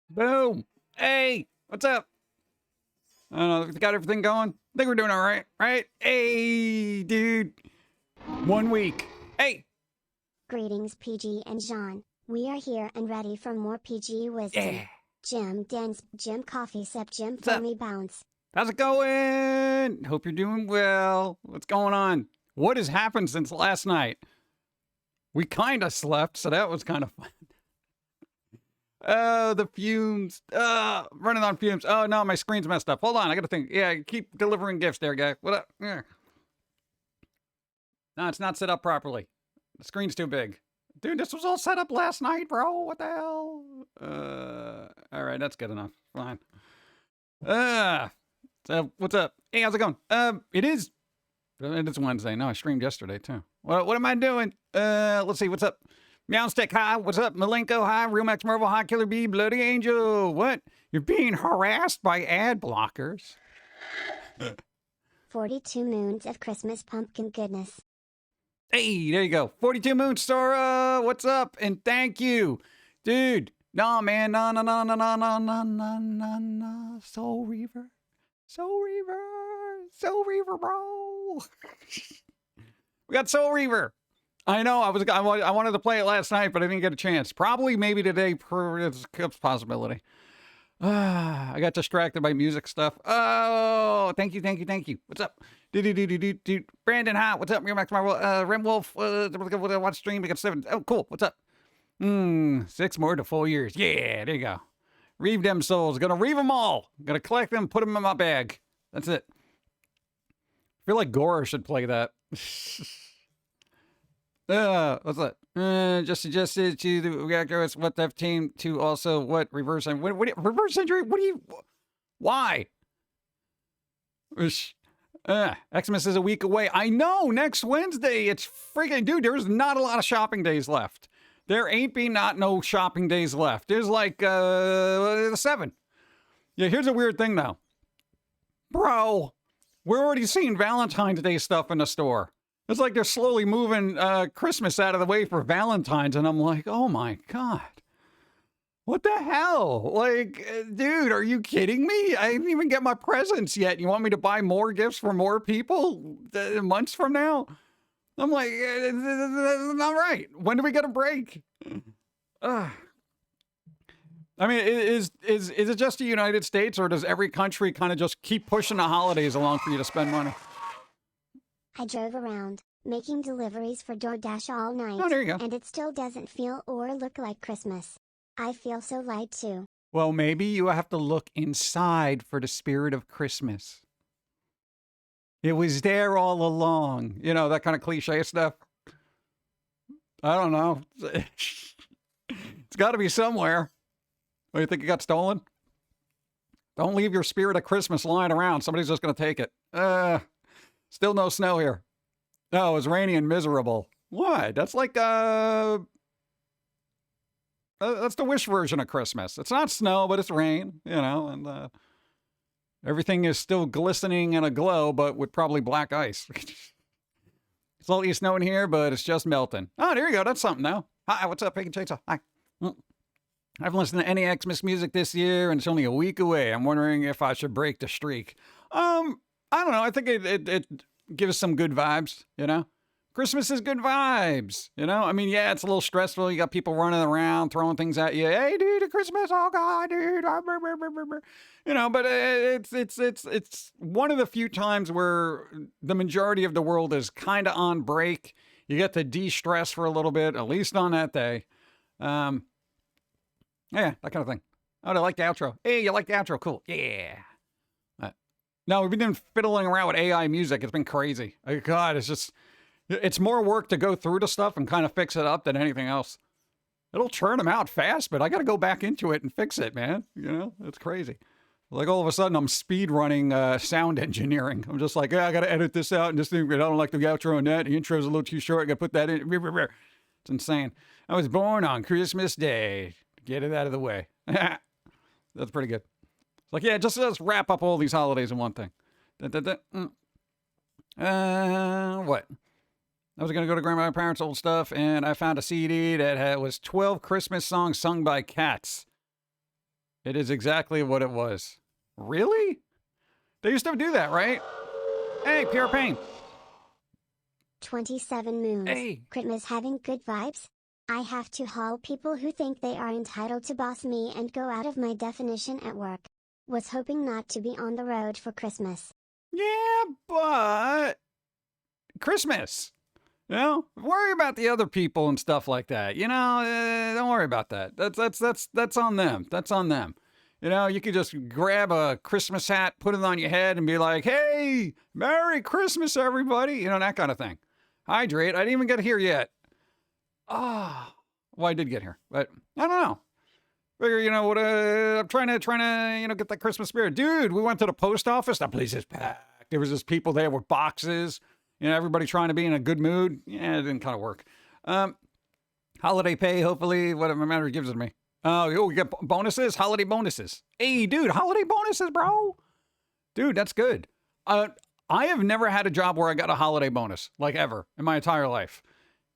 Boom. Hey, what's up? I don't know if you got everything going. I think we're doing all right, right? Hey, dude. 1 week. Hey. Greetings, PG and Jean. We are here and ready for more PG wisdom. Yeah. Jim Dance, Jim Coffee Sip, Jim What's up? Foamy Bounce. How's it going? Hope you're doing well. What's going on? What has happened since last night? We kind of slept, so that was kind of fun. Oh, the fumes. Running on fumes. Oh, no, my screen's messed up. Hold on, I got to think. Yeah, keep delivering gifts there, guy. What up? Yeah. No, it's not set up properly. The screen's too big. Dude, this was all set up last night, bro. What the hell? All right, that's good enough. Fine. So what's up? Hey, how's it going? It's Wednesday. No, I streamed yesterday, too. What am I doing? Let's see. What's up? Meowstick, hi. What's up? Malenko, hi. Real Max Marvel, hi. Killer Bee, Bloody Angel. What? You're being harassed by ad blockers. 42 moons of Christmas pumpkin goodness. Hey, there you go. 42 Moon Sora. What's up? And thank you. Dude. Nah, man. Nah. Soul Reaver. Soul Reaver, bro. We got Soul Reaver. I know. I wanted to play it last night, but I didn't get a chance. Probably, maybe today. It's a possibility. I got distracted by music stuff. Oh, thank you. What's up? Brandon, hi. What's up? Real Max Marvel. Rem Wolf. Watch stream. We got 7. Oh, cool. What's up? 6 more to 4 years. Yeah, there you go. Reave them souls. Gonna reave them all. Gonna collect them, put them in my bag. That's it. I feel like Gora should play that. What's that? Just suggested to the reactor what that team to also what reverse injury? Reverse injury? What do you? Why? Xmas is a week away. I know. Next Wednesday. It's freaking dude. There's not a lot of shopping days left. There ain't be no shopping days left. There's like 7. Yeah. Here's a weird thing though, bro. We're already seeing Valentine's Day stuff in the store. It's like they're slowly moving Christmas out of the way for Valentine's, and I'm like, oh my God. What the hell? Like, dude, are you kidding me? I didn't even get my presents yet. You want me to buy more gifts for more people months from now? I'm like, that's not right. When do we get a break? I mean, is it just the United States, or does every country kind of just keep pushing the holidays along for you to spend money? I drove around, making deliveries for DoorDash all night. Oh, there you go. And it still doesn't feel or look like Christmas. I feel so light too. Well, maybe you have to look inside for the spirit of Christmas. It was there all along. You know, that kind of cliche stuff. I don't know. It's got to be somewhere. Oh, you think it got stolen? Don't leave your spirit of Christmas lying around. Somebody's just going to take it. Still no snow here. No, it was rainy and miserable. What? That's like, that's the Wish version of Christmas. It's not snow, but it's rain, you know, and everything is still glistening and aglow, but with probably black ice. Slightly snowing here, but it's just melting. Oh, there you go. That's something now. Hi, what's up, Pig and Chainsaw? Hi. I haven't listened to any Xmas music this year, and it's only a week away. I'm wondering if I should break the streak. I don't know. I think it gives some good vibes, you know? Christmas is good vibes, you know? I mean, yeah, it's a little stressful. You got people running around, throwing things at you. Hey, dude, it's Christmas. Oh, God, dude. You know, but it's one of the few times where the majority of the world is kind of on break. You get to de-stress for a little bit, at least on that day. Yeah, that kind of thing. Oh, I like the outro. Hey, you like the outro? Cool. Yeah. No, we've been fiddling around with AI music. It's been crazy. Oh, God, it's more work to go through the stuff and kind of fix it up than anything else. It'll churn them out fast, but I got to go back into it and fix it, man. You know, it's crazy. Like all of a sudden I'm speed running sound engineering. I'm just like, I got to edit this out and this thing. I don't like the outro and that. The intro's a little too short. I got to put that in. It's insane. I was born on Christmas Day. Get it out of the way. That's pretty good. It's like, yeah, just let's wrap up all these holidays in one thing. What? I was going to go to grandma and parents' old stuff, and I found a CD that was 12 Christmas songs sung by cats. It is exactly what it was. Really? They used to do that, right? Hey, Pure Pain. 27 moons. Hey. Christmas having good vibes? I have to haul people who think they are entitled to boss me and go out of my definition at work. Was hoping not to be on the road for Christmas. Yeah, but Christmas. You know, worry about the other people and stuff like that. You know, don't worry about that. That's on them. That's on them. You know, you could just grab a Christmas hat, put it on your head, and be like, "Hey, Merry Christmas, everybody!" You know, that kind of thing. Hydrate. I didn't even get here yet. Well, I did get here, but I don't know. Figure, you know what? I'm trying to, you know, get that Christmas spirit, dude. We went to the post office. That place is packed. There was just people there with boxes. You know, everybody trying to be in a good mood. Yeah, it didn't kind of work. Holiday pay, hopefully, whatever matter gives it to me. Oh, we get bonuses, holiday bonuses. Hey, dude, holiday bonuses, bro. Dude, that's good. I have never had a job where I got a holiday bonus, like ever, in my entire life.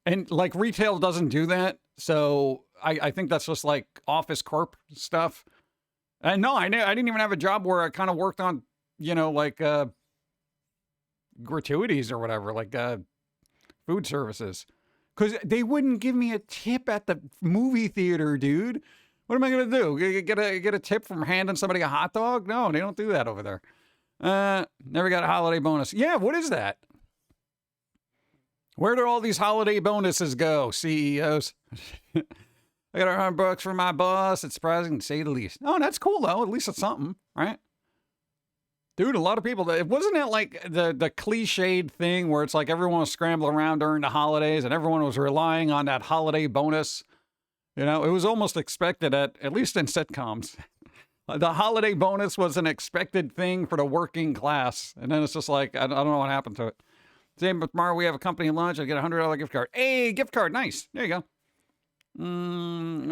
And like retail doesn't do that. So I think that's just like office corp stuff. And no, I didn't even have a job where I kind of worked on, you know, like gratuities or whatever, like food services. Because they wouldn't give me a tip at the movie theater, dude. What am I going to do? Get a tip from handing somebody a hot dog? No, they don't do that over there. Never got a holiday bonus. Yeah, what is that? Where do all these holiday bonuses go, CEOs? I got $100 from my boss. It's surprising to say the least. Oh, that's cool, though. At least it's something, right? Dude, a lot of people, wasn't it like the cliched thing where it's like everyone was scrambling around during the holidays and everyone was relying on that holiday bonus? You know, it was almost expected at least in sitcoms. The holiday bonus was an expected thing for the working class. And then it's just like, I don't know what happened to it. Same with tomorrow, we have a company lunch. I get a $100 gift card. Hey, gift card. Nice. There you go.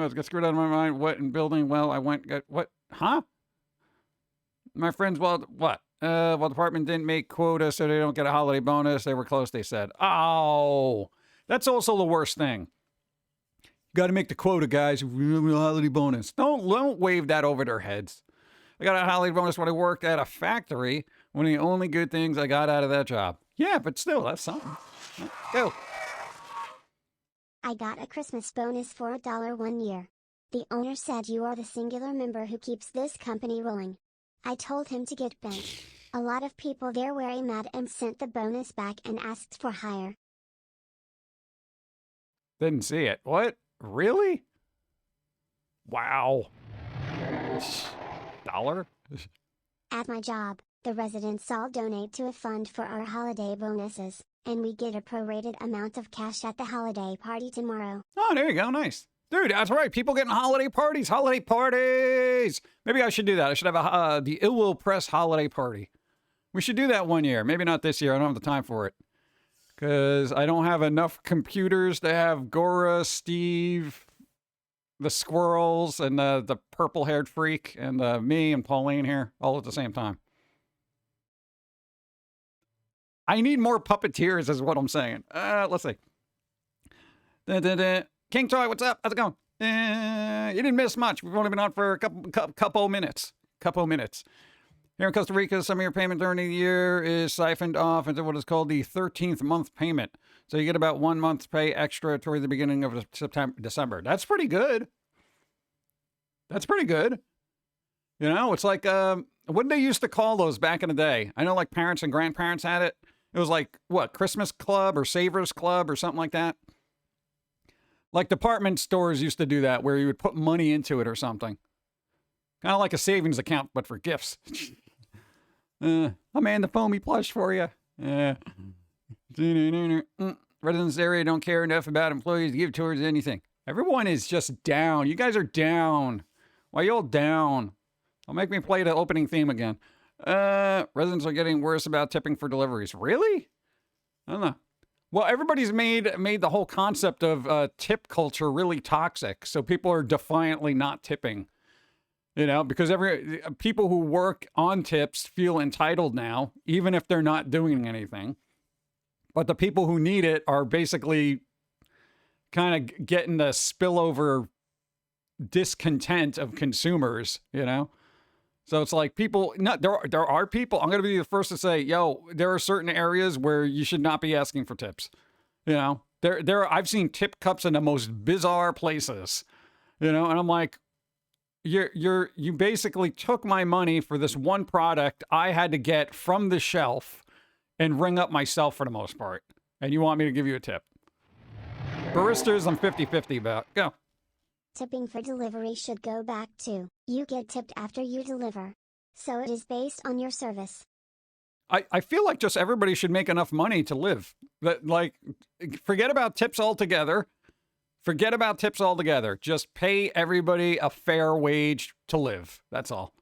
Let's get screwed out of my mind. What in building? Well, I went, what? Huh? My friends, well, what? Well, the department didn't make quota, so they don't get a holiday bonus. They were close, they said. Oh, that's also the worst thing. Got to make the quota, guys. Holiday bonus. Don't wave that over their heads. I got a holiday bonus when I worked at a factory. One of the only good things I got out of that job. Yeah, but still, that's something. Go. I got a Christmas bonus for $1 one year. The owner said you are the singular member who keeps this company rolling. I told him to get bent. A lot of people there were mad and sent the bonus back and asked for higher. Didn't see it. What? Really? Wow. $1? At my job, the residents all donate to a fund for our holiday bonuses, and we get a prorated amount of cash at the holiday party tomorrow. Oh, there you go. Nice. Dude, that's right. People getting holiday parties. Holiday parties. Maybe I should do that. I should have the Ill Will Press holiday party. We should do that one year. Maybe not this year. I don't have the time for it. Because I don't have enough computers to have Gora, Steve, the squirrels, and the purple-haired freak, and me and Pauline here all at the same time. I need more puppeteers is what I'm saying. Let's see. King Toy, what's up? How's it going? You didn't miss much. We've only been on for a couple minutes. Here in Costa Rica, some of your payment during the year is siphoned off into what is called the 13th month payment. So you get about 1 month's pay extra toward the beginning of December. That's pretty good. You know, it's like, what did they used to call those back in the day? I know like parents and grandparents had it. It was like, what, Christmas Club or Savers Club or something like that? Like department stores used to do that where you would put money into it or something. Kind of like a savings account, but for gifts. I made the Foamy plush for you. Residents area don't care enough about employees to give towards anything. Everyone is just down. You guys are down. Why you all down? I'll make me play the opening theme again. Residents are getting worse about tipping for deliveries. Really? I don't know. Well, everybody's made the whole concept of tip culture really toxic. So people are defiantly not tipping. You know, because people who work on tips feel entitled now, even if they're not doing anything. But the people who need it are basically kind of getting the spillover discontent of consumers, you know? So it's like people, no, there are people, I'm going to be the first to say, yo, there are certain areas where you should not be asking for tips. You know, I've seen tip cups in the most bizarre places, you know, and I'm like, you basically took my money for this one product I had to get from the shelf and ring up myself for the most part. And you want me to give you a tip. Baristas, I'm 50-50 about. Go. Tipping for delivery should go back to, you get tipped after you deliver. So it is based on your service. I feel like just everybody should make enough money to live. That, like, forget about tips altogether. Forget about tips altogether. Just pay everybody a fair wage to live. That's all.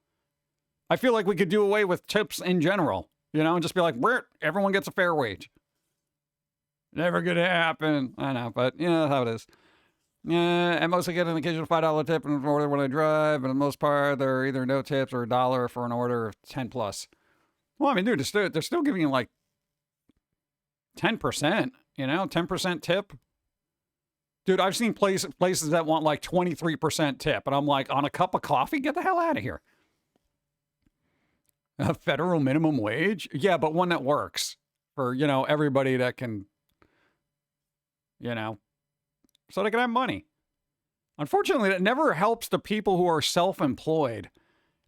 I feel like we could do away with tips in general, you know, and just be like, everyone gets a fair wage. Never gonna happen. I know, but you know how it is. Yeah, I mostly get an occasional $5 tip in an order when I drive, but for the most part, there are either no tips or $1 for an order of 10 plus. Well, I mean, dude, they're still giving you like 10%, you know, 10% tip. Dude, I've seen places that want like 23% tip, and I'm like, on a cup of coffee? Get the hell out of here. A federal minimum wage? Yeah, but one that works for, you know, everybody that can, you know, so they can have money. Unfortunately, that never helps the people who are self-employed.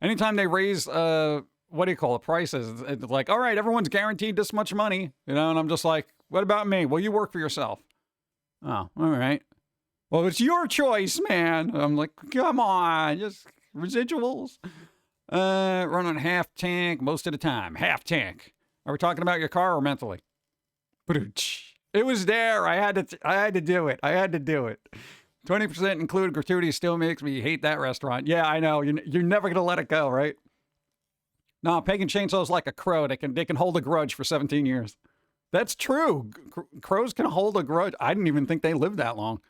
Anytime they raise, what do you call it, prices, it's like, all right, everyone's guaranteed this much money, you know, and I'm just like, what about me? Well, you work for yourself. Oh, all right. Well, it's your choice, man. I'm like, come on, just residuals. Run on half tank most of the time. Half tank. Are we talking about your car or mentally? It was there. I had to do it. I had to do it. 20% included gratuity still makes me hate that restaurant. Yeah, I know. You're never gonna let it go, right? No, Pagan Chainsaw's like a crow. They can hold a grudge for 17 years. That's true. Crows can hold a grudge. I didn't even think they lived that long.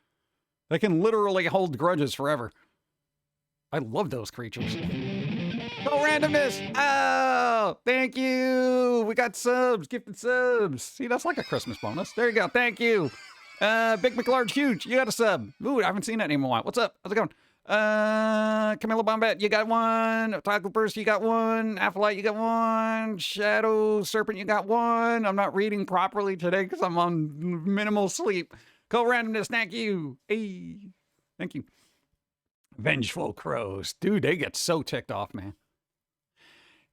They can literally hold grudges forever. I love those creatures. No randomness. Oh, thank you. We got subs, gifted subs. See, that's like a Christmas bonus. There you go. Thank you. Big McLarge Huge, you got a sub. Ooh, I haven't seen that name in a while. What's up? How's it going? Camilla Bombette, you got one. Taco Burst, you got one. Apholite, you got one. Shadow Serpent, you got one. I'm not reading properly today because I'm on minimal sleep. Co-randomness, thank you. Hey, thank you. Vengeful Crows. Dude, they get so ticked off, man.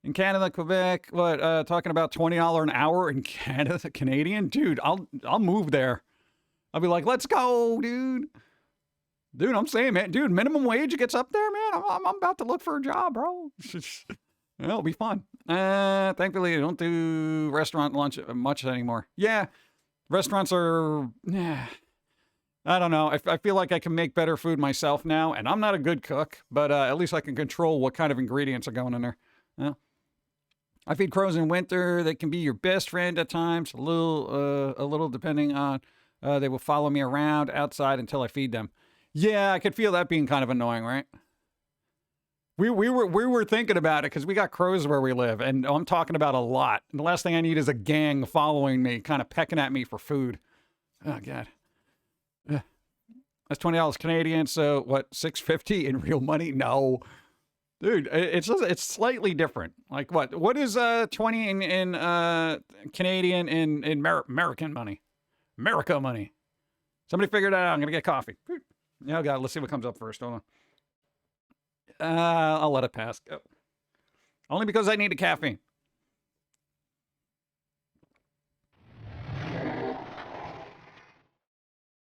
In Canada, Quebec, what, talking about $20 an hour in Canada, Canadian? Dude, I'll move there. I'll be like, let's go, dude. Dude, I'm saying, man, dude, minimum wage gets up there, man. I'm about to look for a job, bro. It'll be fun. Thankfully, I don't do restaurant lunch much anymore. Yeah, restaurants are, I don't know. I feel like I can make better food myself now, and I'm not a good cook, but at least I can control what kind of ingredients are going in there. Yeah. I feed crows in winter. They can be your best friend at times, a little depending on. They will follow me around outside until I feed them. Yeah, I could feel that being kind of annoying, right? We were thinking about it because we got crows where we live, and I'm talking about a lot. And the last thing I need is a gang following me, kind of pecking at me for food. Oh God. That's $20 Canadian, so what, $6.50 in real money? No. Dude, it's slightly different. Like what is 20 in Canadian in American money? America money. Somebody figured it out. I'm gonna get coffee. Oh God, let's see what comes up first. Hold on. I'll let it pass. Go. Only because I need a caffeine.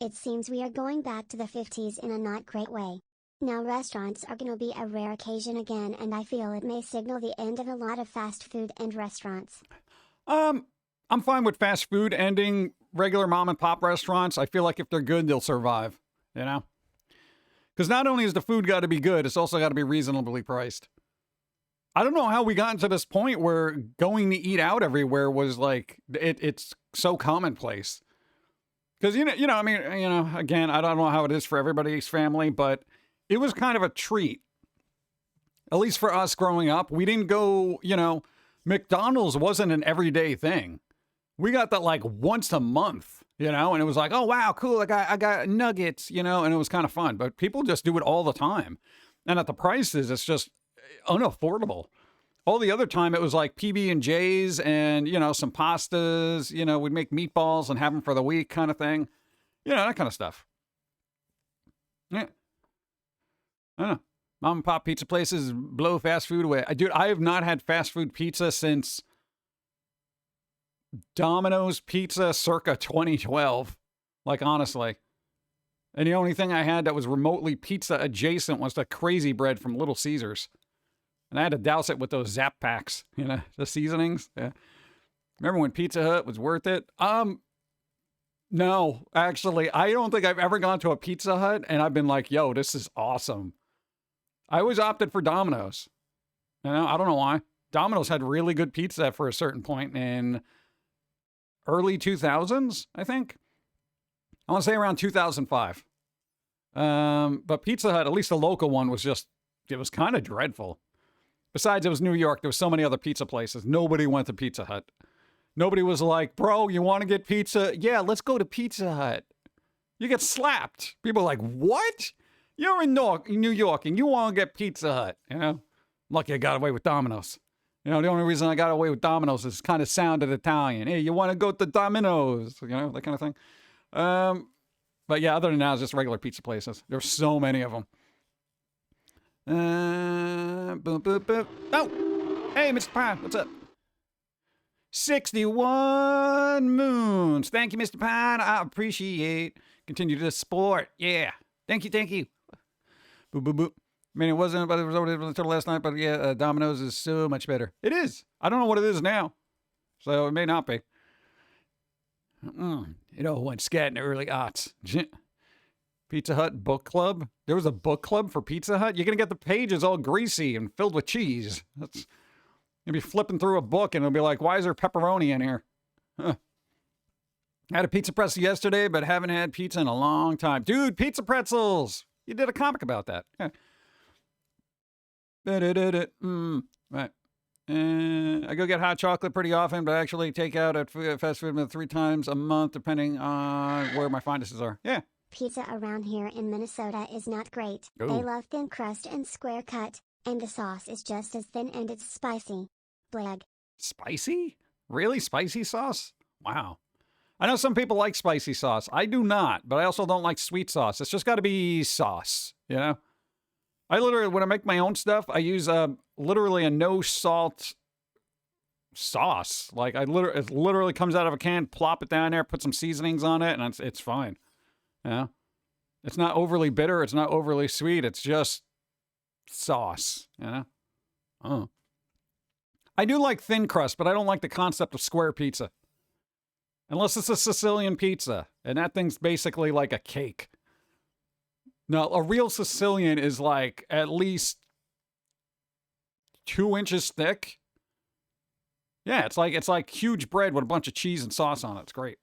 It seems we are going back to the 50s in a not great way. Now restaurants are gonna be a rare occasion again, and I feel it may signal the end of a lot of fast food and restaurants. I'm fine with fast food ending. Regular mom and pop restaurants, I feel like if they're good, they'll survive, you know? Because not only is the food got to be good, it's also got to be reasonably priced. I don't know how we got to this point where going to eat out everywhere was like, it's so commonplace. Because, I mean, again, I don't know how it is for everybody's family, but it was kind of a treat. At least for us growing up, we didn't go, McDonald's wasn't an everyday thing. We got that like once a month, and it was like, oh wow, cool. I got nuggets, and it was kind of fun. But people just do it all the time, and at the prices, it's just unaffordable. All the other time, it was like PB&Js and some pastas. We'd make meatballs and have them for the week, kind of thing. That kind of stuff. Yeah, I don't know. Mom and pop pizza places blow fast food away. Dude, I have not had fast food pizza since Domino's Pizza circa 2012. Like, honestly. And the only thing I had that was remotely pizza adjacent was the crazy bread from Little Caesars. And I had to douse it with those Zap packs, the seasonings. Yeah. Remember when Pizza Hut was worth it? No, actually, I don't think I've ever gone to a Pizza Hut and I've been like, yo, this is awesome. I always opted for Domino's. I don't know why. Domino's had really good pizza for a certain point in early 2000s, I think. I want to say around 2005. But Pizza Hut, at least the local one, it was kind of dreadful. Besides, it was New York. There were so many other pizza places. Nobody went to Pizza Hut. Nobody was like, bro, you want to get pizza? Yeah, let's go to Pizza Hut. You get slapped. People are like, what? You're in New York and you want to get Pizza Hut, Lucky I got away with Domino's. The only reason I got away with Domino's is kind of sounded Italian. Hey, you want to go to Domino's? That kind of thing. But yeah, other than that, it's just regular pizza places. There's so many of them. Boom, boom, boom. Oh, hey, Mr. Pine, what's up? 61 moons. Thank you, Mr. Pine. I appreciate. Continue to support. Yeah. Thank you. Boop, boop, boop. I mean, it wasn't, but it was over until last night. But yeah, Domino's is so much better. It is. I don't know what it is now. So it may not be. It all went scat in the early aughts. Pizza Hut book club. There was a book club for Pizza Hut. You're going to get the pages all greasy and filled with cheese. You'll be flipping through a book and it'll be like, why is there pepperoni in here? Huh. I had a pizza pretzel yesterday, but haven't had pizza in a long time. Dude, pizza pretzels. You did a comic about that. Yeah. Right. I go get hot chocolate pretty often, but I actually take out at fast food 3 times a month, depending on where my finances are. Yeah. Pizza around here in Minnesota is not great. Ooh. They love thin crust and square cut, and the sauce is just as thin and it's spicy. Blag. Spicy? Really? Spicy sauce? Wow. I know some people like spicy sauce. I do not, but I also don't like sweet sauce. It's just got to be sauce, I literally, when I make my own stuff, I use literally a no salt sauce. Like it literally comes out of a can, plop it down there, put some seasonings on it, and it's fine. It's not overly bitter. It's not overly sweet. It's just sauce. Oh. I do like thin crust, but I don't like the concept of square pizza. Unless it's a Sicilian pizza, and that thing's basically like a cake. No, a real Sicilian is like at least 2 inches thick. Yeah, it's like huge bread with a bunch of cheese and sauce on it. It's great.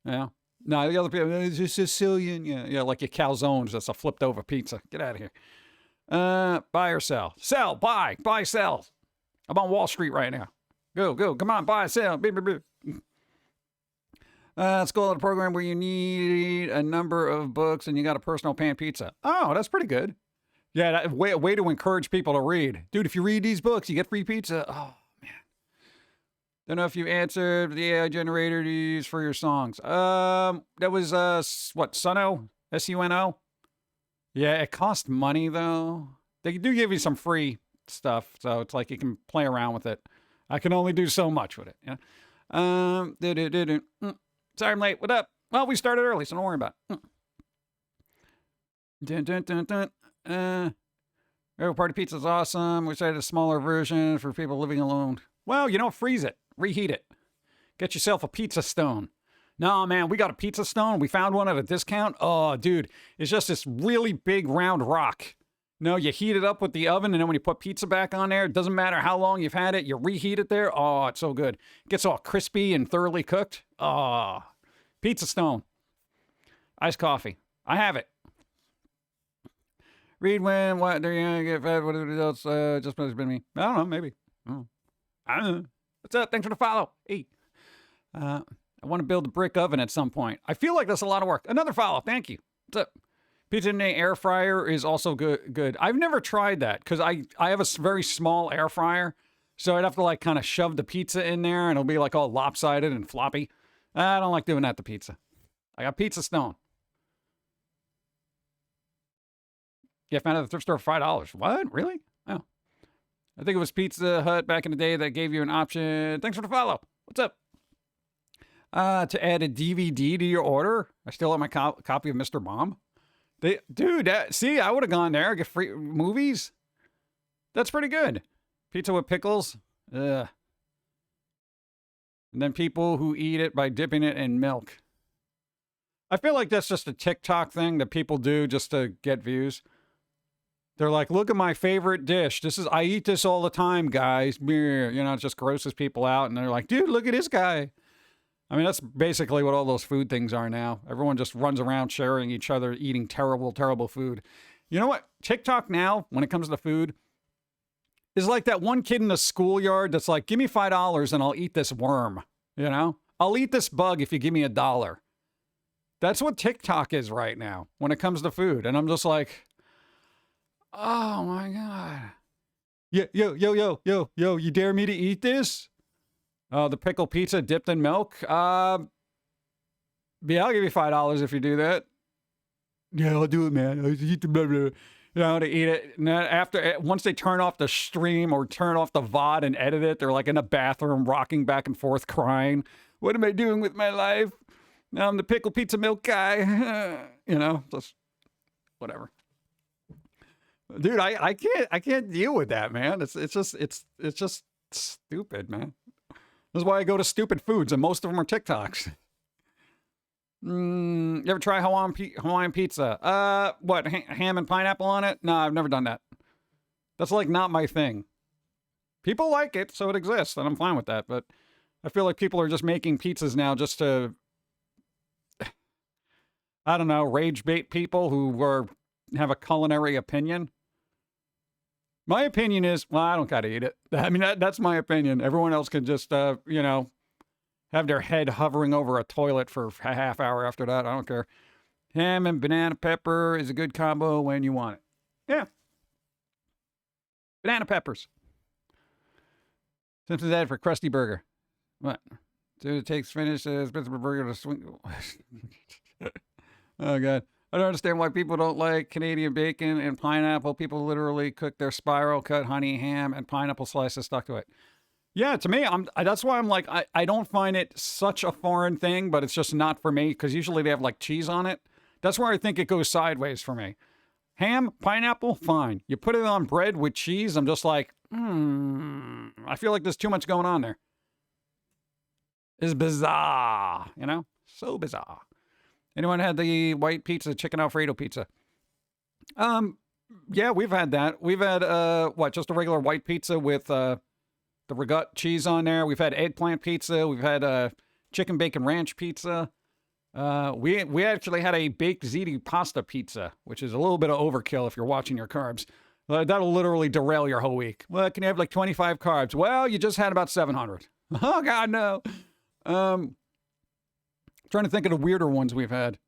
Yeah. No, the other people, it's a Sicilian. Yeah, like your calzones. That's a flipped over pizza. Get out of here. Buy or sell? Sell, buy, sell. I'm on Wall Street right now. Go. Come on, buy, sell. Beep, beep, beep. Let's go to the program where you need a number of books and you got a personal pan pizza. Oh, that's pretty good. Yeah, way to encourage people to read. Dude, if you read these books, you get free pizza. Oh, man. Don't know if you answered the AI generator to use for your songs. That was, Suno? S-U-N-O? Yeah, it costs money, though. They do give you some free stuff, so it's like you can play around with it. I can only do so much with it. Yeah. Sorry I'm late. What up? Well, we started early, so don't worry about it. Party pizza's awesome. Wish I had a smaller version for people living alone. Well, freeze it. Reheat it. Get yourself a pizza stone. No, man, we got a pizza stone. We found one at a discount. Oh, dude, it's just this really big round rock. No, you heat it up with the oven, and then when you put pizza back on there, it doesn't matter how long you've had it, you reheat it there. Oh, it's so good. It gets all crispy and thoroughly cooked. Oh, pizza stone. Iced coffee. I have it. Read when, what, do you get fed, what else, just been me. I don't know, maybe. I don't know. What's up? Thanks for the follow. Hey. I want to build a brick oven at some point. I feel like that's a lot of work. Another follow. Thank you. What's up? Pizza in an air fryer is also good. I've never tried that because I have a very small air fryer. So I'd have to like kind of shove the pizza in there and it'll be like all lopsided and floppy. I don't like doing that to pizza. I got Pizza Stone. Yeah, found it at the thrift store for $5. What? Really? Oh. I think it was Pizza Hut back in the day that gave you an option. Thanks for the follow. What's up? To add a DVD to your order. I still have my copy of Mr. Bomb. Dude, see, I would have gone there, get free movies. That's pretty good. Pizza with pickles. Ugh. And then people who eat it by dipping it in milk. I feel like that's just a TikTok thing that people do just to get views. They're like, look at my favorite dish. I eat this all the time, guys. You know, it just grosses people out. And they're like, dude, look at this guy. I mean, that's basically what all those food things are now. Everyone just runs around sharing each other, eating terrible, terrible food. You know what? TikTok now, when it comes to food, is like that one kid in the schoolyard that's like, give me $5 and I'll eat this worm. You know? I'll eat this bug if you give me $1. That's what TikTok is right now when it comes to food. And I'm just like, oh my God. Yo, you dare me to eat this? The pickle pizza dipped in milk. Yeah, I'll give you $5 if you do that. Yeah, I'll do it, man. I'll eat the blah, blah. You know, to eat it. And then once they turn off the stream or turn off the VOD and edit it, they're like in a bathroom rocking back and forth crying. What am I doing with my life? Now I'm the pickle pizza milk guy. You know, just whatever. Dude, I can't deal with that, man. It's just stupid, man. This is why I go to stupid foods, and most of them are TikToks. You ever try Hawaiian pizza? What, ham and pineapple on it? No, I've never done that. That's like not my thing. People like it, so it exists, and I'm fine with that. But I feel like people are just making pizzas now just to, I don't know, rage bait people who have a culinary opinion. My opinion is, well, I don't gotta eat it. I mean, that's my opinion. Everyone else can just, you know, have their head hovering over a toilet for a half hour after that. I don't care. Ham and banana pepper is a good combo when you want it. Yeah. Banana peppers. Simpsons ad for Krusty Burger. What? So it takes finish Pittsburgh burger to swing. Oh, God. I don't understand why people don't like Canadian bacon and pineapple. People literally cook their spiral cut honey ham and pineapple slices stuck to it. Yeah, to me, that's why I'm like, I don't find it such a foreign thing, but it's just not for me because usually they have like cheese on it. That's where I think it goes sideways for me. Ham, pineapple, fine. You put it on bread with cheese, I'm just like, I feel like there's too much going on there. It's bizarre, you know? So bizarre. Anyone had the white pizza, chicken Alfredo pizza? Yeah, we've had that. We've had, just a regular white pizza with, the regut cheese on there. We've had eggplant pizza. We've had, chicken bacon ranch pizza. We actually had a baked ziti pasta pizza, which is a little bit of overkill if you're watching your carbs. That'll literally derail your whole week. Well, can you have like 25 carbs? Well, you just had about 700. Oh, God, no. Trying to think of the weirder ones we've had.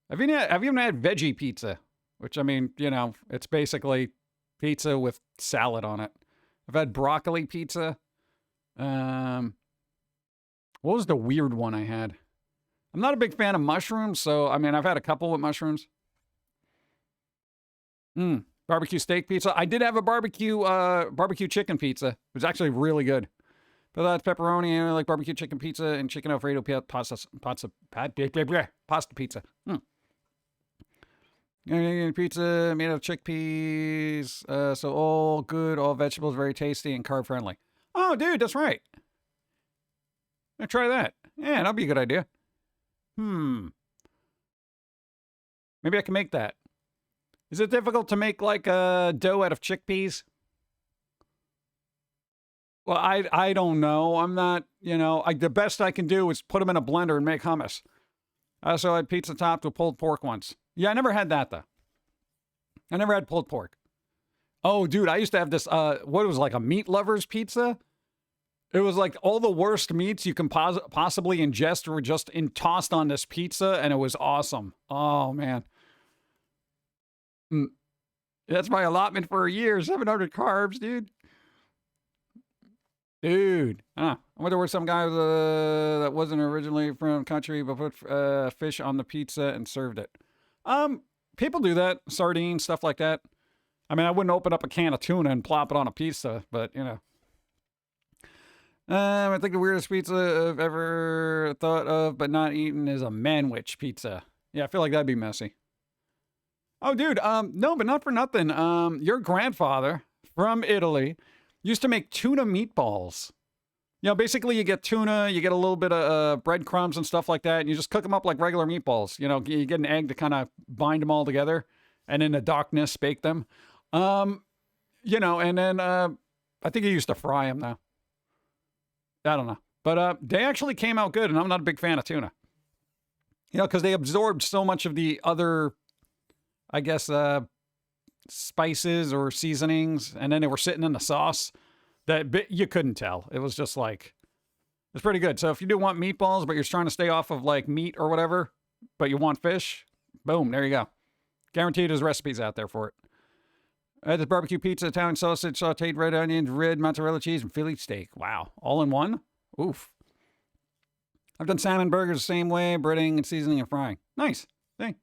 Have you even had veggie pizza? Which, I mean, you know, it's basically pizza with salad on it. I've had broccoli pizza. What was the weird one I had? I'm not a big fan of mushrooms, so, I mean, I've had a couple with mushrooms. Barbecue steak pizza. I did have a barbecue chicken pizza. It was actually really good. But that's pepperoni, I like barbecue chicken pizza and chicken Alfredo pasta pizza. Pizza made of chickpeas. So all good, all vegetables, very tasty and carb friendly. Oh, dude, that's right. I'll try that. Yeah, that'll be a good idea. Maybe I can make that. Is it difficult to make like a dough out of chickpeas? Well, I don't know. I'm not, you know, the best I can do is put them in a blender and make hummus. I also had pizza topped with pulled pork once. Yeah, I never had that, though. I never had pulled pork. Oh, dude, I used to have this, what it was like a meat lover's pizza. It was like all the worst meats you can possibly ingest were just tossed on this pizza, and it was awesome. Oh, man. That's my allotment for a year. 700 carbs, dude. Dude. I wonder where some guy that wasn't originally from the country but put fish on the pizza and served it. People do that. Sardines, stuff like that. I mean, I wouldn't open up a can of tuna and plop it on a pizza, but, you know. I think the weirdest pizza I've ever thought of but not eaten is a manwich pizza. Yeah, I feel like that'd be messy. Oh, dude, no, but not for nothing. Your grandfather from Italy used to make tuna meatballs. You know, basically you get tuna, you get a little bit of breadcrumbs and stuff like that, and you just cook them up like regular meatballs. You know, you get an egg to kind of bind them all together, and in the darkness bake them. You know, and then I think he used to fry them though. I don't know. But they actually came out good, and I'm not a big fan of tuna. You know, because they absorbed so much of the other, I guess, spices or seasonings, and then they were sitting in the sauce that you couldn't tell. It was just like, it's pretty good. So if you do want meatballs, but you're trying to stay off of like meat or whatever, but you want fish, boom, there you go. Guaranteed there's recipes out there for it. I had this barbecue pizza, Italian sausage, sauteed red onions, red mozzarella cheese, and Philly steak. Wow. All in one? Oof. I've done salmon burgers the same way, breading and seasoning and frying. Nice. Thing.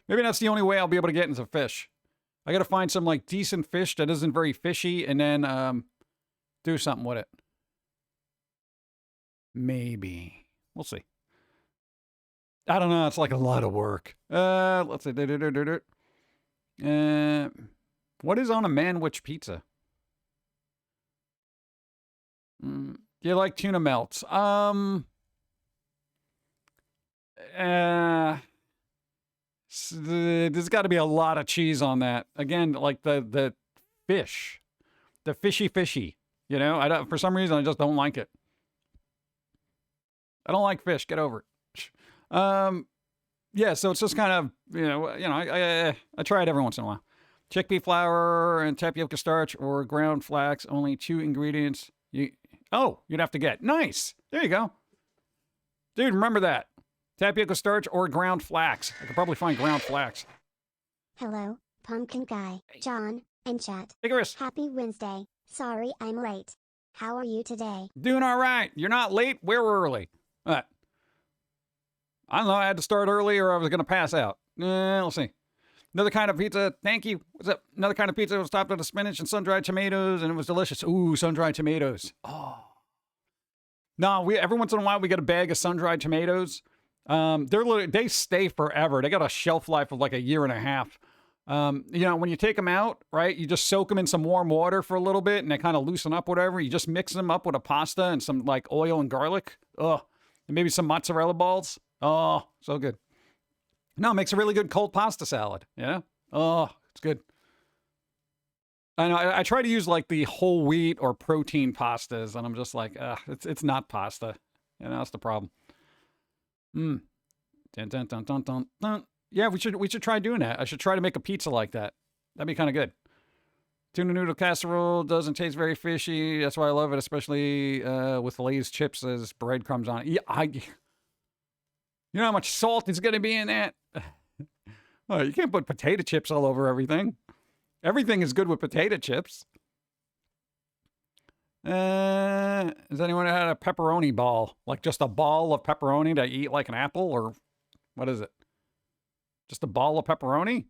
Maybe that's the only way I'll be able to get into fish. I got to find some like decent fish that isn't very fishy and then do something with it. Maybe. We'll see. I don't know. It's like a lot of work. Let's see. What is on a manwich pizza? Do you like tuna melts? There's got to be a lot of cheese on that. Again, like the fish, the fishy. You know, I don't, for some reason I just don't like it. I don't like fish. Get over it. Yeah, so it's just kind of I try it every once in a while. Chickpea flour and tapioca starch or ground flax. Only 2 ingredients. You'd have to get. Nice. There you go. Dude, remember that. Tapioca starch or ground flax. I could probably find ground flax. Hello, Pumpkin Guy, John, and chat. Hey, Chris. Happy Wednesday. Sorry I'm late. How are you today? Doing all right. You're not late. We're early. I don't know. I had to start early or I was going to pass out. We'll see. Another kind of pizza. Thank you. What's up? Another kind of pizza was topped with spinach and sun-dried tomatoes, and it was delicious. Ooh, sun-dried tomatoes. Oh. No, every once in a while we get a bag of sun-dried tomatoes. They stay forever. They got a shelf life of like a year and a half. You know, when you take them out, right, you just soak them in some warm water for a little bit, and they kind of loosen up, whatever. You just mix them up with a pasta and some like oil and garlic. And maybe some mozzarella balls. Oh, so good. No, it makes a really good cold pasta salad. Yeah. Oh, it's good. I know. I try to use like the whole wheat or protein pastas, and I'm just like, it's not pasta. You know, that's the problem. Dun, dun, dun, dun, dun, dun. Yeah, we should try doing that. I should try to make a pizza like that. That'd be kind of good. Tuna noodle casserole doesn't taste very fishy. That's why I love it, especially with Lay's chips as breadcrumbs on it. Yeah, you know how much salt is going to be in that? Well, you can't put potato chips all over everything. Everything is good with potato chips. Has anyone had a pepperoni ball? Like just a ball of pepperoni that you eat like an apple? Or what is it? Just a ball of pepperoni?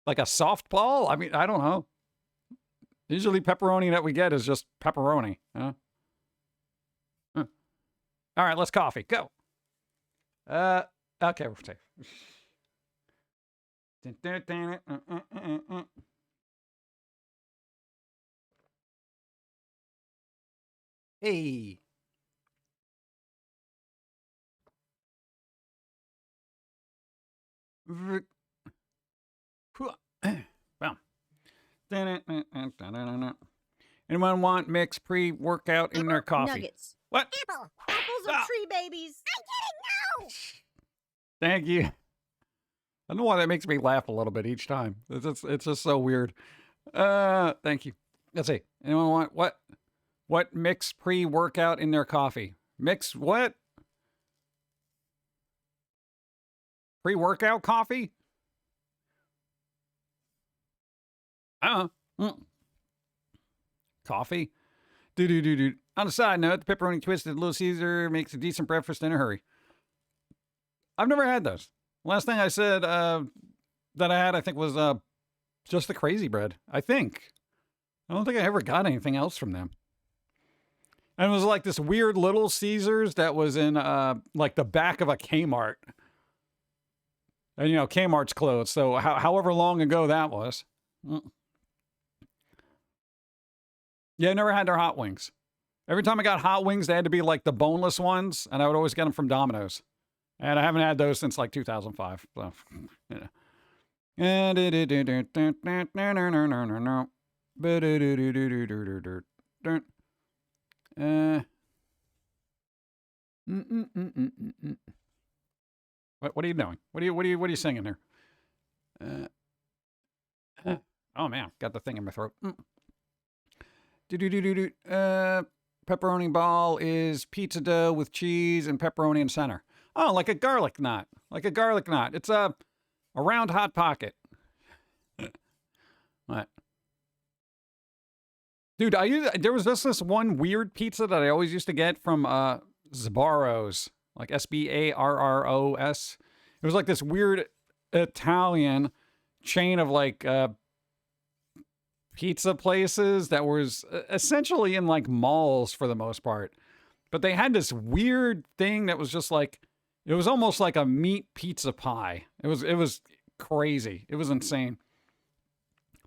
Like a soft ball? I mean, I don't know. Usually pepperoni that we get is just pepperoni. Huh? All right, let's coffee. Go. Okay, we're safe. Hey. Well. Anyone want mixed pre-workout in their coffee? Nuggets. What? Apple. Apples are tree babies. I'm kidding. No. Thank you. I don't know why that makes me laugh a little bit each time. It's just so weird. Thank you. Let's see. Anyone want what? What mix pre-workout in their coffee? Mix what? Pre-workout coffee? Coffee? Do. On a side note, the pepperoni twisted Little Caesar makes a decent breakfast in a hurry. I've never had those. Last thing I said that I had, I think, was just the crazy bread. I think. I don't think I ever got anything else from them. And it was like this weird Little Caesars that was in like the back of a Kmart. And, you know, Kmart's closed. So however long ago that was. Yeah, I never had their hot wings. Every time I got hot wings, they had to be like the boneless ones. And I would always get them from Domino's. And I haven't had those since like 2005. So, yeah. What are you doing? What are you singing there? Oh man, got the thing in my throat. Pepperoni ball is pizza dough with cheese and pepperoni in center. Oh, like a garlic knot. Like a garlic knot. It's a round hot pocket. What? Dude, there was just this one weird pizza that I always used to get from Sbarro's, like Sbarros. It was like this weird Italian chain of like pizza places that was essentially in like malls for the most part. But they had this weird thing that was just like, it was almost like a meat pizza pie. It was crazy. It was insane.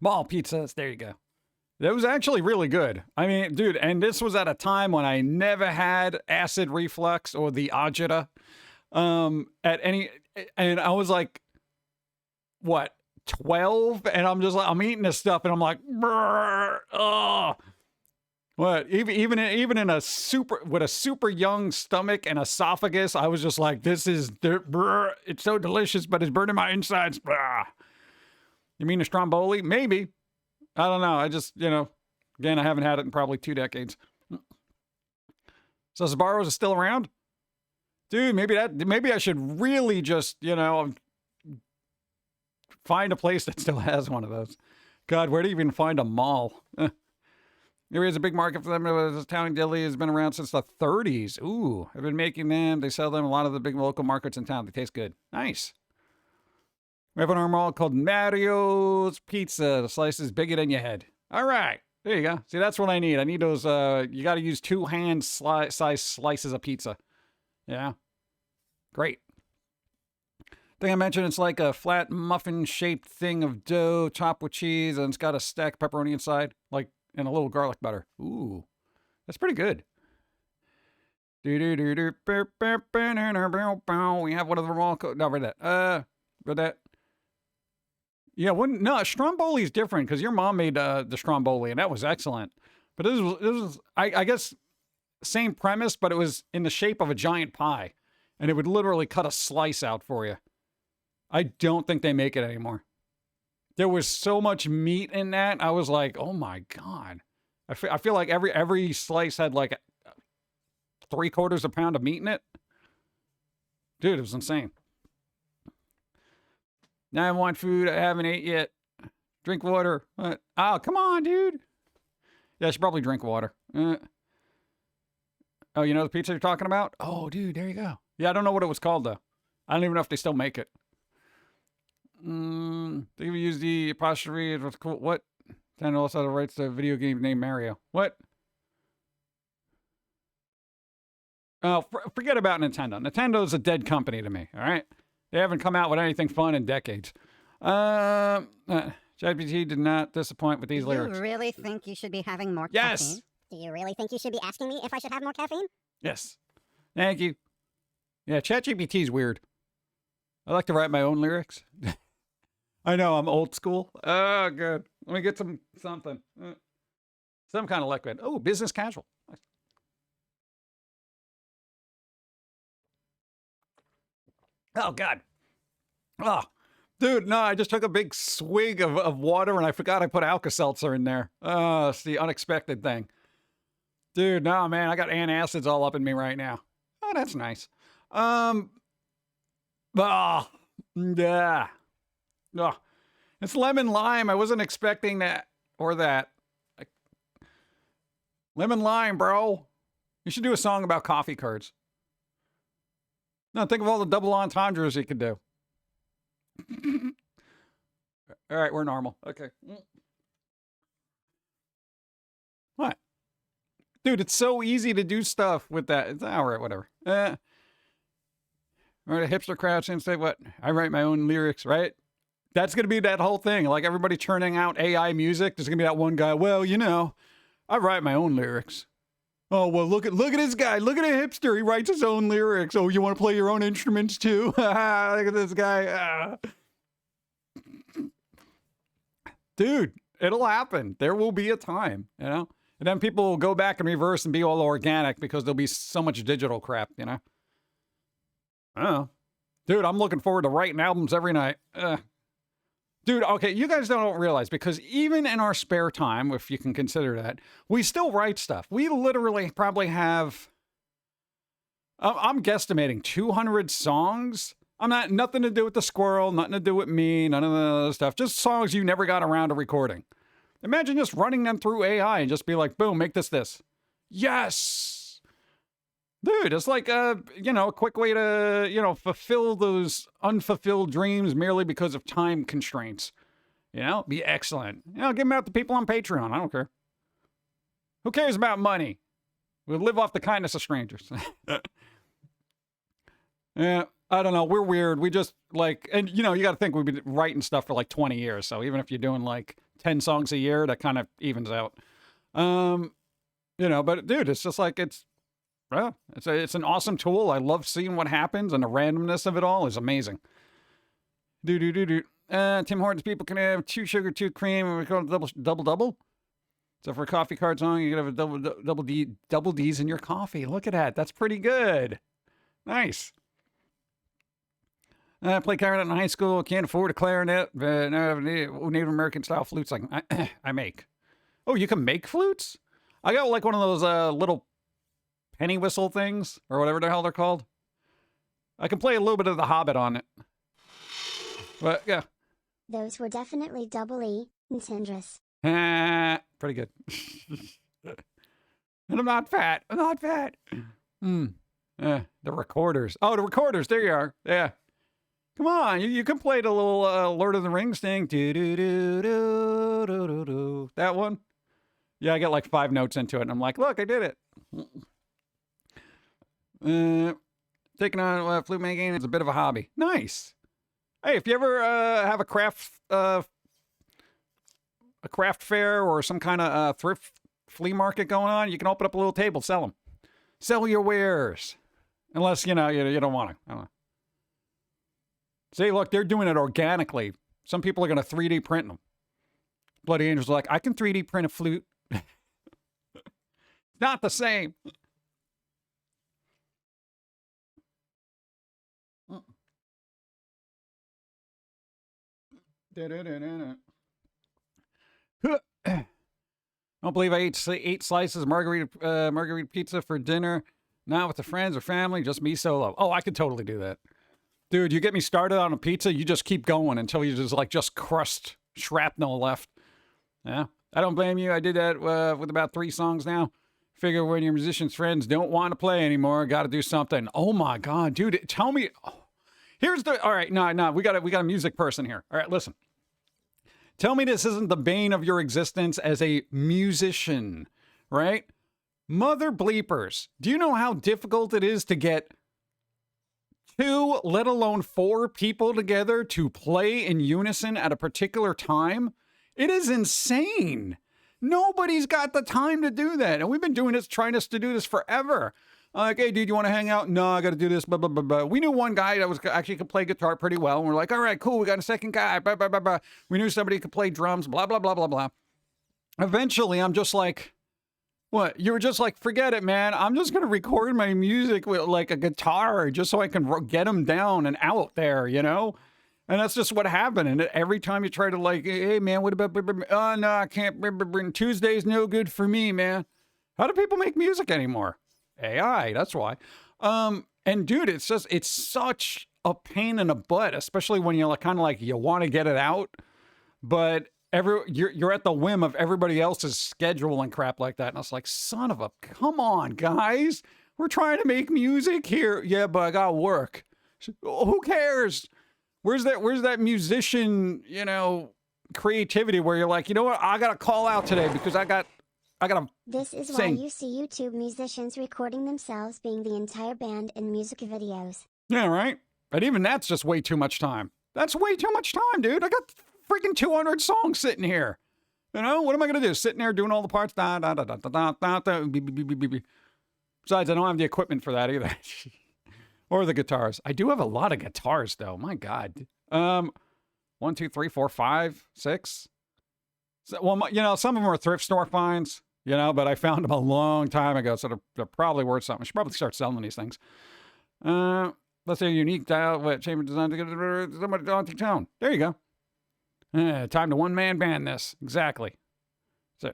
Mall pizzas, there you go. That was actually really good. I mean, dude, and this was at a time when I never had acid reflux or the agita at any, and I was like, what, 12? And I'm just like, I'm eating this stuff and I'm like, oh. What, even in a super young stomach and esophagus, I was just like, this is, it's so delicious, but it's burning my insides. You mean a stromboli? Maybe. I don't know. I just, you know, again, I haven't had it in probably 2 decades. So Sbarro's is still around? Dude, maybe I should really just, you know, find a place that still has one of those. God, where do you even find a mall? There is a big market for them. The Italian deli has been around since the 30s. Ooh, I've been making them. They sell them in a lot of the big local markets in town. They taste good. Nice. We have an mall called Mario's Pizza. The slice is bigger than your head. All right. There you go. See, that's what I need. I need those, you got to use 2 hand size slices of pizza. Yeah. Great. Thing I mentioned, it's like a flat muffin-shaped thing of dough topped with cheese, and it's got a stack of pepperoni inside, like, and a little garlic butter. Ooh. That's pretty good. We have one of the mall codes. No, read that. Read that. Yeah, no, stromboli is different because your mom made the stromboli and that was excellent. But this was I guess, same premise, but it was in the shape of a giant pie. And it would literally cut a slice out for you. I don't think they make it anymore. There was so much meat in that. I was like, oh my God. I feel like every slice had like 3/4 pound of meat in it. Dude, it was insane. Now I want food. I haven't ate yet. Drink water. What? Oh, come on, dude. Yeah, I should probably drink water. Oh, you know the pizza you're talking about? Oh, dude, there you go. Yeah, I don't know what it was called, though. I don't even know if they still make it. They even use the apostrophe. It was cool. What? Nintendo also writes the video game named Mario. What? Oh, forget about Nintendo. Nintendo's a dead company to me, all right? They haven't come out with anything fun in decades. ChatGPT did not disappoint with these lyrics. Do you really think you should be having more Yes. caffeine? Do you really think you should be asking me if I should have more caffeine? Yes. Thank you. Yeah, ChatGPT's weird. I like to write my own lyrics. I know, I'm old school. Oh, good. Let me get something. Some kind of liquid. Oh, business casual. Oh, God. Oh, dude, no, I just took a big swig of water and I forgot I put Alka-Seltzer in there. Oh, it's the unexpected thing. Dude, no, man, I got antacids all up in me right now. Oh, that's nice. Oh, yeah. Oh, it's lemon lime. I wasn't expecting that or that. Like, lemon lime, bro. You should do a song about coffee curds. No, think of all the double entendres you could do. All right, we're normal. Okay. What? Dude, it's so easy to do stuff with that. It's all right, whatever. Or the hipster crowd and say, what? I write my own lyrics, right? That's going to be that whole thing. Like everybody churning out AI music. There's going to be that one guy, well, you know, I write my own lyrics. Oh, well, look at this guy. Look at a hipster. He writes his own lyrics. Oh, you want to play your own instruments too? Look at this guy. Dude, it'll happen. There will be a time, you know? And then people will go back and reverse and be all organic because there'll be so much digital crap, you know? I don't know. Dude, I'm looking forward to writing albums every night. Dude, okay, you guys don't realize, because even in our spare time, if you can consider that, we still write stuff. We literally probably have, I'm guesstimating 200 songs. Nothing to do with the squirrel, nothing to do with me, none of the other stuff. Just songs you never got around to recording. Imagine just running them through AI and just be like, boom, make this. Yes! Dude, it's like, a quick way to, fulfill those unfulfilled dreams merely because of time constraints. Be excellent. Give them out to people on Patreon. I don't care. Who cares about money? We'll live off the kindness of strangers. Yeah, I don't know. We're weird. We just and you got to think we've been writing stuff for like 20 years. So even if you're doing like 10 songs a year, that kind of evens out. But dude, it's just like, it's an awesome tool. I love seeing what happens, and the randomness of it all is amazing. Tim Hortons people can have 2 sugar, 2 cream, and we call it double. So for a coffee card song, you can have a double D's in your coffee. Look at that. That's pretty good. Nice. I played clarinet in high school. Can't afford a clarinet, but Native American style flutes like I make. Oh, you can make flutes? I got like one of those little penny whistle things, or whatever the hell they're called. I can play a little bit of The Hobbit on it. But yeah. Those were definitely double E, Nintendrous. Pretty good. And I'm not fat. The recorders. Oh, the recorders. There you are. Yeah. Come on, you can play the little Lord of the Rings thing. That one? Yeah, I get like 5 notes into it, and I'm like, look, I did it. Taking on flute making is a bit of a hobby. Nice. Hey, if you ever have a craft fair or some kind of thrift flea market going on, you can open up a little table, sell them. Sell your wares. Unless, you don't want to. I don't know. See, look, they're doing it organically. Some people are going to 3D print them. Bloody Angel's like, I can 3D print a flute. Not the same. Don't believe I ate 8 slices of margarita pizza for dinner. Not with the friends or family, just me solo. Oh, I could totally do that. Dude, you get me started on a pizza, you just keep going until you just crust shrapnel left. Yeah, I don't blame you. I did that with about 3 songs now. Figure when your musician's friends don't want to play anymore, got to do something. Oh my God, dude, tell me. Oh, all right, no, we got a music person here. All right, listen. Tell me this isn't the bane of your existence as a musician, right? Mother bleepers, do you know how difficult it is to get 2, let alone 4 people together to play in unison at a particular time? It is insane. Nobody's got the time to do that. And we've been trying to do this forever. Like, hey, dude, you want to hang out? No, I got to do this, blah, blah, blah, blah. We knew one guy that actually could play guitar pretty well. And we're like, all right, cool. We got a second guy, blah, blah, blah, blah. We knew somebody could play drums, blah, blah, blah, blah, blah. Eventually, I'm just like, what? You were just like, forget it, man. I'm just going to record my music with like a guitar just so I can get them down and out there, And that's just what happened. And every time you try to like, hey, man, what about, oh, no, I can't. Tuesday's no good for me, man. How do people make music anymore? AI, that's why. And dude, it's such a pain in the butt, especially when you're like, kind of like you want to get it out, but you're at the whim of everybody else's schedule and crap like that. And I was like, son of a, come on, guys. We're trying to make music here. Yeah, but I got work. Who cares? Where's that musician, creativity where you're like, you know what? I got to call out today because I got to This is sing. why you see YouTube musicians recording themselves being the entire band in music videos. Yeah, right? But even that's just way too much time. That's way too much time, dude. I got freaking 200 songs sitting here. What am I going to do? Sitting there doing all the parts? Da, da, da, da, da, da, da, beep, beep, beep, beep, beep. Besides, I don't have the equipment for that either. Or the guitars. I do have a lot of guitars, though. My God. 1, 2, 3, 4, 5, 6. So, well, some of them are thrift store finds, but I found them a long time ago, so they're probably worth something. I should probably start selling these things. Let's say unique dial, chamber design to get somebody on to town. There you go. Time to one-man band this. Exactly. So,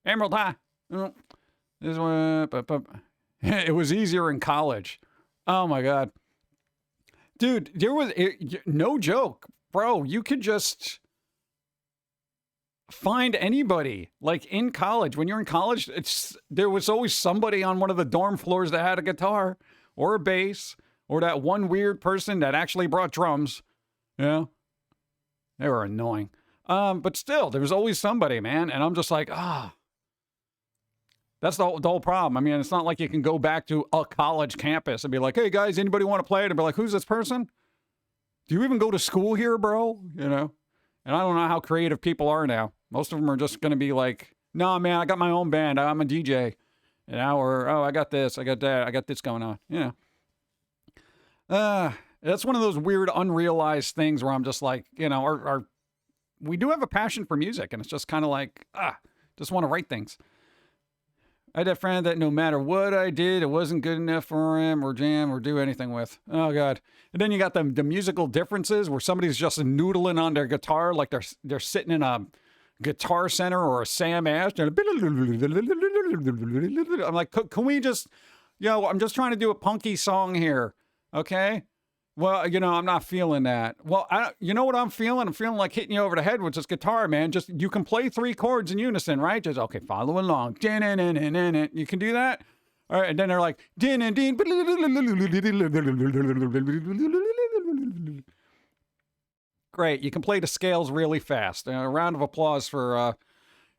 Emerald High. This one. It was easier in college. Oh my God. Dude, no joke, bro. You could just find anybody. Like in college, when you're in college, there was always somebody on one of the dorm floors that had a guitar or a bass or that one weird person that actually brought drums. They were annoying. But still, there was always somebody, man. And I'm just like, that's the whole problem. I mean, it's not like you can go back to a college campus and be like, hey, guys, anybody want to play it? And be like, who's this person? Do you even go to school here, bro? And I don't know how creative people are now. Most of them are just going to be like, no, man, I got my own band. I'm a DJ. Or, I got this. I got that. I got this going on. That's one of those weird, unrealized things where I'm just like, we do have a passion for music. And it's just kind of like, just want to write things. I had a friend that no matter what I did, it wasn't good enough for him or jam or do anything with. Oh, God. And then you got the musical differences where somebody's just noodling on their guitar like they're sitting in a Guitar Center or a Sam Ash. I'm like, can we just, I'm just trying to do a punky song here, okay? Well, I'm not feeling that. Well, you know what I'm feeling? I'm feeling like hitting you over the head with this guitar, man. Just, you can play 3 chords in unison, right? Just, okay, follow along. You can do that? All right, and then they're like, great, you can play the scales really fast. A round of applause for,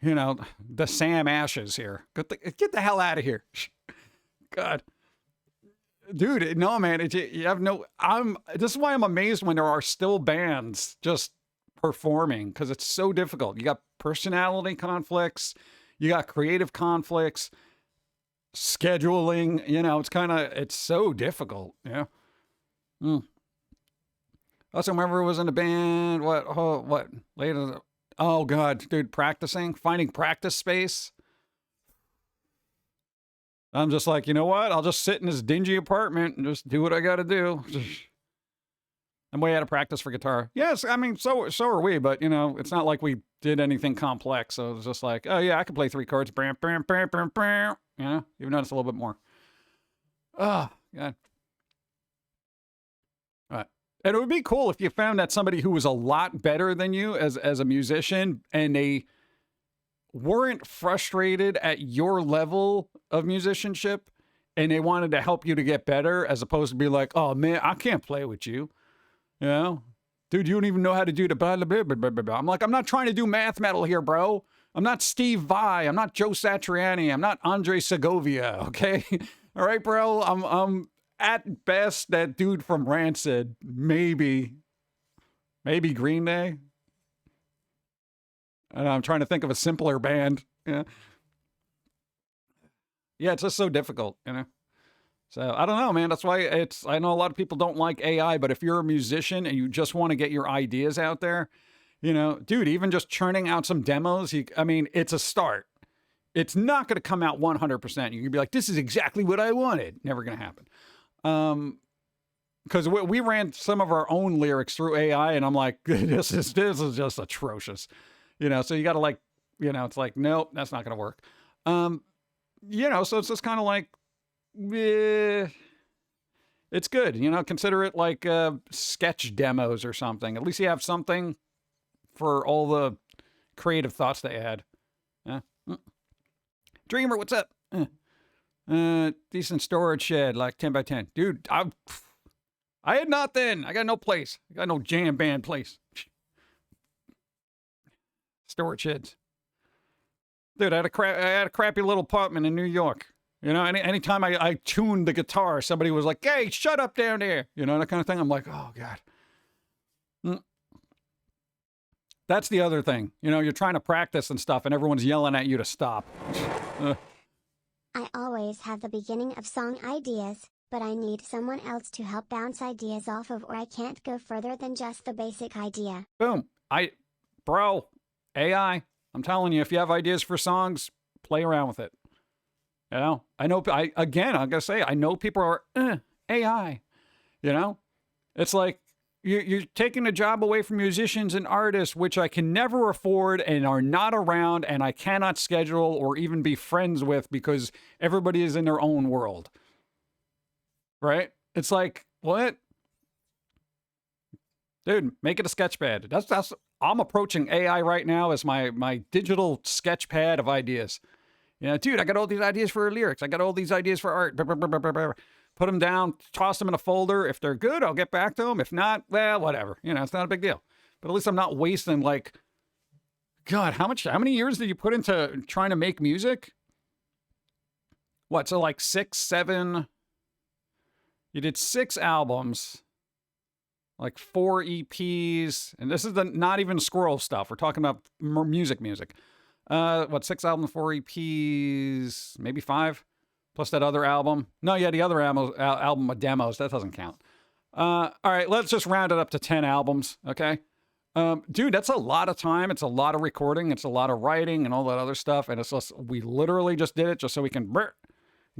the Sam Ashes here. Get the hell out of here. God. Dude, no, man, you have no, this is why I'm amazed when there are still bands just performing, because it's so difficult. You got personality conflicts, you got creative conflicts, scheduling, it's so difficult, I also remember it was in a band, what, later, oh God, dude, finding practice space. I'm just like, you know what? I'll just sit in this dingy apartment and just do what I got to do. I'm way out of practice for guitar. Yes, I mean, so are we, but, it's not like we did anything complex. So it was just like, oh, yeah, I can play 3 chords. Even though it's a little bit more. Oh, God. All right. And it would be cool if you found that somebody who was a lot better than you as a musician and they weren't frustrated at your level of musicianship and they wanted to help you to get better, as opposed to be like, oh man, I can't play with you. Dude, you don't even know how to do the blah, blah, blah, blah, blah, blah. I'm like, I'm not trying to do math metal here, bro. I'm not Steve Vai. I'm not Joe Satriani. I'm not Andre Segovia. Okay. All right, bro. I'm at best that dude from Rancid. Maybe Green Day. And I'm trying to think of a simpler band. Yeah, it's just so difficult, So I don't know, man. That's why I know a lot of people don't like AI, but if you're a musician and you just want to get your ideas out there, dude, even just churning out some demos, it's a start. It's not going to come out 100%. You can be like, this is exactly what I wanted. Never going to happen. Because we ran some of our own lyrics through AI, and I'm like, this is just atrocious. So you got to it's like, nope, that's not going to work. you know, so it's just kind of like, eh, it's good. You know, consider it like sketch demos or something. At least you have something for all the creative thoughts they had. Yeah. Dreamer, what's up? Decent storage shed, like 10 by 10. Dude, I had nothing. I got no place. I got no jam band place. Storage sheds. Dude, I had a crappy little apartment in New York. You know, anytime I tuned the guitar, somebody was like, hey, shut up down there. You know, that kind of thing. I'm like, oh, God. That's the other thing. You know, you're trying to practice and stuff, and everyone's yelling at you to stop. I always have the beginning of song ideas, but I need someone else to help bounce ideas off of, or I can't go further than just the basic idea. Boom. Bro, AI, I'm telling you, if you have ideas for songs, play around with it. You know, I gotta say, I know people are AI. You know, it's like you're taking a job away from musicians and artists, which I can never afford and are not around, and I cannot schedule or even be friends with because everybody is in their own world. Right? It's like, what? Dude, make it a sketch pad. That's I'm approaching AI right now as my digital sketch pad of ideas. You know, dude, I got all these ideas for lyrics. I got all these ideas for art. Put them down, toss them in a folder. If they're good, I'll get back to them. If not, well, whatever. You know, it's not a big deal. But at least I'm not wasting, like, God, how many years did you put into trying to make music? What, so like 6, 7, you did 6 albums, like 4 EPs, and this is not even squirrel stuff. We're talking about music. 6 albums, 4 EPs, maybe 5, plus that other album. No, yeah, the other album of demos, that doesn't count. All right, let's just round it up to 10 albums, okay? Dude, that's a lot of time. It's a lot of recording. It's a lot of writing and all that other stuff. And it's just, we literally just did it just so we can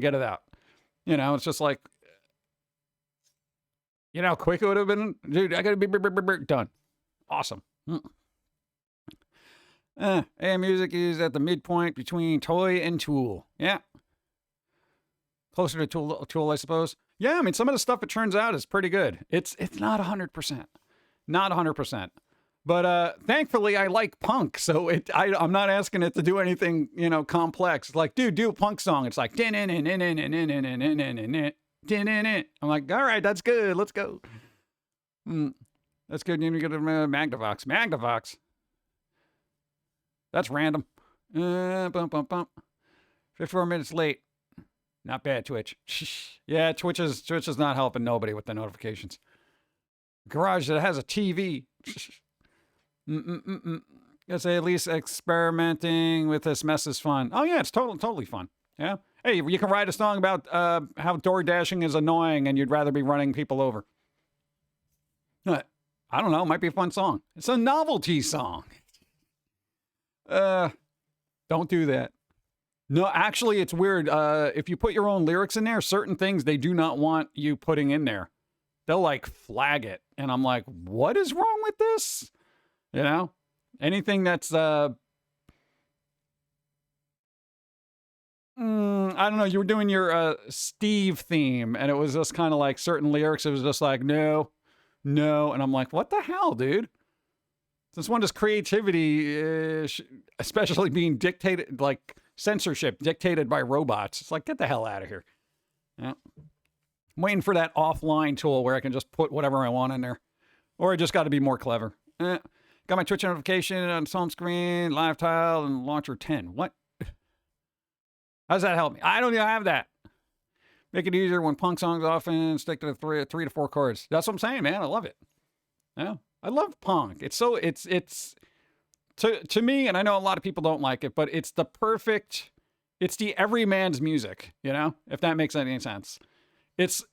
get it out. You know, it's just like, you know how quick it would have been? Dude, I got to be done. Awesome. And music is at the midpoint between toy and tool. Yeah. Closer to tool, I suppose. Yeah, I mean, some of the stuff it turns out is pretty good. It's not 100%. Not 100%. But thankfully, I like punk, so I'm not asking it to do anything, you know, complex. Like, dude, do a punk song. It's like, I'm like, all right, that's good. Let's go. That's good. You get a Magnavox. Magnavox. That's random. 54 minutes late. Not bad, Twitch. Yeah, Twitch is not helping nobody with the notifications. Garage that has a TV. I'd say at least experimenting with this mess is fun. Oh yeah, it's totally fun. Yeah. Hey, you can write a song about how door dashing is annoying and you'd rather be running people over. I don't know. It might be a fun song. It's a novelty song. Don't do that. No, actually, it's weird. If you put your own lyrics in there, certain things they do not want you putting in there. They'll like flag it. And I'm like, what is wrong with this? You know, anything that's, I don't know. You were doing your Steve theme and it was just kind of like certain lyrics. It was just like, no. And I'm like, what the hell, dude? Since when does creativity, especially being dictated, like censorship dictated by robots? It's like, get the hell out of here. Yeah. I'm waiting for that offline tool where I can just put whatever I want in there. Or I just got to be more clever. Got my Twitch notification on home screen, live tile, and launcher 10. What? How does that help me? I don't even have that. Make it easier when punk songs often stick to the 3 to 4 chords. That's what I'm saying, man. I love it. Yeah. I love punk. It's to me, and I know a lot of people don't like it, but it's the everyman's music, you know, if that makes any sense. It's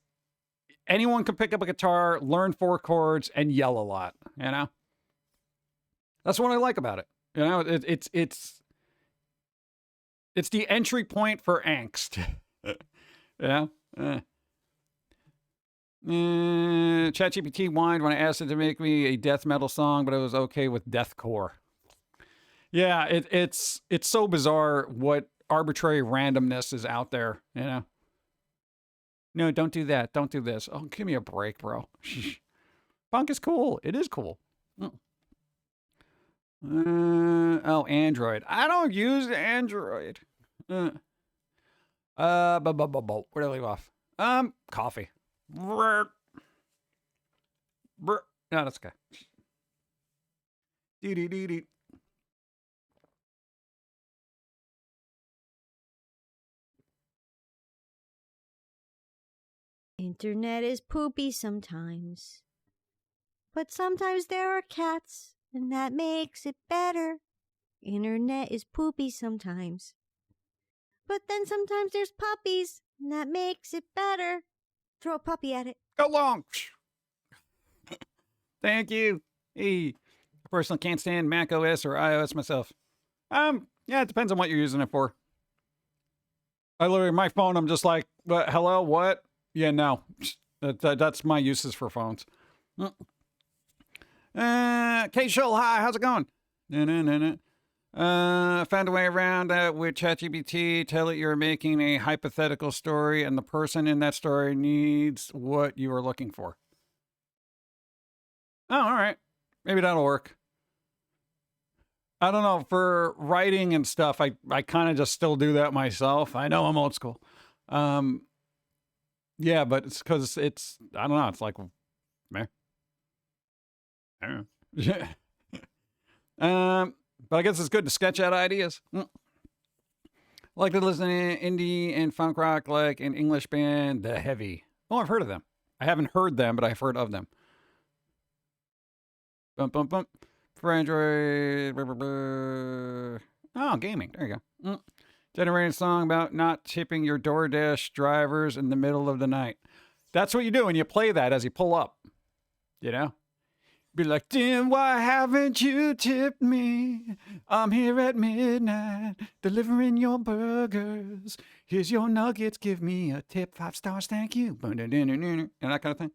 anyone can pick up a guitar, learn 4 chords, and yell a lot, you know? That's what I like about it. You know, it's the entry point for angst. You know? ChatGPT whined when I asked it to make me a death metal song, but it was okay with deathcore. Yeah, it's so bizarre what arbitrary randomness is out there, you know? No, don't do that. Don't do this. Oh, give me a break, bro. Punk is cool. It is cool. Oh, Android. I don't use Android. Where do I leave off? Coffee. No, that's okay. Dee. Internet is poopy sometimes. But sometimes there are cats, and that makes it better. Internet is poopy sometimes. But then sometimes there's puppies, and that makes it better. Throw a puppy at it. Go long. Thank you. Hey, I personally can't stand Mac OS or iOS myself. Yeah, it depends on what you're using it for. I literally, my phone, I'm just like, hello, what? Yeah, no. That's my uses for phones. K-Show, hi, how's it going? Found a way around that with ChatGPT. Tell it you're making a hypothetical story and the person in that story needs what you are looking for. Oh, all right. Maybe that'll work. I don't know. For writing and stuff, I kind of just still do that myself. I know I'm old school. Yeah, but it's because it's, I don't know. It's like, meh. I don't know. But I guess it's good to sketch out ideas. Like to listen to indie and funk rock like an English band, The Heavy. Oh, I've heard of them. I haven't heard them, but I've heard of them. For Android. Oh, gaming. There you go. Generating a song about not tipping your DoorDash drivers in the middle of the night. That's what you do when you play that as you pull up. You know? Be like, Tim, why haven't you tipped me? I'm here at midnight, delivering your burgers. Here's your nuggets, give me a tip, 5 stars, thank you. And that kind of thing.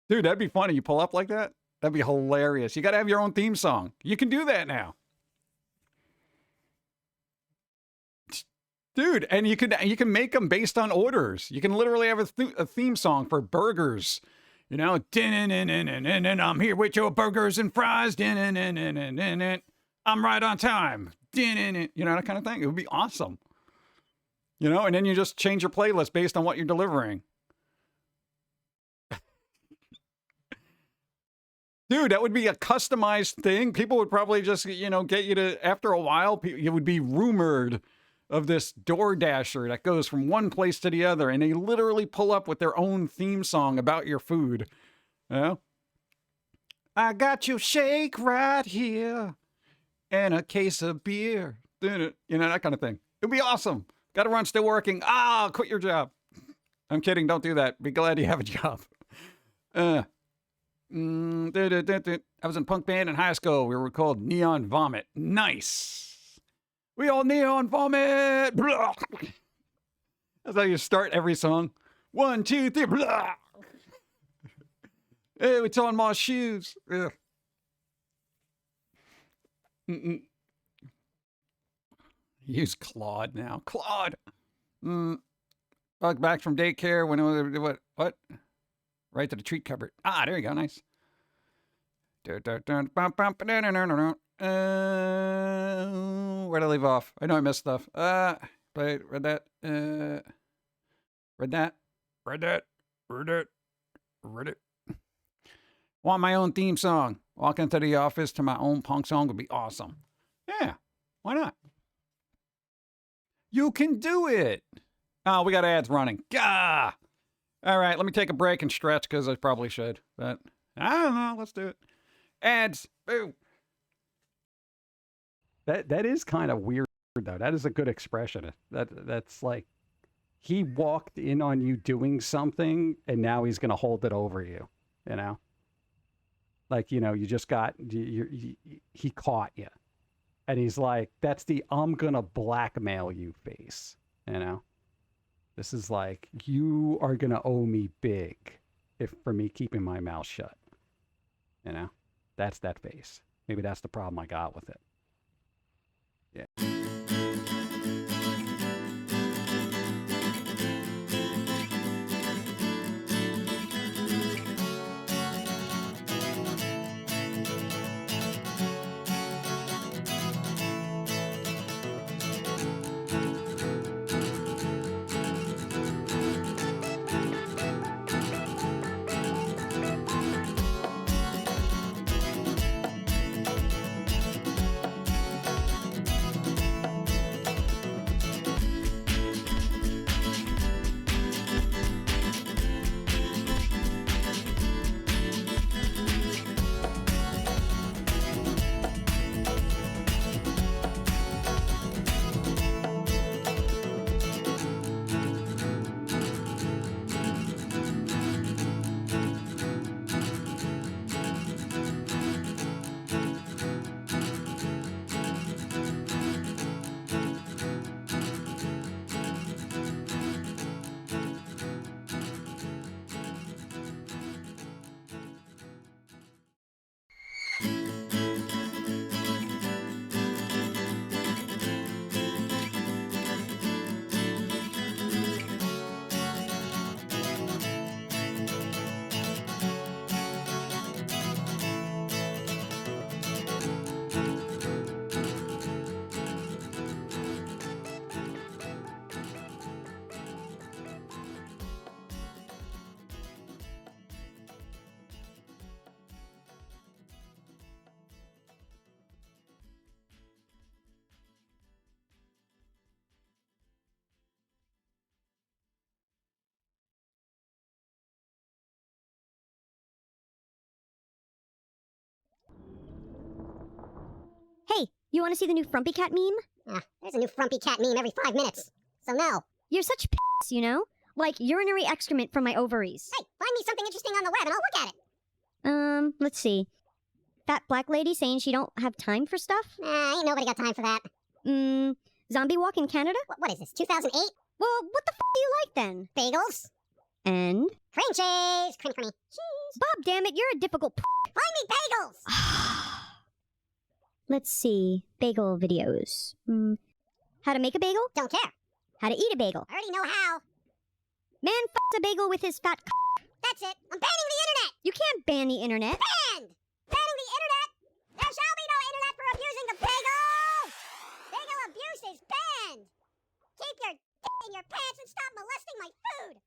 Dude, that'd be funny. You pull up like that? That'd be hilarious. You got to have your own theme song. You can do that now. Dude, and you can make them based on orders. You can literally have a theme song for burgers. You know, I'm here with your burgers and fries. I'm right on time. You know, that kind of thing. It would be awesome. You know, and then you just change your playlist based on what you're delivering. Dude, that would be a customized thing. People would probably just, you know, get you to, after a while, it would be rumored of this DoorDasher that goes from one place to the other, and they literally pull up with their own theme song about your food. You know? I got your shake right here and a case of beer. You know, that kind of thing. It'd be awesome. Got to run, still working. Quit your job. I'm kidding. Don't do that. Be glad you have a job. I was in a punk band in high school. We were called Neon Vomit. Nice. We all neon vomit. Blah. That's how you start every song. 1, 2, 3. Blah. Hey, it's on my shoes. Use Claude now. Claude. Bug back from daycare when it was what? Right to the treat cupboard. There you go. Nice. Where'd I leave off? I know I missed stuff. Read that. Want my own theme song. Walk into the office to my own punk song would be awesome. Yeah, why not? You can do it. Oh, we got ads running. Gah! All right, let me take a break and stretch because I probably should. But I don't know. Let's do it. Ads. Boom. That is kind of weird, though. That is a good expression. That's like he walked in on you doing something, and now he's going to hold it over you, you know? Like, you know, you just got, he caught you. And he's like, that's the I'm going to blackmail you face, you know? This is like, you are going to owe me big for me keeping my mouth shut, you know? That's that face. Maybe that's the problem I got with it. Yeah. You want to see the new Frumpy Cat meme? There's a new Frumpy Cat meme every 5 minutes. So no. You're such p***s, you know? Like urinary excrement from my ovaries. Hey, find me something interesting on the web and I'll look at it. Let's see. That black lady saying she don't have time for stuff? Ain't nobody got time for that. Zombie walk in Canada? What is this, 2008? Well, what the f*** do you like then? Bagels? And? Cream cheese! Cream for me. Cheese! Bob, damn it, you're a difficult p***. Find me bagels! Let's see. Bagel videos. How to make a bagel? Don't care. How to eat a bagel. I already know how. Man f***s a bagel with his fat c***. That's it. I'm banning the internet! You can't ban the internet. Banned! Banning the internet! There shall be no internet for abusing the bagel! Bagel abuse is banned! Keep your dick in your pants and stop molesting my food!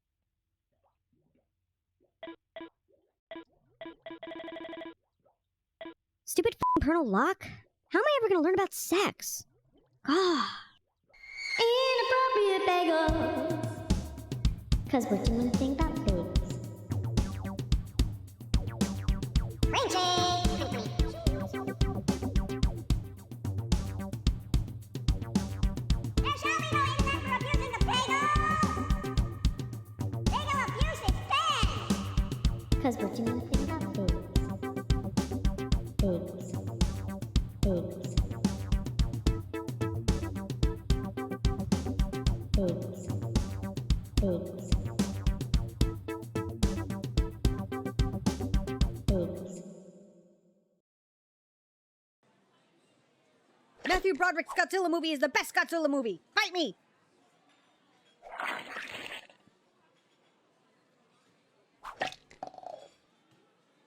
Stupid f***ing parental lock. How am I ever gonna learn about sex? God. Inappropriate bagels. Cause we're doing a thing about bagels. Cream cheese! Cream for me. There shall be no internet for abusing the bagel! Bagel abuse is banned! Cause we're doing a thing about bagels. Bagels. Bagels. Bagels. Bagels. Bagels. Matthew Broderick's Godzilla movie is the best Godzilla movie. Fight me!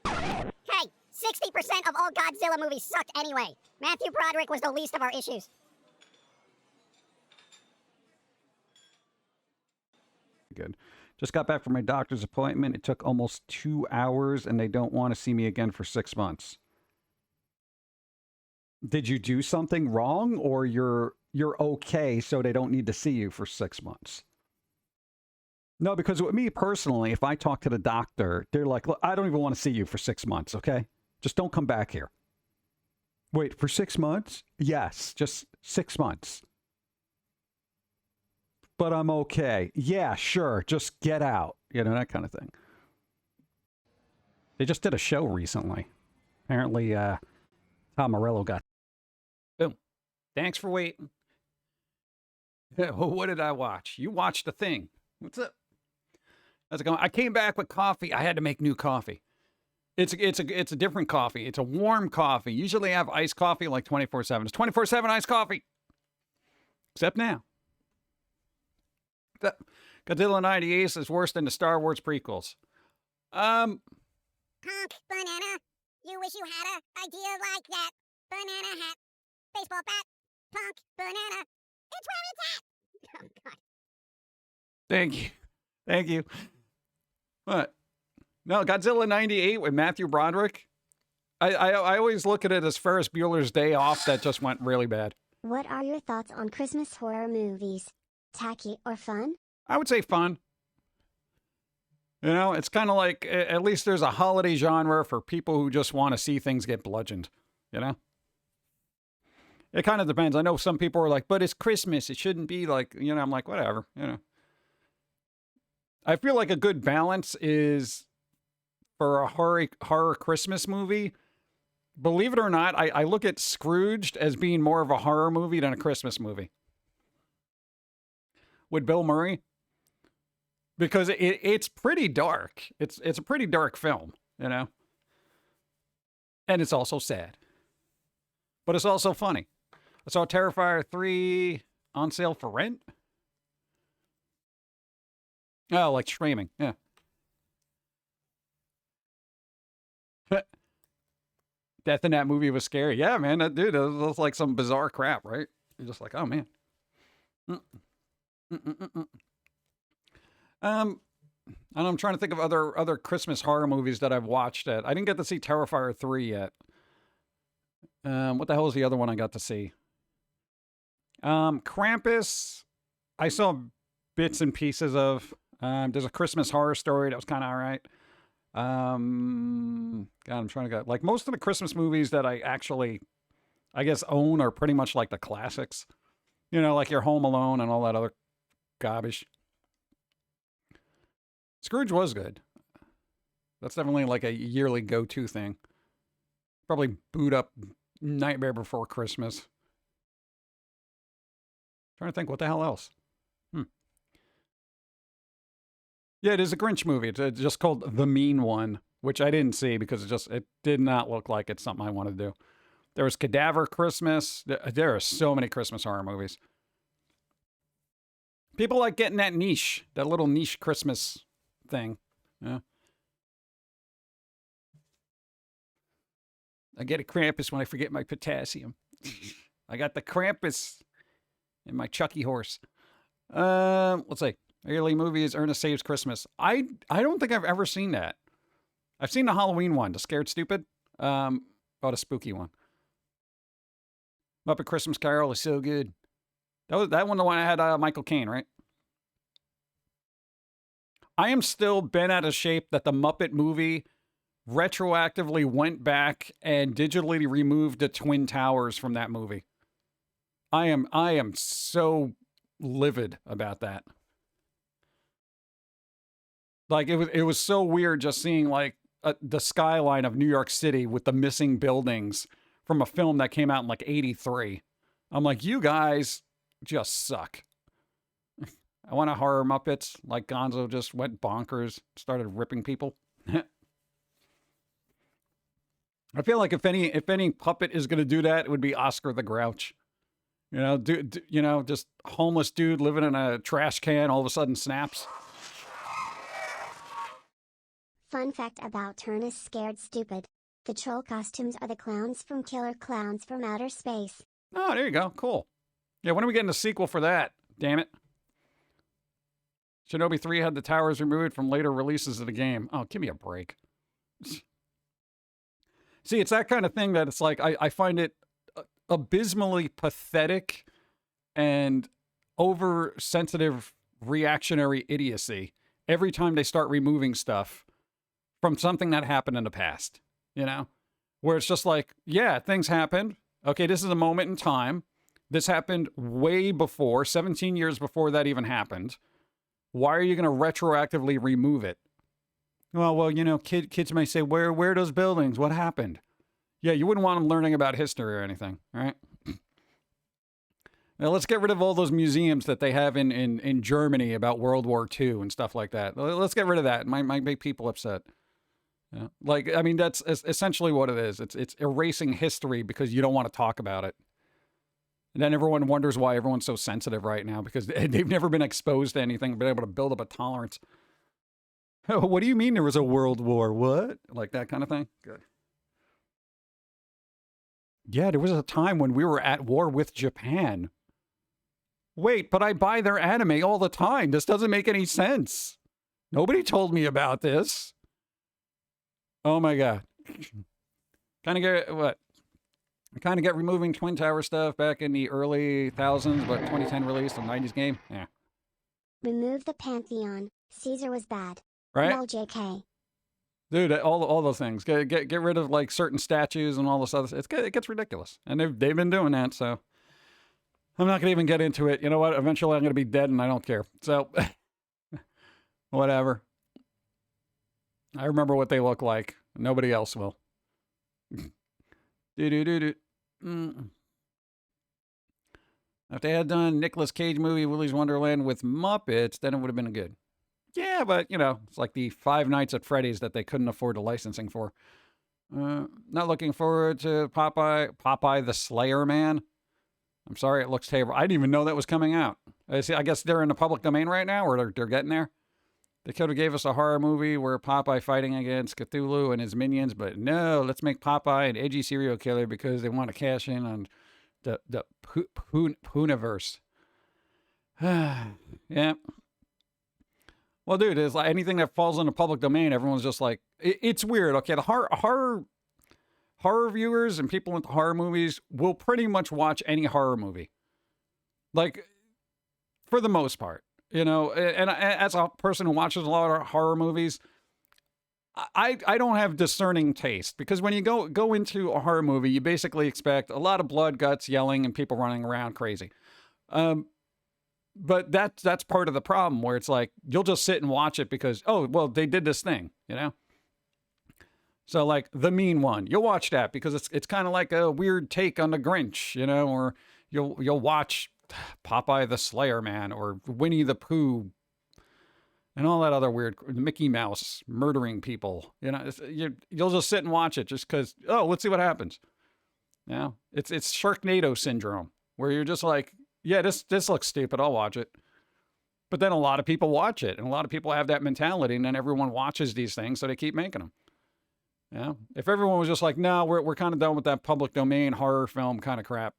Hey, 60% of all Godzilla movies sucked anyway. Matthew Broderick was the least of our issues. Good. Just got back from my doctor's appointment. It took almost 2 hours, and they don't want to see me again for 6 months. Did you do something wrong, or you're okay, so they don't need to see you for 6 months? No, because with me personally, if I talk to the doctor, they're like, look, I don't even want to see you for 6 months, okay? Just don't come back here. Wait, for 6 months? Yes, just 6 months. But I'm okay. Yeah, sure, just get out. You know, that kind of thing. They just did a show recently. Apparently, Tom Morello got... Boom. Thanks for waiting. What did I watch? You watched The Thing. What's up? How's it going? I came back with coffee. I had to make new coffee. It's a different coffee. It's a warm coffee. Usually I have iced coffee like 24/7. It's 24/7 iced coffee. Except now. Godzilla 98 is worse than the Star Wars prequels. Punk banana. You wish you had an idea like that. Banana hat. Baseball bat. Punk banana. It's where it's at. Oh, God. Thank you. Thank you. What? No, Godzilla 98 with Matthew Broderick. I always look at it as Ferris Bueller's Day Off that just went really bad. What are your thoughts on Christmas horror movies? Tacky or fun? I would say fun. You know, it's kind of like, at least there's a holiday genre for people who just want to see things get bludgeoned, you know? It kind of depends. I know some people are like, but it's Christmas. It shouldn't be like, you know, I'm like, whatever, you know. I feel like a good balance is for a horror Christmas movie. Believe it or not, I look at Scrooged as being more of a horror movie than a Christmas movie. With Bill Murray. Because it's pretty dark. It's a pretty dark film, you know? And it's also sad. But it's also funny. I saw Terrifier 3 on sale for rent. Oh, like streaming, yeah. Death in that movie was scary. Yeah, man, that dude, that was like some bizarre crap, right? You're just like, oh, man. And I'm trying to think of other Christmas horror movies that I've watched. I didn't get to see Terrifier 3 yet. What the hell is the other one I got to see? Krampus, I saw bits and pieces of. There's a Christmas Horror Story that was kind of all right. God, I'm trying to go. Like most of the Christmas movies that I actually I guess own are pretty much like the classics. You know, like your Home Alone and all that other garbage. Scrooge was good. That's definitely like a yearly go-to thing. Probably boot up Nightmare Before Christmas. Trying to think what the hell else. Yeah, it is a Grinch movie. It's just called The Mean One, which I didn't see because it did not look like it's something I want to do. There was Cadaver Christmas. There are so many Christmas horror movies. People like getting that niche, that little niche Christmas thing. Yeah. I get a Krampus when I forget my potassium. I got the Krampus in my Chucky horse. Let's see. Early movies, Ernest Saves Christmas. I don't think I've ever seen that. I've seen the Halloween one, the Scared Stupid. The spooky one. Muppet Christmas Carol is so good. That one, the one I had Michael Caine, right? I am still bent out of shape that the Muppet movie retroactively went back and digitally removed the Twin Towers from that movie. I am so livid about that. Like it was so weird just seeing like the skyline of New York City with the missing buildings from a film that came out in like 83. I'm like, you guys just suck. I want a horror Muppets like Gonzo just went bonkers, started ripping people. I feel like if any puppet is going to do that, it would be Oscar the Grouch. You know, just homeless dude living in a trash can all of a sudden snaps. Fun fact about Ernest Scared Stupid. The troll costumes are the clowns from Killer Clowns from Outer Space. Oh, there you go. Cool. Yeah, when are we getting a sequel for that? Damn it. Shinobi 3 had the towers removed from later releases of the game. Oh, give me a break. See, it's that kind of thing that it's like, I find it abysmally pathetic and oversensitive reactionary idiocy every time they start removing stuff from something that happened in the past, you know? Where it's just like, yeah, things happened. Okay, this is a moment in time. This happened way before, 17 years before that even happened. Why are you going to retroactively remove it? Well, you know, kids may say, where are those buildings? What happened? Yeah, you wouldn't want them learning about history or anything, all right? Now, let's get rid of all those museums that they have in Germany about World War II and stuff like that. Let's get rid of that. It might make people upset. Yeah. Like, I mean, that's essentially what it is. It's erasing history because you don't want to talk about it. And then everyone wonders why everyone's so sensitive right now because they've never been exposed to anything, been able to build up a tolerance. What do you mean there was a world war? What? Like that kind of thing? Good. Yeah, there was a time when we were at war with Japan. Wait, but I buy their anime all the time. This doesn't make any sense. Nobody told me about this. Oh my God. Kind of get what? I kind of get removing Twin Tower stuff back in the early thousands, but 2010 release, a 90s game. Yeah. Remove the Pantheon. Caesar was bad. Right? Lol JK. Dude, all those things. Get rid of like certain statues and all this other stuff. It gets ridiculous. And they've been doing that, so I'm not gonna even get into it. You know what? Eventually I'm gonna be dead and I don't care. So whatever. I remember what they look like. Nobody else will. If they had done Nicolas Cage movie Willy's Wonderland with Muppets, then it would have been good. Yeah, but, you know, it's like the Five Nights at Freddy's that they couldn't afford the licensing for. Not looking forward to Popeye the Slayer Man. I'm sorry, it looks terrible. I didn't even know that was coming out. I guess they're in the public domain right now, or they're getting there. They could have gave us a horror movie where Popeye fighting against Cthulhu and his minions, but no, let's make Popeye an edgy serial killer because they want to cash in on the Pooniverse. Yeah. Well, dude, it's like anything that falls in the public domain, everyone's just like, it's weird. Okay, the horror viewers and people into horror movies will pretty much watch any horror movie. Like, for the most part. You know, and as a person who watches a lot of horror movies, I don't have discerning taste, because when you go into a horror movie, you basically expect a lot of blood, guts, yelling, and people running around crazy. But that's part of the problem, where it's like you'll just sit and watch it because, oh, well, they did this thing, you know. So like The Mean One, you'll watch that because it's kind of like a weird take on the Grinch, you know, or you'll watch Popeye the Slayer Man or Winnie the Pooh and all that other weird Mickey Mouse murdering people. You know, you'll just sit and watch it just because, oh, let's see what happens. You know, it's Sharknado syndrome, where you're just like, yeah, this looks stupid, I'll watch it. But then a lot of people watch it, and a lot of people have that mentality, and then everyone watches these things, so they keep making them. Yeah. If everyone was just like, no, we're kind of done with that public domain horror film kind of crap.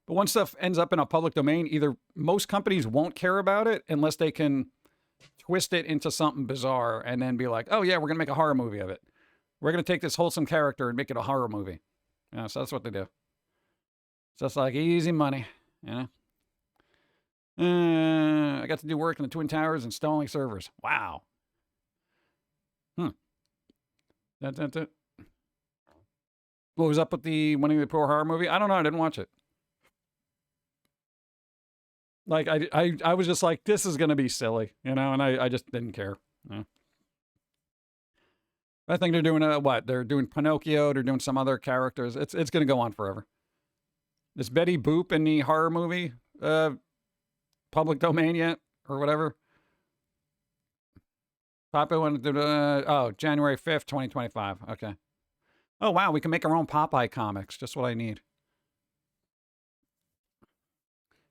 But once stuff ends up in a public domain, either most companies won't care about it unless they can twist it into something bizarre and then be like, oh yeah, we're going to make a horror movie of it. We're going to take this wholesome character and make it a horror movie. Yeah, so that's what they do. So it's like easy money, you know? I got to do work in the Twin Towers installing servers. Wow. What was up with the Winnie the Pooh horror movie? I don't know. I didn't watch it. Like, I was just like, this is going to be silly, you know, and I just didn't care. You know? I think they're doing what? They're doing Pinocchio. They're doing some other characters. It's going to go on forever. Is Betty Boop in the horror movie public domain yet or whatever? Popeye wanted to January 5th, 2025. Okay. Oh, wow. We can make our own Popeye comics. Just what I need.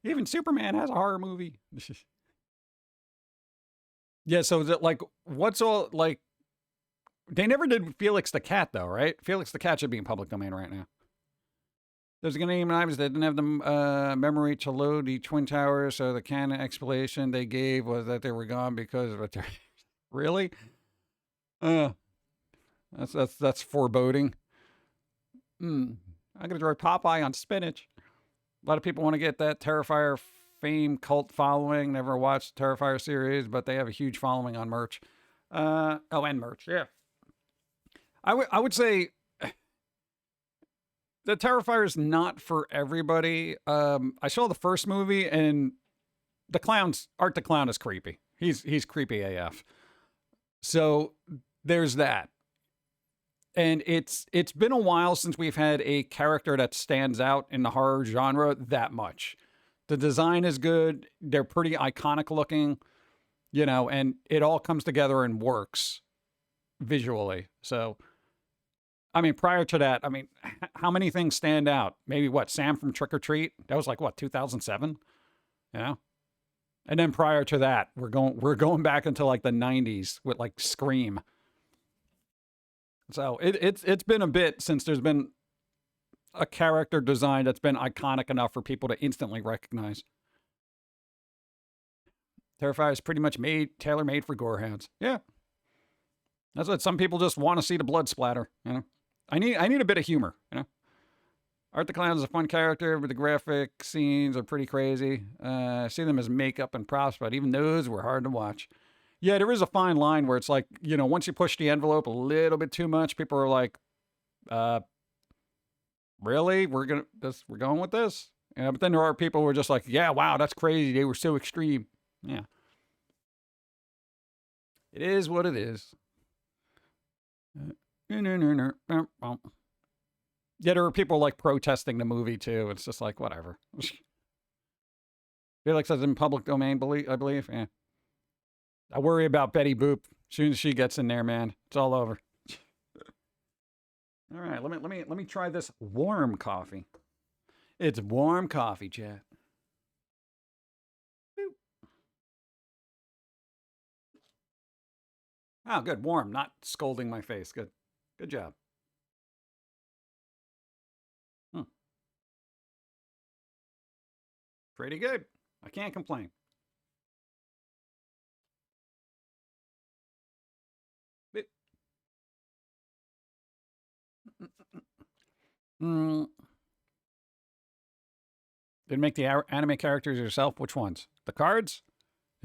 Even Superman has a horror movie. Yeah, so like, what's all, like, they never did Felix the Cat, though, right? Felix the Cat should be in public domain right now. There's going to name names that didn't have the memory to load the Twin Towers, so the canon explanation they gave was that they were gone because of it. Really? That's foreboding. I'm gonna draw Popeye on spinach. A lot of people want to get that Terrifier fame cult following. Never watched the Terrifier series, but they have a huge following on merch. And merch, yeah. I would say the Terrifier is not for everybody. I saw the first movie, and Art the Clown is creepy. He's creepy AF. So there's that. And it's been a while since we've had a character that stands out in the horror genre that much. The design is good. They're pretty iconic looking, you know, and it all comes together and works visually. So, I mean, prior to that, I mean, how many things stand out? Maybe what, Sam from Trick or Treat? That was like, what, 2007? You know? And then prior to that, we're going back into like the 90s with like Scream. So it's been a bit since there's been a character design that's been iconic enough for people to instantly recognize. Terrifier is pretty much tailor-made for gorehounds. Yeah. That's what some people just want to see, the blood splatter, you know. I need a bit of humor, you know. Art the Clown is a fun character, but the graphic scenes are pretty crazy. I see them as makeup and props, but even those were hard to watch. Yeah, there is a fine line where it's like, you know, once you push the envelope a little bit too much, people are like, really? We're going with this? Yeah, but then there are people who are just like, yeah, wow, that's crazy. They were so extreme. Yeah. It is what it is. Yeah, there are people like protesting the movie too. It's just like, whatever. Felix says in public domain, I believe. Yeah. I worry about Betty Boop. As soon as she gets in there, man, it's all over. All right, let me try this warm coffee. It's warm coffee, chat. Oh, good, warm, not scalding my face. Good job. Pretty good. I can't complain. Did make the anime characters yourself? Which ones? The cards?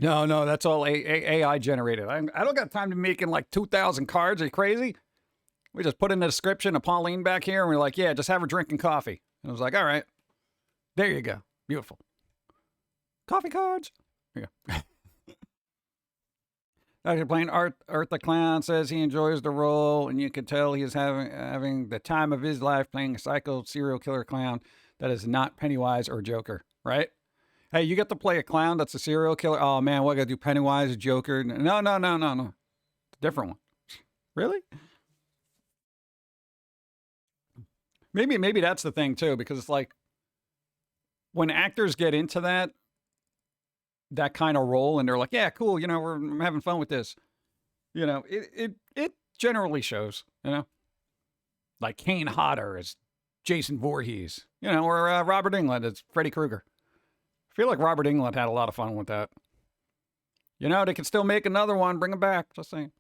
No, that's all AI generated. I don't got time to making like 2,000 cards. Are you crazy? We just put in the description of Pauline back here, and we're like, yeah, just have her drinking coffee. And I was like, all right, there you go. Beautiful. Coffee cards. There you go. Dr. Plain Art the Clown says he enjoys the role, and you can tell he is having the time of his life playing a psycho serial killer clown that is not Pennywise or Joker, right? Hey, you get to play a clown that's a serial killer. Oh man, what I gotta do? Pennywise, Joker? No. Different one. Really? Maybe that's the thing too, because it's like when actors get into that kind of role and they're like, yeah, cool, I'm having fun with this. It generally shows, like Kane Hodder as Jason Voorhees, or Robert Englund as Freddy Krueger. I feel like Robert Englund had a lot of fun with that. They can still make another one, bring him back, just saying.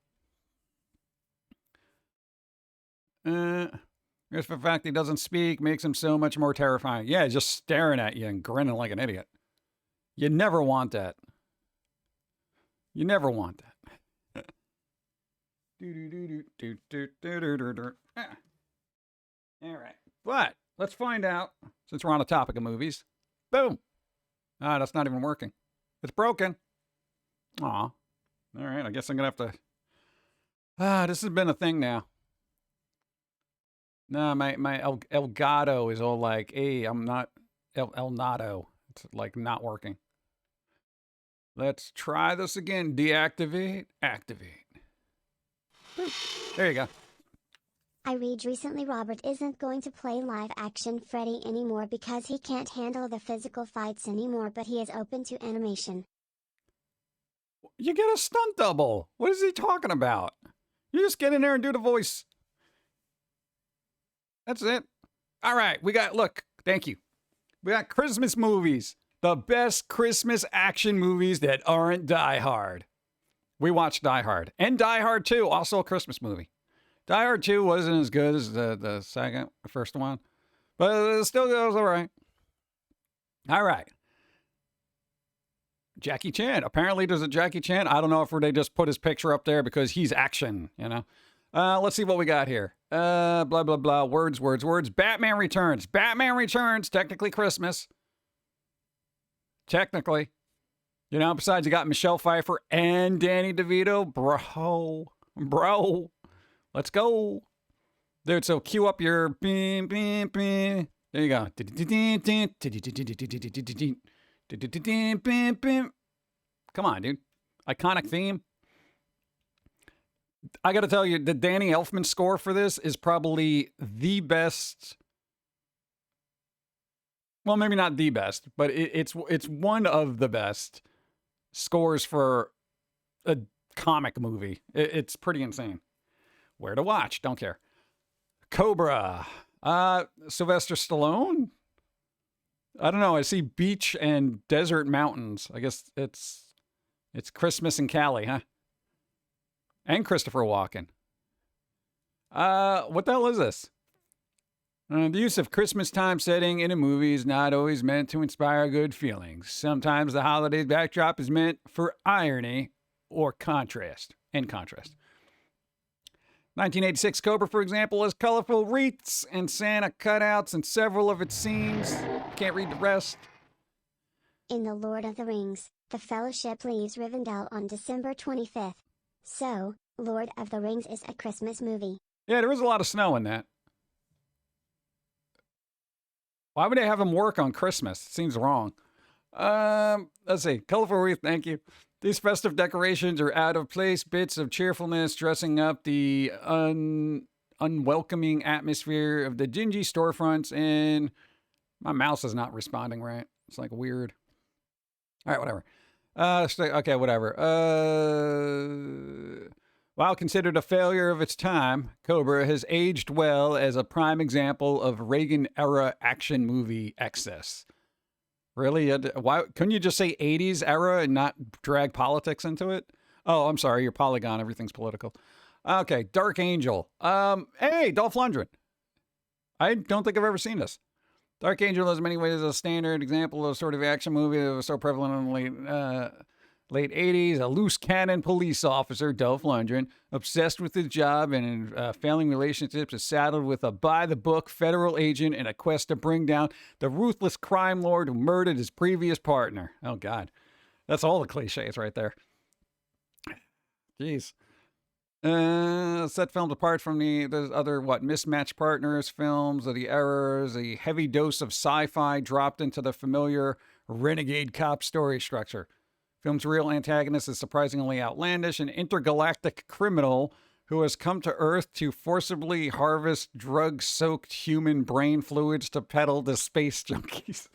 Just for the fact he doesn't speak makes him so much more terrifying. Yeah, he's just staring at you and grinning like an idiot. You never want that. You never want that. All right. But let's find out, since we're on the topic of movies. Boom. Ah, that's not even working. It's broken. Aw. All right, I guess I'm going to have to... this has been a thing now. No, my Elgato is all like, hey, I'm not... Elnato. It's like not working. Let's try this again. Deactivate, activate. Boop. There you go. I read recently Robert isn't going to play live action Freddy anymore because he can't handle the physical fights anymore, but he is open to animation. You get a stunt double. What is he talking about? You just get in there and do the voice. That's it. All right, look, thank you. We got Christmas movies. The best Christmas action movies that aren't Die Hard. We watched Die Hard. And Die Hard 2, also a Christmas movie. Die Hard 2 wasn't as good as the first one. But it still goes all right. All right. Jackie Chan. Apparently there's a Jackie Chan. I don't know if they just put his picture up there because he's action, Let's see what we got here. Blah, blah, blah. Words. Batman Returns. Batman Returns. Technically Christmas. Technically. Besides you got Michelle Pfeiffer and Danny DeVito. Bro. Let's go. Dude, so cue up your beam. There you go. Come on, dude. Iconic theme. I got to tell you, the Danny Elfman score for this is probably the best. Well, maybe not the best, but it's one of the best scores for a comic movie. It's pretty insane. Where to watch? Don't care. Cobra. Sylvester Stallone? I don't know. I see beach and desert mountains. I guess it's Christmas in Cali, huh? And Christopher Walken. What the hell is this? The use of Christmas time setting in a movie is not always meant to inspire good feelings. Sometimes the holiday backdrop is meant for irony or contrast. 1986 Cobra, for example, has colorful wreaths and Santa cutouts in several of its scenes. Can't read the rest. In The Lord of the Rings, the Fellowship leaves Rivendell on December 25th. So, Lord of the Rings is a Christmas movie. Yeah, there is a lot of snow in that. Why would they have him work on Christmas? It seems wrong. Let's see. Colorful wreath, thank you. These festive decorations are out of place, bits of cheerfulness dressing up the unwelcoming atmosphere of the dingy storefronts, and my mouse is not responding right. It's like weird. All right, whatever. Okay, whatever. While considered a failure of its time, Cobra has aged well as a prime example of Reagan-era action movie excess. Really? Why couldn't you just say 80s era and not drag politics into it? Oh, I'm sorry. You're Polygon. Everything's political. Okay. Dark Angel. Hey, Dolph Lundgren. I don't think I've ever seen this. Dark Angel is in many ways a standard example of sort of action movie that was so prevalently Late 80s, a loose cannon police officer, Dolph Lundgren, obsessed with his job and in failing relationships, is saddled with a by-the-book federal agent in a quest to bring down the ruthless crime lord who murdered his previous partner. Oh, God. That's all the cliches right there. Jeez. Set films apart from the other, mismatched partners films, or the errors, a heavy dose of sci-fi dropped into the familiar renegade cop story structure. Film's real antagonist is surprisingly outlandish, an intergalactic criminal who has come to Earth to forcibly harvest drug-soaked human brain fluids to peddle to space junkies.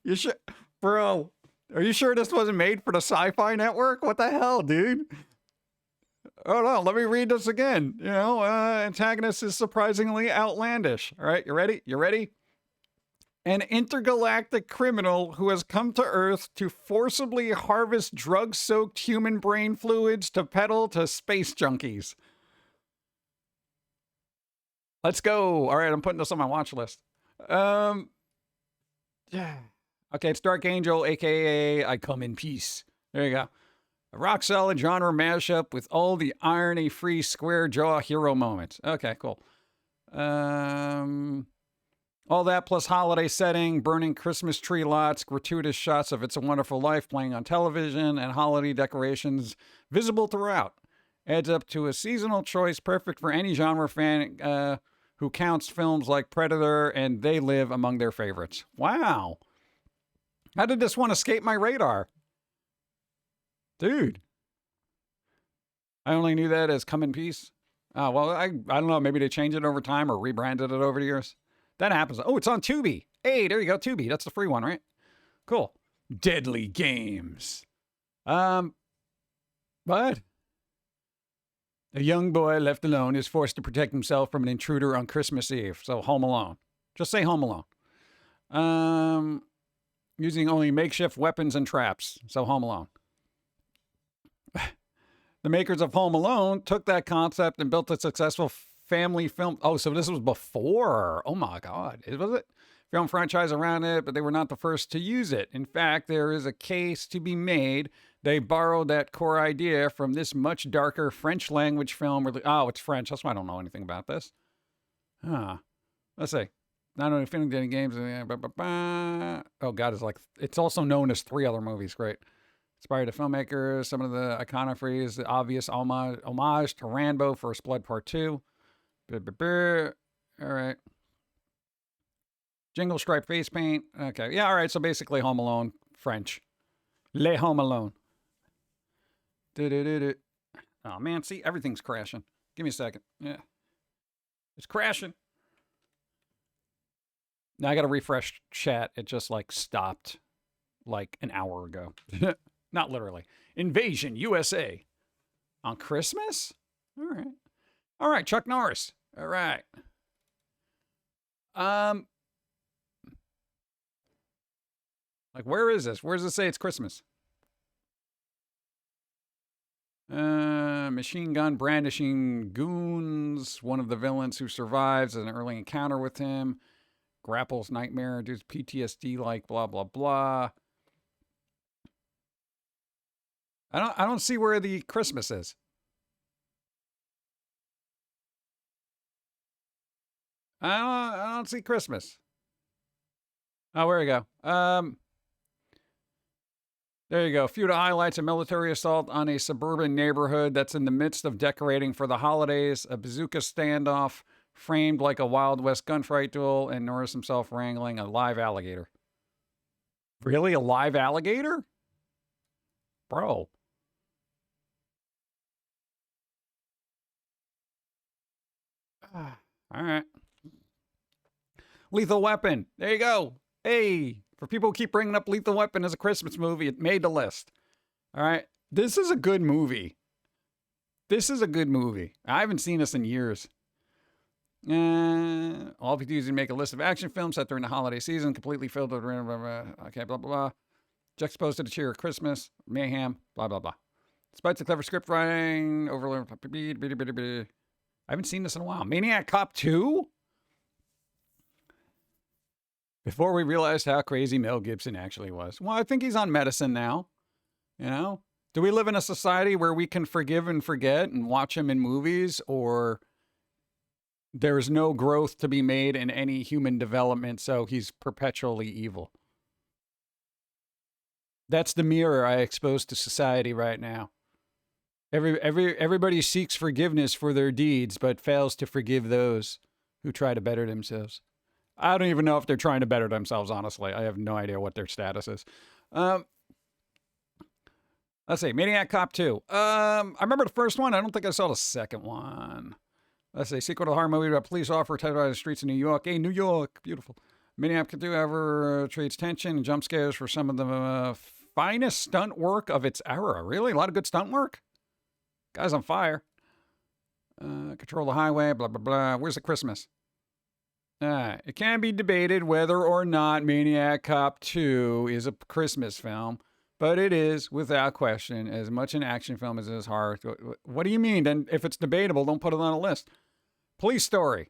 You sure? Bro, are you sure this wasn't made for the Sci-Fi Network? What the hell, dude? Oh, no, let me read this again. Antagonist is surprisingly outlandish. All right, you ready? You ready? An intergalactic criminal who has come to Earth to forcibly harvest drug-soaked human brain fluids to peddle to space junkies. Let's go. All right, I'm putting this on my watch list. Yeah. Okay, it's Dark Angel, a.k.a. I Come in Peace. There you go. A rock-solid genre mashup with all the irony-free square-jaw hero moments. Okay, cool. All that plus holiday setting, burning Christmas tree lots, gratuitous shots of It's a Wonderful Life playing on television, and holiday decorations visible throughout. Adds up to a seasonal choice perfect for any genre fan who counts films like Predator and They Live among their favorites. Wow. How did this one escape my radar? Dude. I only knew that as Come in Peace. Oh, well, I don't know. Maybe they changed it over time or rebranded it over the years. That happens. Oh, it's on Tubi. Hey, there you go, Tubi. That's the free one, right? Cool. Deadly Games. What? A young boy left alone is forced to protect himself from an intruder on Christmas Eve. So Home Alone. Just say Home Alone. Using only makeshift weapons and traps. So Home Alone. The makers of Home Alone took that concept and built a successful family film. Oh, so this was before. Oh my God. Was it? Film franchise around it, but they were not the first to use it. In fact, there is a case to be made. They borrowed that core idea from this much darker French language film. Oh, it's French. That's why I don't know anything about this. Let's see. Not only filming Deadly Games. Oh God, it's also known as 3 other movies. Great. Inspired the filmmakers, some of the iconographies, the obvious homage to Rambo, First Blood Part 2. All right. Jingle stripe face paint. Okay. Yeah, all right. So basically Home Alone, French. Les Home Alone. Oh, man. See, everything's crashing. Give me a second. Yeah. It's crashing. Now I got to refresh chat. It just stopped an hour ago. Not literally. Invasion USA. On Christmas? All right. All right, Chuck Norris. All right. Where is this? Where does it say it's Christmas? Machine gun brandishing goons. One of the villains who survives an early encounter with him. Grapples nightmare. Dudes PTSD blah, blah, blah. I don't see where the Christmas is. I don't see Christmas. Oh, where we go. There you go. A few of the highlights: a military assault on a suburban neighborhood that's in the midst of decorating for the holidays, a bazooka standoff framed like a Wild West gunfight duel, and Norris himself wrangling a live alligator. Really? A live alligator? Bro. All right. Lethal Weapon. There you go. Hey, for people who keep bringing up Lethal Weapon as a Christmas movie, it made the list. All right. This is a good movie. I haven't seen this in years. All people using make a list of action films set during the holiday season, completely filled with blah, blah, blah. Okay, blah, blah, blah. Juxtaposed to the cheer of Christmas, mayhem, blah, blah, blah. Despite the clever script writing, overload. I haven't seen this in a while. Maniac Cop 2? Before we realized how crazy Mel Gibson actually was. Well, I think he's on medicine now. You know? Do we live in a society where we can forgive and forget and watch him in movies, or there is no growth to be made in any human development, so he's perpetually evil? That's the mirror I expose to society right now. Everybody seeks forgiveness for their deeds, but fails to forgive those who try to better themselves. I don't even know if they're trying to better themselves, honestly. I have no idea what their status is. Let's see, Maniac Cop 2. I remember the first one. I don't think I saw the second one. Let's see, sequel to the horror movie about police officer terrorizing the streets of New York. Hey, New York, beautiful. Maniac Cop 2, however, trades tension and jump scares for some of the finest stunt work of its era. Really? A lot of good stunt work? Guy's on fire. Control the highway, blah, blah, blah. Where's the Christmas? It can be debated whether or not Maniac Cop 2 is a Christmas film, but it is, without question, as much an action film as it is horror. What do you mean? Then if it's debatable, don't put it on a list. Police Story.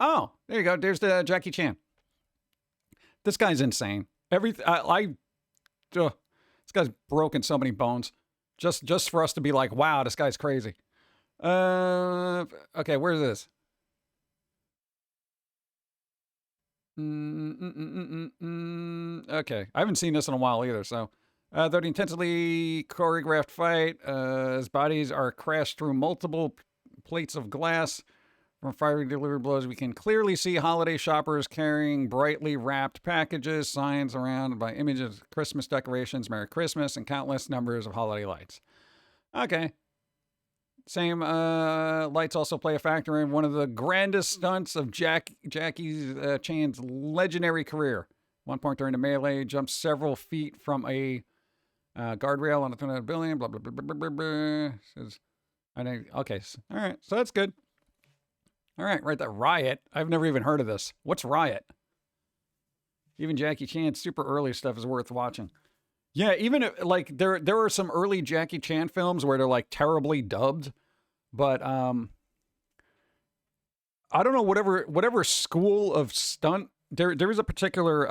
Oh, there you go. There's the Jackie Chan. This guy's insane. This guy's broken so many bones. Just for us to be like, wow, this guy's crazy. Okay, where's this? Okay, I haven't seen this in a while either. So, though the intensely choreographed fight, as bodies are crashed through multiple plates of glass from fiery delivery blows, we can clearly see holiday shoppers carrying brightly wrapped packages, signs surrounded by images of Christmas decorations, Merry Christmas, and countless numbers of holiday lights. Okay. Same lights also play a factor in one of the grandest stunts of Jackie Chan's legendary career. One point during the melee, jumps several feet from a guardrail on the front of the building. Blah blah blah blah blah blah. Okay, all right, so that's good. All right, right. That Riot. I've never even heard of this. What's Riot? Even Jackie Chan's super early stuff is worth watching. Yeah, even like there are some early Jackie Chan films where they're like terribly dubbed, but I don't know, whatever school of stunt there is a particular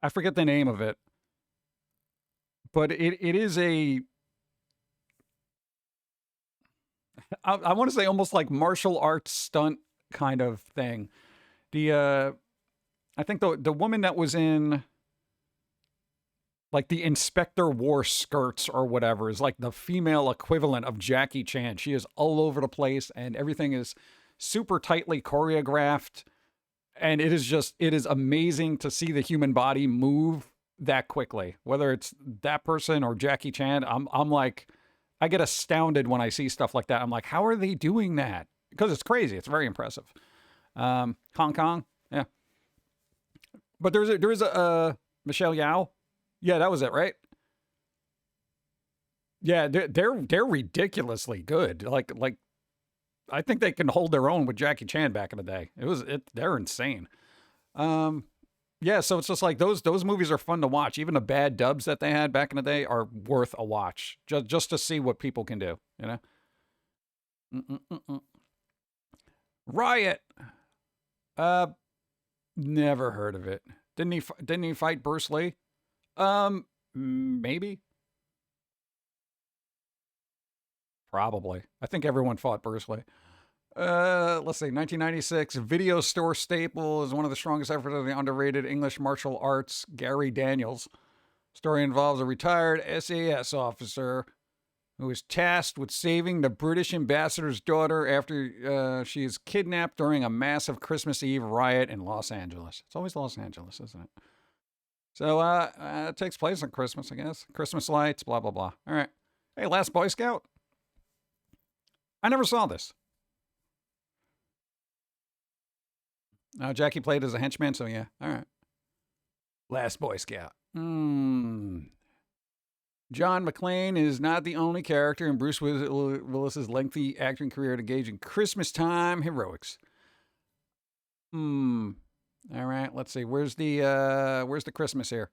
I forget the name of it, but it is a I want to say almost like martial arts stunt kind of thing. I think the woman that was in like the Inspector wore skirts or whatever is like the female equivalent of Jackie Chan. She is all over the place and everything is super tightly choreographed. And it is amazing to see the human body move that quickly. Whether it's that person or Jackie Chan, I'm like, I get astounded when I see stuff like that. I'm like, how are they doing that? Because it's crazy. It's very impressive. Hong Kong, yeah. But there is a Michelle Yeoh. Yeah, that was it, right? Yeah, they're ridiculously good. Like I think they can hold their own with Jackie Chan back in the day. They're insane. Yeah, so it's just like those movies are fun to watch. Even the bad dubs that they had back in the day are worth a watch. Just to see what people can do, you know? Riot. Never heard of it. Didn't he fight Bruce Lee? Maybe. Probably. I think everyone fought Bruce Lee. Let's see, 1996, video store staple is one of the strongest efforts of the underrated English martial arts, Gary Daniels. Story involves a retired SAS officer who is tasked with saving the British ambassador's daughter after she is kidnapped during a massive Christmas Eve riot in Los Angeles. It's always Los Angeles, isn't it? So, it takes place on Christmas, I guess. Christmas lights, blah, blah, blah. All right. Hey, Last Boy Scout. I never saw this. Jackie played as a henchman, so yeah. All right. Last Boy Scout. John McClane is not the only character in Bruce Willis's lengthy acting career to engage in Christmas time heroics. All right, let's see. Where's the Christmas here?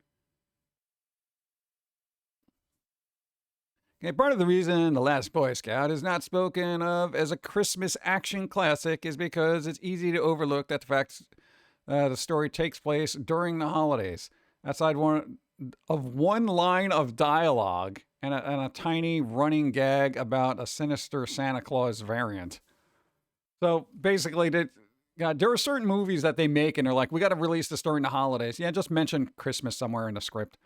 Okay, part of the reason The Last Boy Scout is not spoken of as a Christmas action classic is because it's easy to overlook that the fact the story takes place during the holidays. Outside one of one line of dialogue and a tiny running gag about a sinister Santa Claus variant. So basically, there are certain movies that they make and they're like, we got to release this during the holidays. Yeah, just mention Christmas somewhere in the script.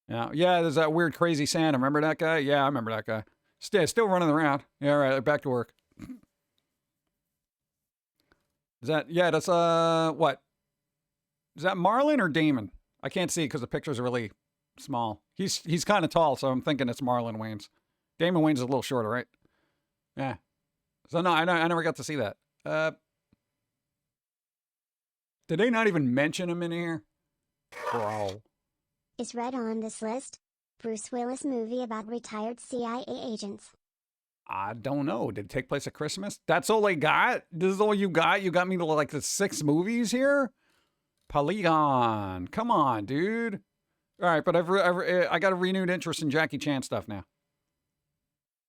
Yeah, there's that weird crazy Santa. Remember that guy? Yeah, I remember that guy. Still running around. Yeah, all right, back to work. That's what? Is that Marlon or Damon? I can't see because the pictures are really small. He's kind of tall, so I'm thinking it's Marlon Wayans. Damon Wayans is a little shorter, right? Yeah. So no, I never got to see that. Did they not even mention him in here? Bro. Is Red on this list? Bruce Willis movie about retired CIA agents. I don't know. Did it take place at Christmas? That's all they got? This is all you got? You got me to like the 6 movies here? Polygon. Come on, dude. All right, but I got a renewed interest in Jackie Chan stuff now.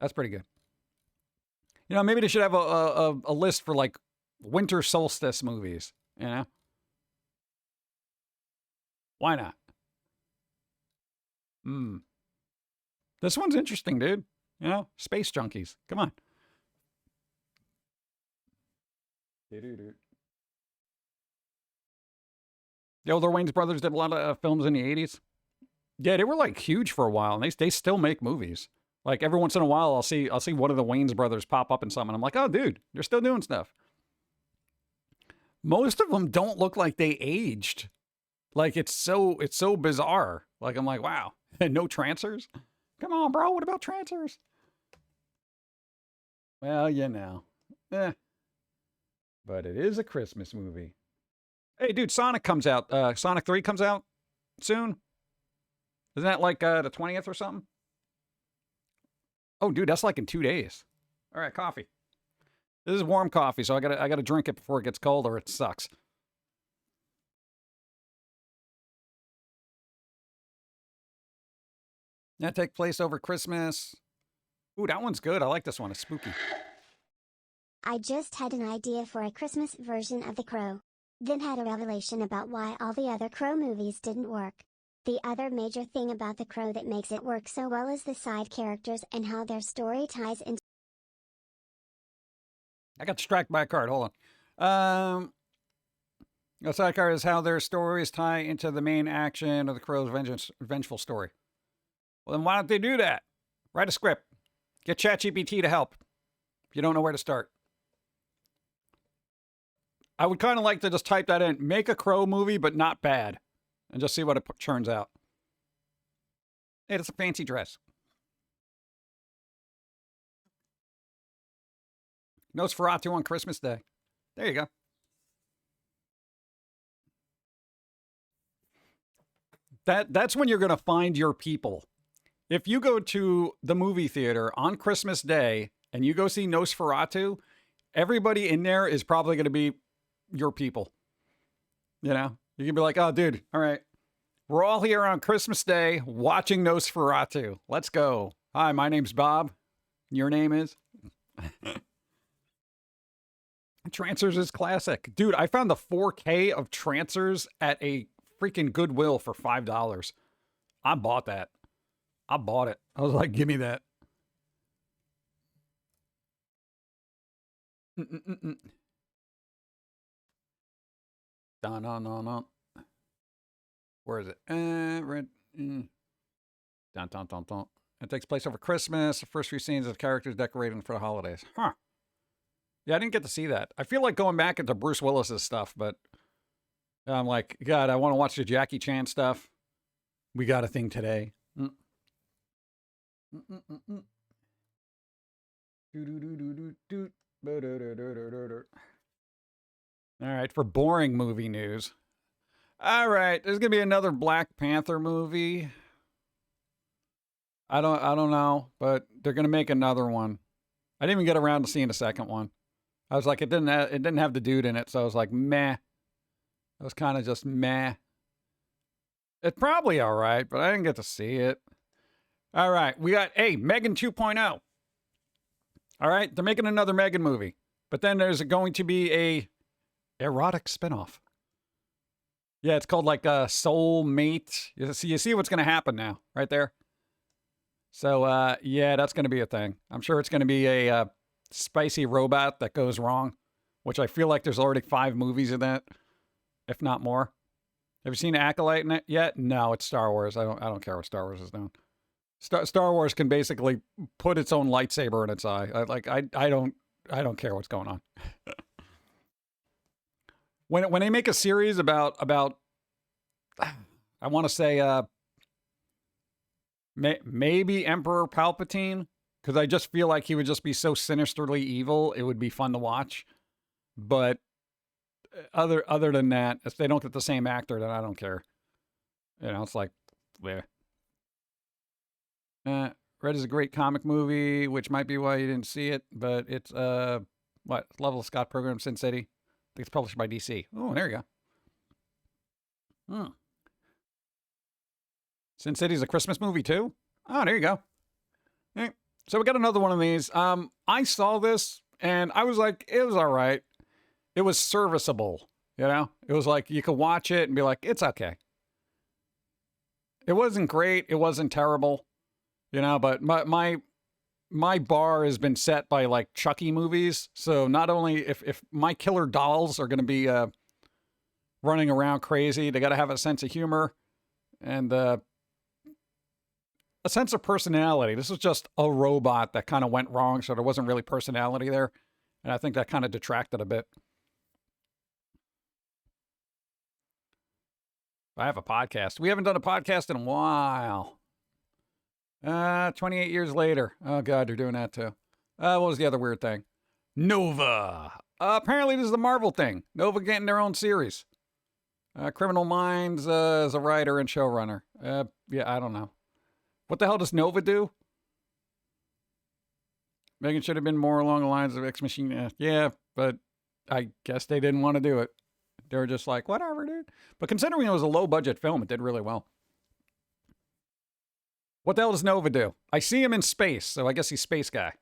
That's pretty good. You know, maybe they should have a list for like winter solstice movies. You know? Why not? This one's interesting, dude. You know, space junkies. Come on. The older Wayans brothers did a lot of films in the 80s. Yeah, they were like huge for a while, and they still make movies. Like every once in a while, I'll see one of the Wayans brothers pop up in something. And I'm like, oh, dude, they're still doing stuff. Most of them don't look like they aged. Like it's so bizarre. Like I'm like, wow, no Trancers. Come on, bro. What about Trancers? Well, you know, but it is a Christmas movie. Hey, dude, Sonic comes out. Sonic 3 comes out soon. Isn't that like the 20th or something? Oh, dude, that's like in 2 days. All right, coffee. This is warm coffee, so I gotta drink it before it gets cold, or it sucks. That take place over Christmas. Ooh, that one's good. I like this one. It's spooky. I just had an idea for a Christmas version of The Crow. Then had a revelation about why all the other Crow movies didn't work. The other major thing about The Crow that makes it work so well is the side characters and how their story ties into. I got distracted by a card. Hold on. The side card is how their stories tie into the main action of the Crow's vengeful story. Well, then why don't they do that? Write a script. Get ChatGPT to help. If you don't know where to start. I would kind of like to just type that in. Make a Crow movie, but not bad. And just see what it churns out. Hey, it's a fancy dress. Nosferatu on Christmas Day. There you go. That's when you're going to find your people. If you go to the movie theater on Christmas Day and you go see Nosferatu, everybody in there is probably going to be your people. You know? You can be like, oh, dude, all right. We're all here on Christmas Day watching Nosferatu. Let's go. Hi, my name's Bob. Your name is? Trancers is classic. Dude, I found the 4K of Trancers at a freaking Goodwill for $5. I bought that. I bought it. I was like, give me that. Dun. Where is it? Red. Dun. It takes place over Christmas. The first few scenes of the characters decorating for the holidays. Huh. Yeah, I didn't get to see that. I feel like going back into Bruce Willis's stuff, but I'm like, God, I want to watch the Jackie Chan stuff. We got a thing today. All right, for boring movie news. All right, there's gonna be another Black Panther movie. I don't know, but they're gonna make another one. I didn't even get around to seeing the second one. I was like, it didn't have the dude in it, so I was like, meh. It was kind of just meh. It's probably all right, but I didn't get to see it. All right, we got Megan 2.0. All right, they're making another Megan movie, but then there's going to be a erotic spinoff. Yeah, it's called like Soulmate. You see what's going to happen now, right there. So yeah, that's going to be a thing. I'm sure it's going to be a spicy robot that goes wrong, which I feel like there's already 5 movies of that, if not more. Have you seen Acolyte in it yet? No, it's Star Wars. I don't care what Star Wars is doing. Star Wars can basically put its own lightsaber in its eye. I don't care what's going on. When they make a series about I want to say maybe Emperor Palpatine, because I just feel like he would just be so sinisterly evil. It would be fun to watch. But other than that, if they don't get the same actor, then I don't care. You know, it's like, yeah. Red is a great comic movie, which might be why you didn't see it, but it's what Level of Scott program, Sin City. I think it's published by DC. Oh, there you go. Sin City's a Christmas movie too. Oh, there you go. Okay. So we got another one of these. I saw this and I was like, it was all right. It was serviceable. You know, it was like you could watch it and be like, it's okay. It wasn't great. It wasn't terrible. You know, but my bar has been set by like Chucky movies. So not only if my killer dolls are going to be running around crazy, they got to have a sense of humor and a sense of personality. This was just a robot that kind of went wrong, so there wasn't really personality there. And I think that kind of detracted a bit. I have a podcast. We haven't done a podcast in a while. 28 years later. Oh, God, they're doing that too. What was the other weird thing? Nova. Apparently, this is the Marvel thing. Nova getting their own series. Criminal Minds is a writer and showrunner. Yeah, I don't know. What the hell does Nova do? Megan should have been more along the lines of Ex Machina. Yeah, but I guess they didn't want to do it. They were just like, whatever, dude. But considering it was a low-budget film, it did really well. What the hell does Nova do? I see him in space, so I guess he's space guy.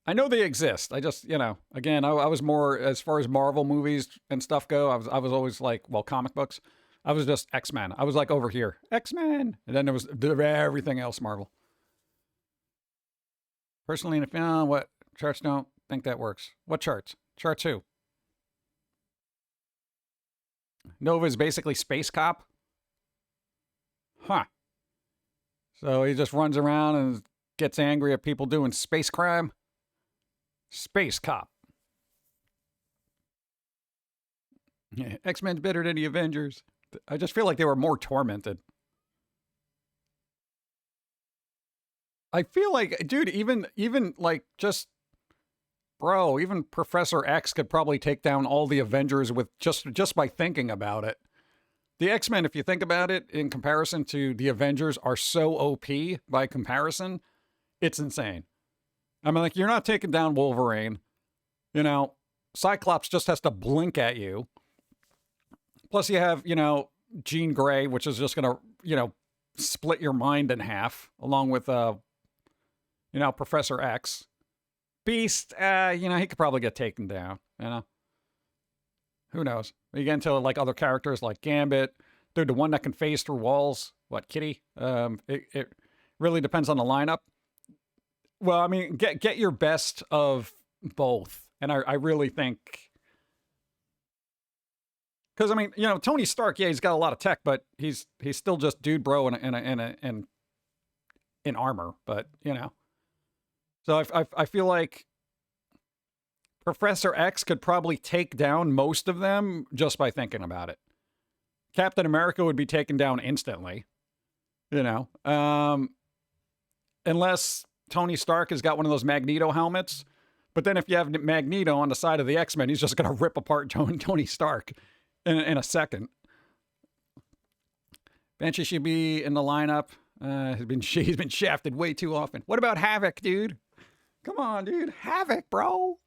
I know they exist. I just, you know, again, I was more, as far as Marvel movies and stuff go, I was always like, well, comic books. I was just X-Men. I was like over here, X-Men. And then there was everything else Marvel. Personally, in a film, what charts don't think that works. What charts? Charts who? Nova is basically space cop. Huh. So he just runs around and gets angry at people doing space crime. Space cop. Yeah, X-Men's better than the Avengers. I just feel like they were more tormented. I feel like, dude, even like just, bro, even Professor X could probably take down all the Avengers with just by thinking about it. The X-Men, if you think about it, in comparison to the Avengers, are so OP by comparison. It's insane. I mean, like, you're not taking down Wolverine. You know, Cyclops just has to blink at you. Plus you have, you know, Jean Grey, which is just going to, you know, split your mind in half, along with, you know, Professor X. Beast, you know, he could probably get taken down, you know. Who knows? You get into like other characters like Gambit. Dude, the one that can phase through walls. What, Kitty? It really depends on the lineup. Well, I mean, get your best of both. And I really think, because I mean, you know, Tony Stark, yeah, he's got a lot of tech, but he's still just dude bro in armor. But you know, so I feel like Professor X could probably take down most of them just by thinking about it. Captain America would be taken down instantly, you know, unless Tony Stark has got one of those Magneto helmets. But then if you have Magneto on the side of the X-Men, he's just going to rip apart Tony Stark in a second. Banshee should be in the lineup. He's been shafted way too often. What about Havoc, dude? Come on, dude. Havoc, bro.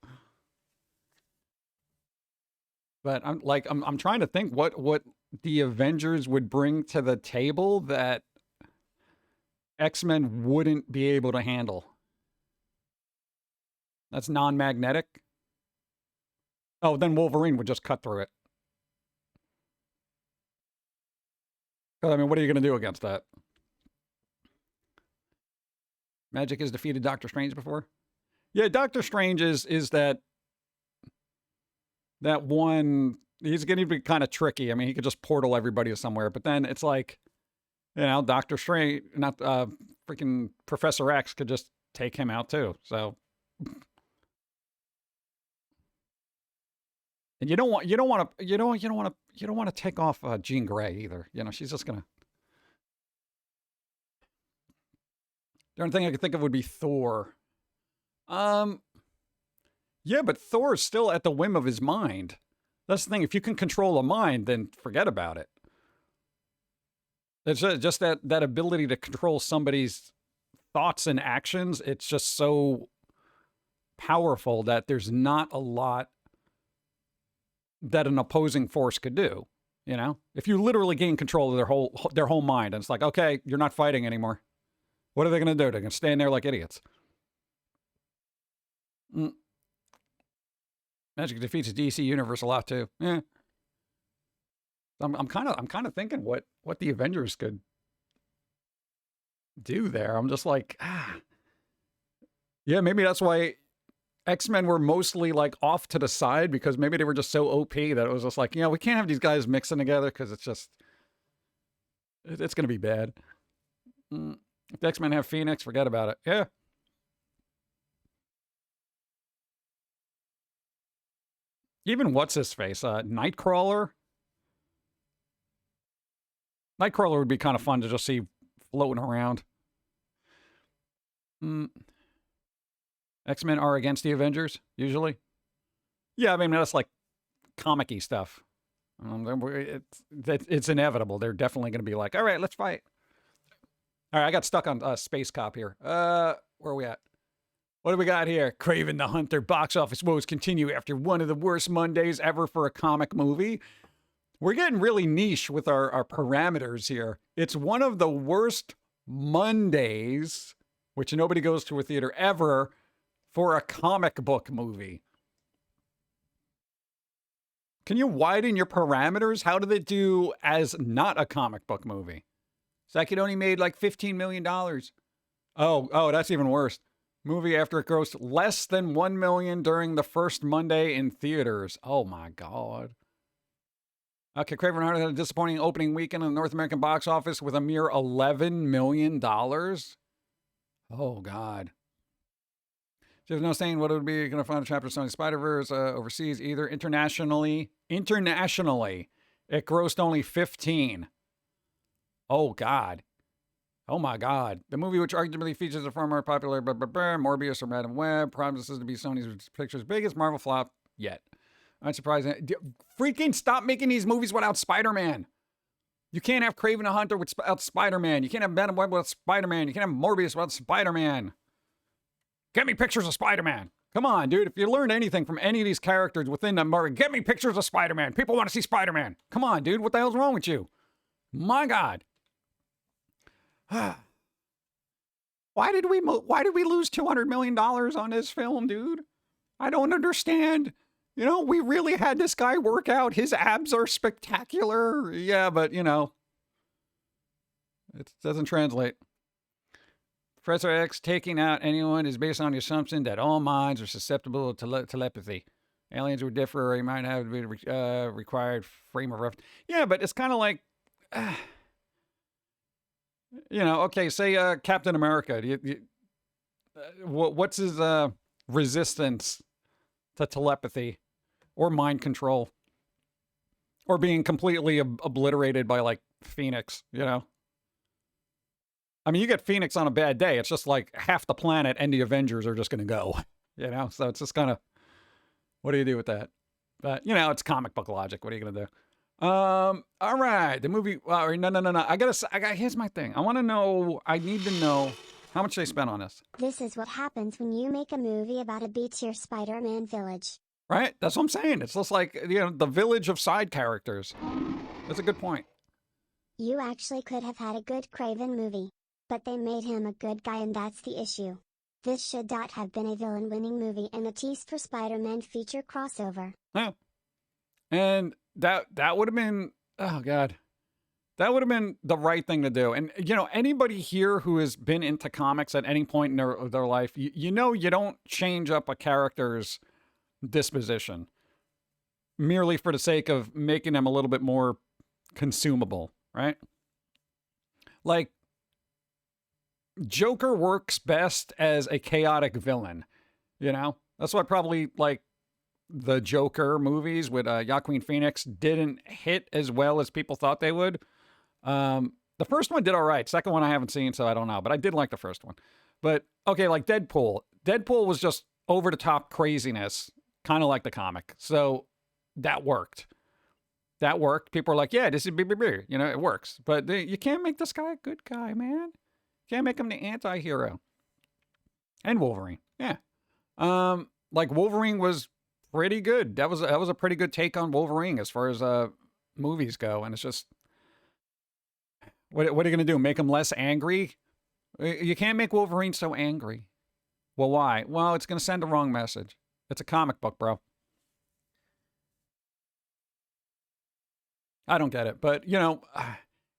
But I'm trying to think what the Avengers would bring to the table that X-Men wouldn't be able to handle. That's non-magnetic. Oh, then Wolverine would just cut through it. I mean, what are you going to do against that? Magic has defeated Doctor Strange before? Yeah, Doctor Strange is that one. He's going to be kind of tricky. I mean, he could just portal everybody to somewhere, but then it's like, you know, Doctor Strange, not freaking Professor X, could just take him out too. So, and you don't want to take off Jean Grey either. You know, she's just gonna. The only thing I could think of would be Thor. Yeah, but Thor is still at the whim of his mind. That's the thing. If you can control a mind, then forget about it. It's just that ability to control somebody's thoughts and actions. It's just so powerful that there's not a lot that an opposing force could do. You know, if you literally gain control of their whole mind, and it's like, okay, you're not fighting anymore. What are they going to do? They're going to stand there like idiots. Magic defeats the DC universe a lot too. Yeah. I'm kind of thinking what the Avengers could do there. I'm just like, yeah, maybe that's why X-Men were mostly like off to the side, because maybe they were just so OP that it was just like, you know, we can't have these guys mixing together because it's going to be bad. If the X-Men have Phoenix, forget about it. Yeah. Even what's his face? Nightcrawler. Nightcrawler would be kind of fun to just see floating around. X-Men are against the Avengers, usually. Yeah, I mean, that's like comic-y stuff. It's inevitable. They're definitely going to be like, all right, let's fight. All right, I got stuck on Space Cop here. Where are we at? What do we got here? Kraven the Hunter box office woes continue after one of the worst Mondays ever for a comic movie. We're getting really niche with our parameters here. It's one of the worst Mondays, which nobody goes to a theater ever, for a comic book movie. Can you widen your parameters? How did it do as not a comic book movie? It's like it only made like $15 million. Oh, that's even worse. Movie after it grossed less than $1 million during the first Monday in theaters. Oh my God. Okay, Kraven Hunter had a disappointing opening weekend in the North American box office with a mere $11 million. Oh God. There's no saying what it would be going to find a chapter of Sony Spider-Verse overseas either. Internationally, it grossed only 15. Oh God. Oh my God. The movie, which arguably features a far more popular Morbius or Madam Web, promises to be Sony's Pictures' biggest Marvel flop yet. Unsurprising. Freaking stop making these movies without Spider-Man. You can't have Kraven the Hunter without Spider-Man. You can't have Madam Web without Spider-Man. You can't have Morbius without Spider-Man. Get me pictures of Spider-Man. Come on, dude. If you learned anything from any of these characters within the Marvel, get me pictures of Spider-Man. People want to see Spider-Man. Come on, dude. What the hell's wrong with you? My God. Why did we lose $200 million on this film, dude? I don't understand. You know, we really had this guy work out. His abs are spectacular. Yeah, but, you know, it doesn't translate. Professor X taking out anyone is based on the assumption that all minds are susceptible to telepathy. Aliens would differ, or you might have the required frame of reference. Yeah, but it's kind of like... you know, okay, say Captain America. What's his resistance to telepathy or mind control or being completely obliterated by, like, Phoenix, you know? I mean, you get Phoenix on a bad day. It's just like half the planet and the Avengers are just going to go, you know? So it's just kind of, what do you do with that? But, you know, it's comic book logic. What are you going to do? All right, the movie. No. Here's my thing. I need to know how much they spent on this. This is what happens when you make a movie about a B-tier Spider-Man village. Right? That's what I'm saying. It's just like, you know, the village of side characters. That's a good point. You actually could have had a good Kraven movie, but they made him a good guy, and that's the issue. This should not have been a villain-winning movie and a tease for Spider-Man feature crossover. Yeah. And that would have been, oh God, That would have been the right thing to do. And, you know, anybody here who has been into comics at any point in their life, you know, you don't change up a character's disposition merely for the sake of making them a little bit more consumable, right? Like, Joker works best as a chaotic villain, you know? That's why probably, like, the Joker movies with Joaquin Phoenix didn't hit as well as people thought they would. The first one did all right. Second one I haven't seen, so I don't know. But I did like the first one. But, okay, like Deadpool. Deadpool was just over-the-top craziness, kind of like the comic. So that worked. That worked. People are like, yeah, this is BBB. You know, it works. But you can't make this guy a good guy, man. Can't make him the anti-hero. And Wolverine, yeah. Like Wolverine was pretty good. That was a pretty good take on Wolverine as far as movies go. And it's just, what are you gonna do? Make him less angry? You can't make Wolverine so angry. Well, why? Well, it's gonna send the wrong message. It's a comic book, bro. I don't get it, but you know,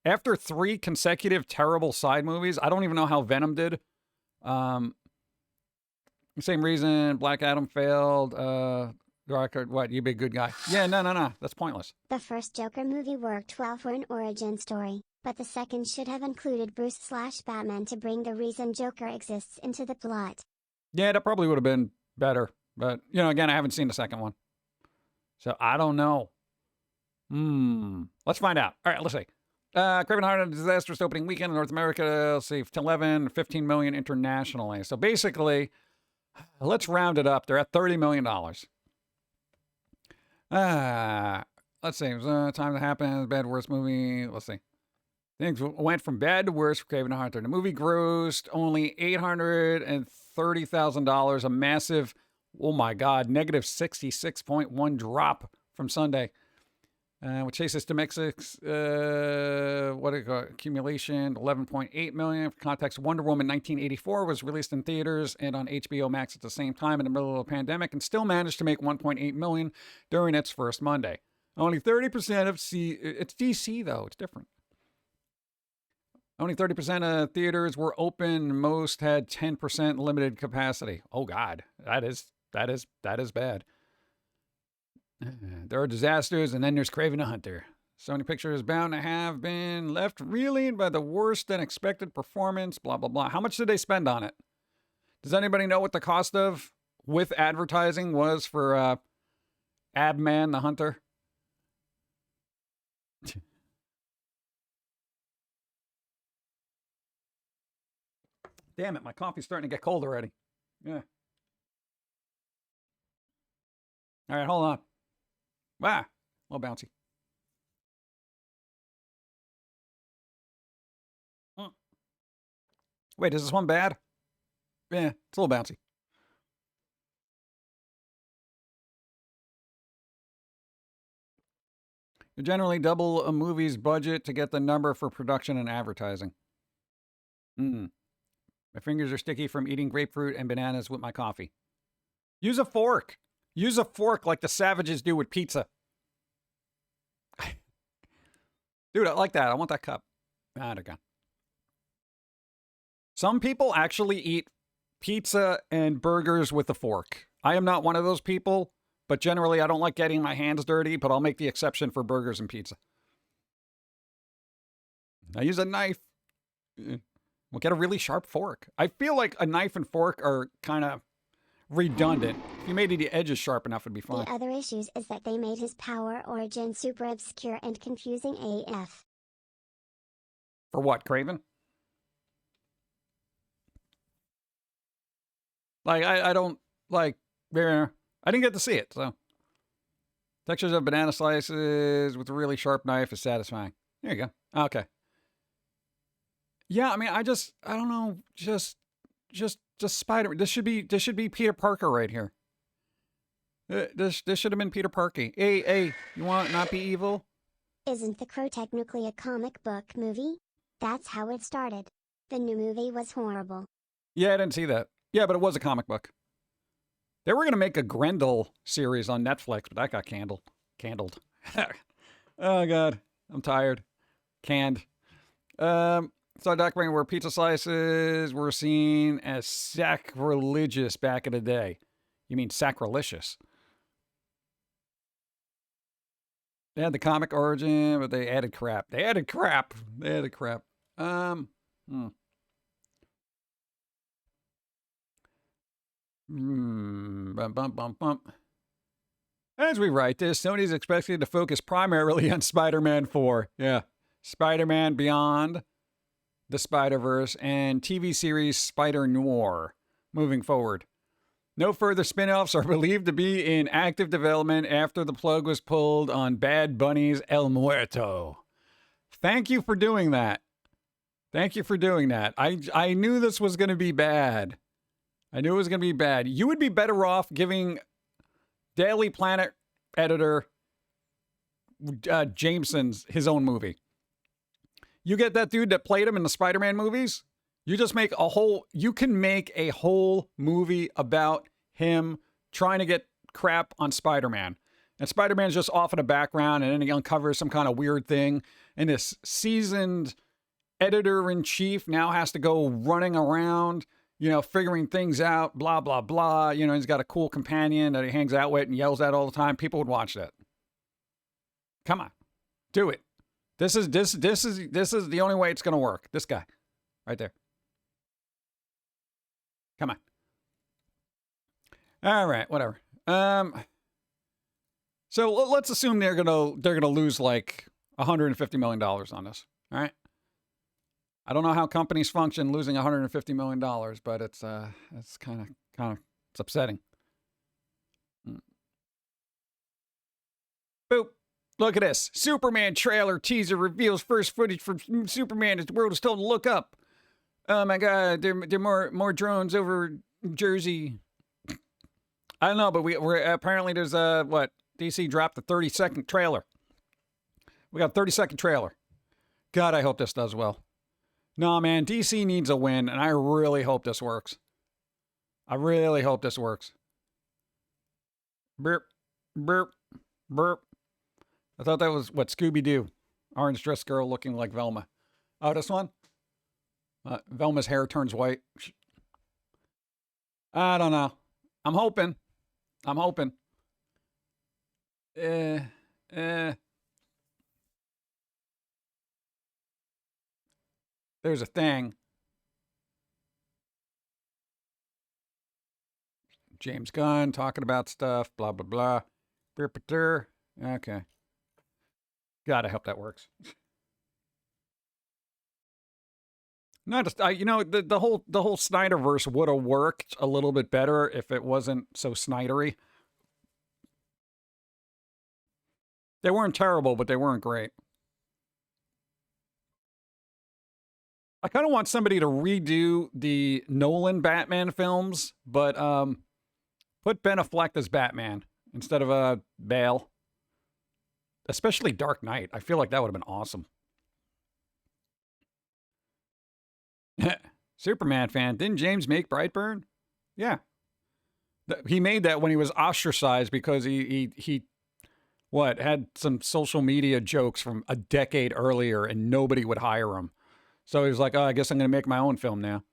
after 3 consecutive terrible side movies, I don't even know how Venom did. Same reason Black Adam failed. What? You be a good guy? Yeah, no. That's pointless. The first Joker movie worked well for an origin story, but the second should have included Bruce/Batman to bring the reason Joker exists into the plot. Yeah, that probably would have been better. But, you know, again, I haven't seen the second one. So I don't know. Let's find out. All right, let's see. Craven Heart had a disastrous opening weekend in North America. Let's see, 15 million internationally. So basically, let's round it up. They're at $30 million. Let's see. Time to happen. Bad, worst movie. Let's see. Things went from bad to worse for Craven Hunter. The movie grossed only $830,000, a massive, oh my God, negative 66.1 drop from Sunday. Which chases domestics, accumulation, 11.8 million. For context, Wonder Woman 1984 was released in theaters and on HBO Max at the same time in the middle of a pandemic and still managed to make 1.8 million during its first Monday. Only 30% of it's DC though, it's different. Only 30% of theaters were open. Most had 10% limited capacity. Oh God, that is bad. There are disasters, and then there's Craven the Hunter. Sony Pictures is bound to have been left reeling by the worse than expected performance, blah, blah, blah. How much did they spend on it? Does anybody know what the cost of, with advertising, was for Abman the Hunter? Damn it, my coffee's starting to get cold already. Yeah. All right, hold on. Wow, a little bouncy. Wait, is this one bad? Yeah, it's a little bouncy. You generally double a movie's budget to get the number for production and advertising. My fingers are sticky from eating grapefruit and bananas with my coffee. Use a fork. Use a fork like the savages do with pizza. Dude, I like that. I want that cup. Ah, they're gone. Some people actually eat pizza and burgers with a fork. I am not one of those people, but generally I don't like getting my hands dirty, but I'll make the exception for burgers and pizza. I use a knife. We'll get a really sharp fork. I feel like a knife and fork are kind of redundant. If you made the edges sharp enough, it'd be fine. The other issues is that they made his power origin super obscure and confusing AF. For what, Craven? Like, I don't, like, I didn't get to see it, so. Textures of banana slices with a really sharp knife is satisfying. There you go. Okay. Yeah, I mean, I don't know, just Spider. This should be Peter Parker right here. This should have been Peter Parker. Hey, you want to not be evil? Isn't The Crow technically a comic book movie? That's how it started. The new movie was horrible. Yeah, I didn't see that. Yeah, but it was a comic book. They were going to make a Grendel series on Netflix, but that got candled. Oh, God. I'm tired. Canned. Saw a documentary where pizza slices were seen as sacrilegious back in the day. You mean sacrilegious? They had the comic origin, but they added crap. They added crap. Hmm. Bum, bum, bum, bum. As we write this, Sony's expected to focus primarily on Spider-Man 4. Yeah. Spider-Man Beyond the Spider-Verse and TV series Spider-Noir moving forward. No further spin-offs are believed to be in active development after the plug was pulled on Bad Bunny's El Muerto. Thank you for doing that. I knew this was going to be bad. You would be better off giving Daily Planet editor Jameson's his own movie. You get that dude that played him in the Spider-Man movies. You can make a whole movie about him trying to get crap on Spider-Man. And Spider-Man's just off in the background, and then he uncovers some kind of weird thing. And this seasoned editor-in-chief now has to go running around, figuring things out, blah, blah, blah. He's got a cool companion that he hangs out with and yells at all the time. People would watch that. Come on. Do it. This is the only way it's going to work. This guy right there. Come on. All right, whatever. So let's assume they're gonna lose like $150 million on this. All right. I don't know how companies function losing $150 million, but it's kind of it's upsetting. Boop. Look at this. Superman trailer teaser reveals first footage from Superman as the world is told to look up. Oh my God, there are more drones over Jersey. I don't know, but we're apparently there's DC dropped a 30-second trailer. We got a 30-second trailer. God, I hope this does well. No, man, DC needs a win, and I really hope this works. Burp, burp, burp. I thought that was what Scooby-Doo. Orange dress girl looking like Velma. Oh, this one? Velma's hair turns white. I don't know. I'm hoping. There's a thing. James Gunn talking about stuff, blah, blah, blah. Okay. God, I hope that works. Not just, the whole Snyderverse would have worked a little bit better if it wasn't so Snydery. They weren't terrible, but they weren't great. I kind of want somebody to redo the Nolan Batman films, but put Ben Affleck as Batman instead of Bale. Especially Dark Knight. I feel like that would have been awesome. Superman fan. Didn't James make Brightburn? Yeah. He made that when he was ostracized because he had some social media jokes from a decade earlier and nobody would hire him. So he was like, oh, I guess I'm going to make my own film now.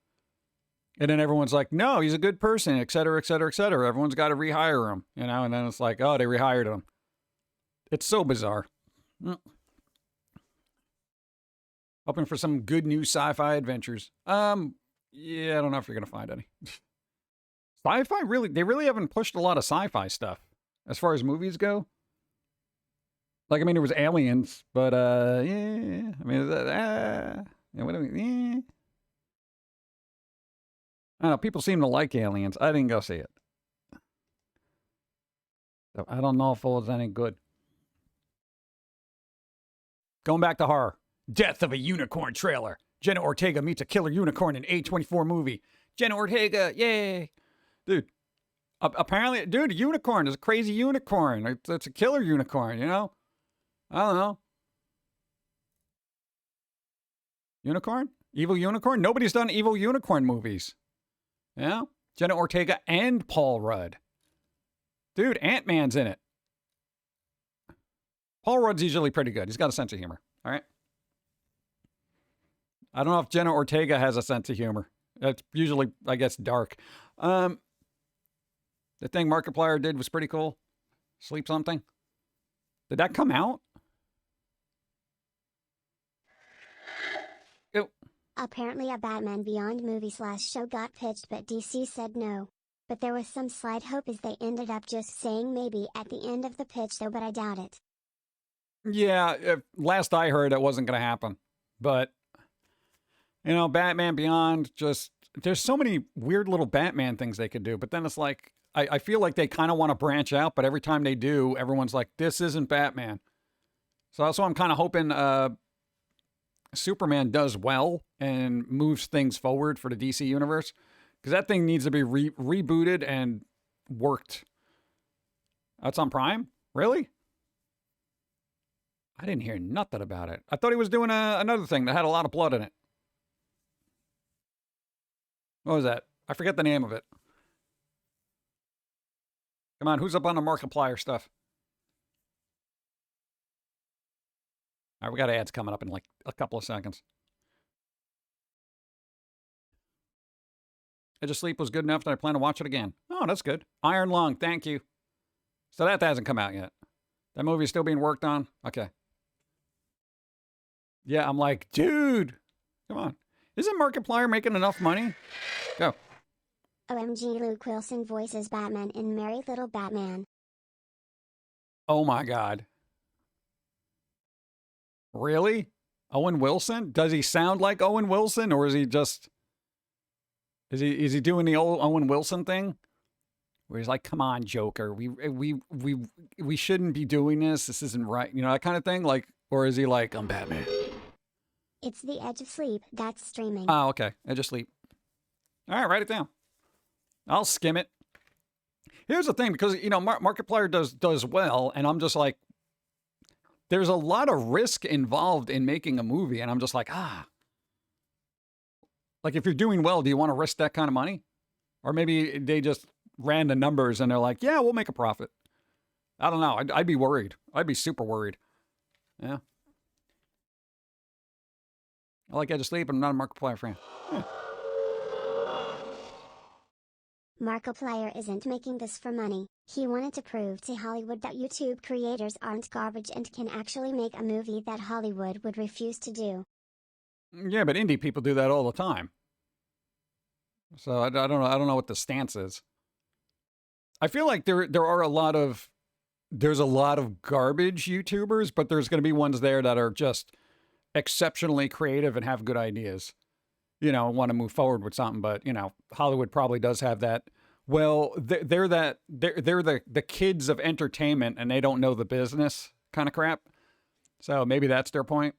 And then everyone's like, no, he's a good person, et cetera, et cetera, et cetera. Everyone's got to rehire him, and then it's like, oh, they rehired him. It's so bizarre. Hoping for some good new sci-fi adventures. Yeah, I don't know if you're going to find any. Sci-fi, they really haven't pushed a lot of sci-fi stuff as far as movies go. Like, there was Aliens, but, yeah, what do we, yeah. I don't know, people seem to like Aliens. I didn't go see it. So I don't know if it was any good. Going back to horror. Death of a Unicorn trailer. Jenna Ortega meets a killer unicorn in A24 movie. Jenna Ortega, yay. Dude, apparently, a unicorn is a crazy unicorn. It's a killer unicorn, I don't know. Unicorn? Evil unicorn? Nobody's done evil unicorn movies. Yeah? Jenna Ortega and Paul Rudd. Dude, Ant-Man's in it. Paul Rudd's usually pretty good. He's got a sense of humor. All right? I don't know if Jenna Ortega has a sense of humor. That's usually, I guess, dark. The thing Markiplier did was pretty cool. Sleep something. Did that come out? Ew. Apparently a Batman Beyond movie/show got pitched but DC said no. But there was some slight hope as they ended up just saying maybe at the end of the pitch though, but I doubt it. Yeah, last I heard it wasn't going to happen. But, you know, Batman Beyond, just, there's so many weird little Batman things they could do. But then it's like, I feel like they kind of want to branch out, but every time they do, everyone's like, this isn't Batman. So that's why I'm kind of hoping Superman does well and moves things forward for the DC universe. Because that thing needs to be rebooted and worked. That's on Prime? Really? I didn't hear nothing about it. I thought he was doing another thing that had a lot of blood in it. What was that? I forget the name of it. Come on, who's up on the Markiplier stuff? All right, we got ads coming up in like a couple of seconds. Edge of Sleep was good enough that I plan to watch it again. Oh, that's good. Iron Lung, thank you. So that hasn't come out yet. That movie is still being worked on? Okay. Yeah, I'm like, dude, come on. Isn't Markiplier making enough money? Go. OMG, Luke Wilson voices Batman in Merry Little Batman. Oh my God. Really? Owen Wilson? Does he sound like Owen Wilson, or is he just... Is he doing the old Owen Wilson thing? Where he's like, come on, Joker. We shouldn't be doing this. This isn't right. You know, that kind of thing? Like, or is he like, I'm Batman? It's the Edge of Sleep that's streaming. Oh, okay. Edge of Sleep. All right, write it down. I'll skim it. Here's the thing, because, you know, Markiplier does well, and I'm just like, there's a lot of risk involved in making a movie, and I'm just like, Like, if you're doing well, do you want to risk that kind of money? Or maybe they just ran the numbers and they're like, yeah, we'll make a profit. I don't know. I'd be worried. I'd be super worried. Yeah. I like Edge of Sleep, but I'm not a Markiplier fan. Yeah. Markiplier isn't making this for money. He wanted to prove to Hollywood that YouTube creators aren't garbage and can actually make a movie that Hollywood would refuse to do. Yeah, but indie people do that all the time. So I don't know. I don't know what the stance is. I feel like there's a lot of garbage YouTubers, but there's going to be ones there that are just exceptionally creative and have good ideas. You know, want to move forward with something, but you know, Hollywood probably does have that. Well, they're the kids of entertainment and they don't know the business kind of crap. So maybe that's their point.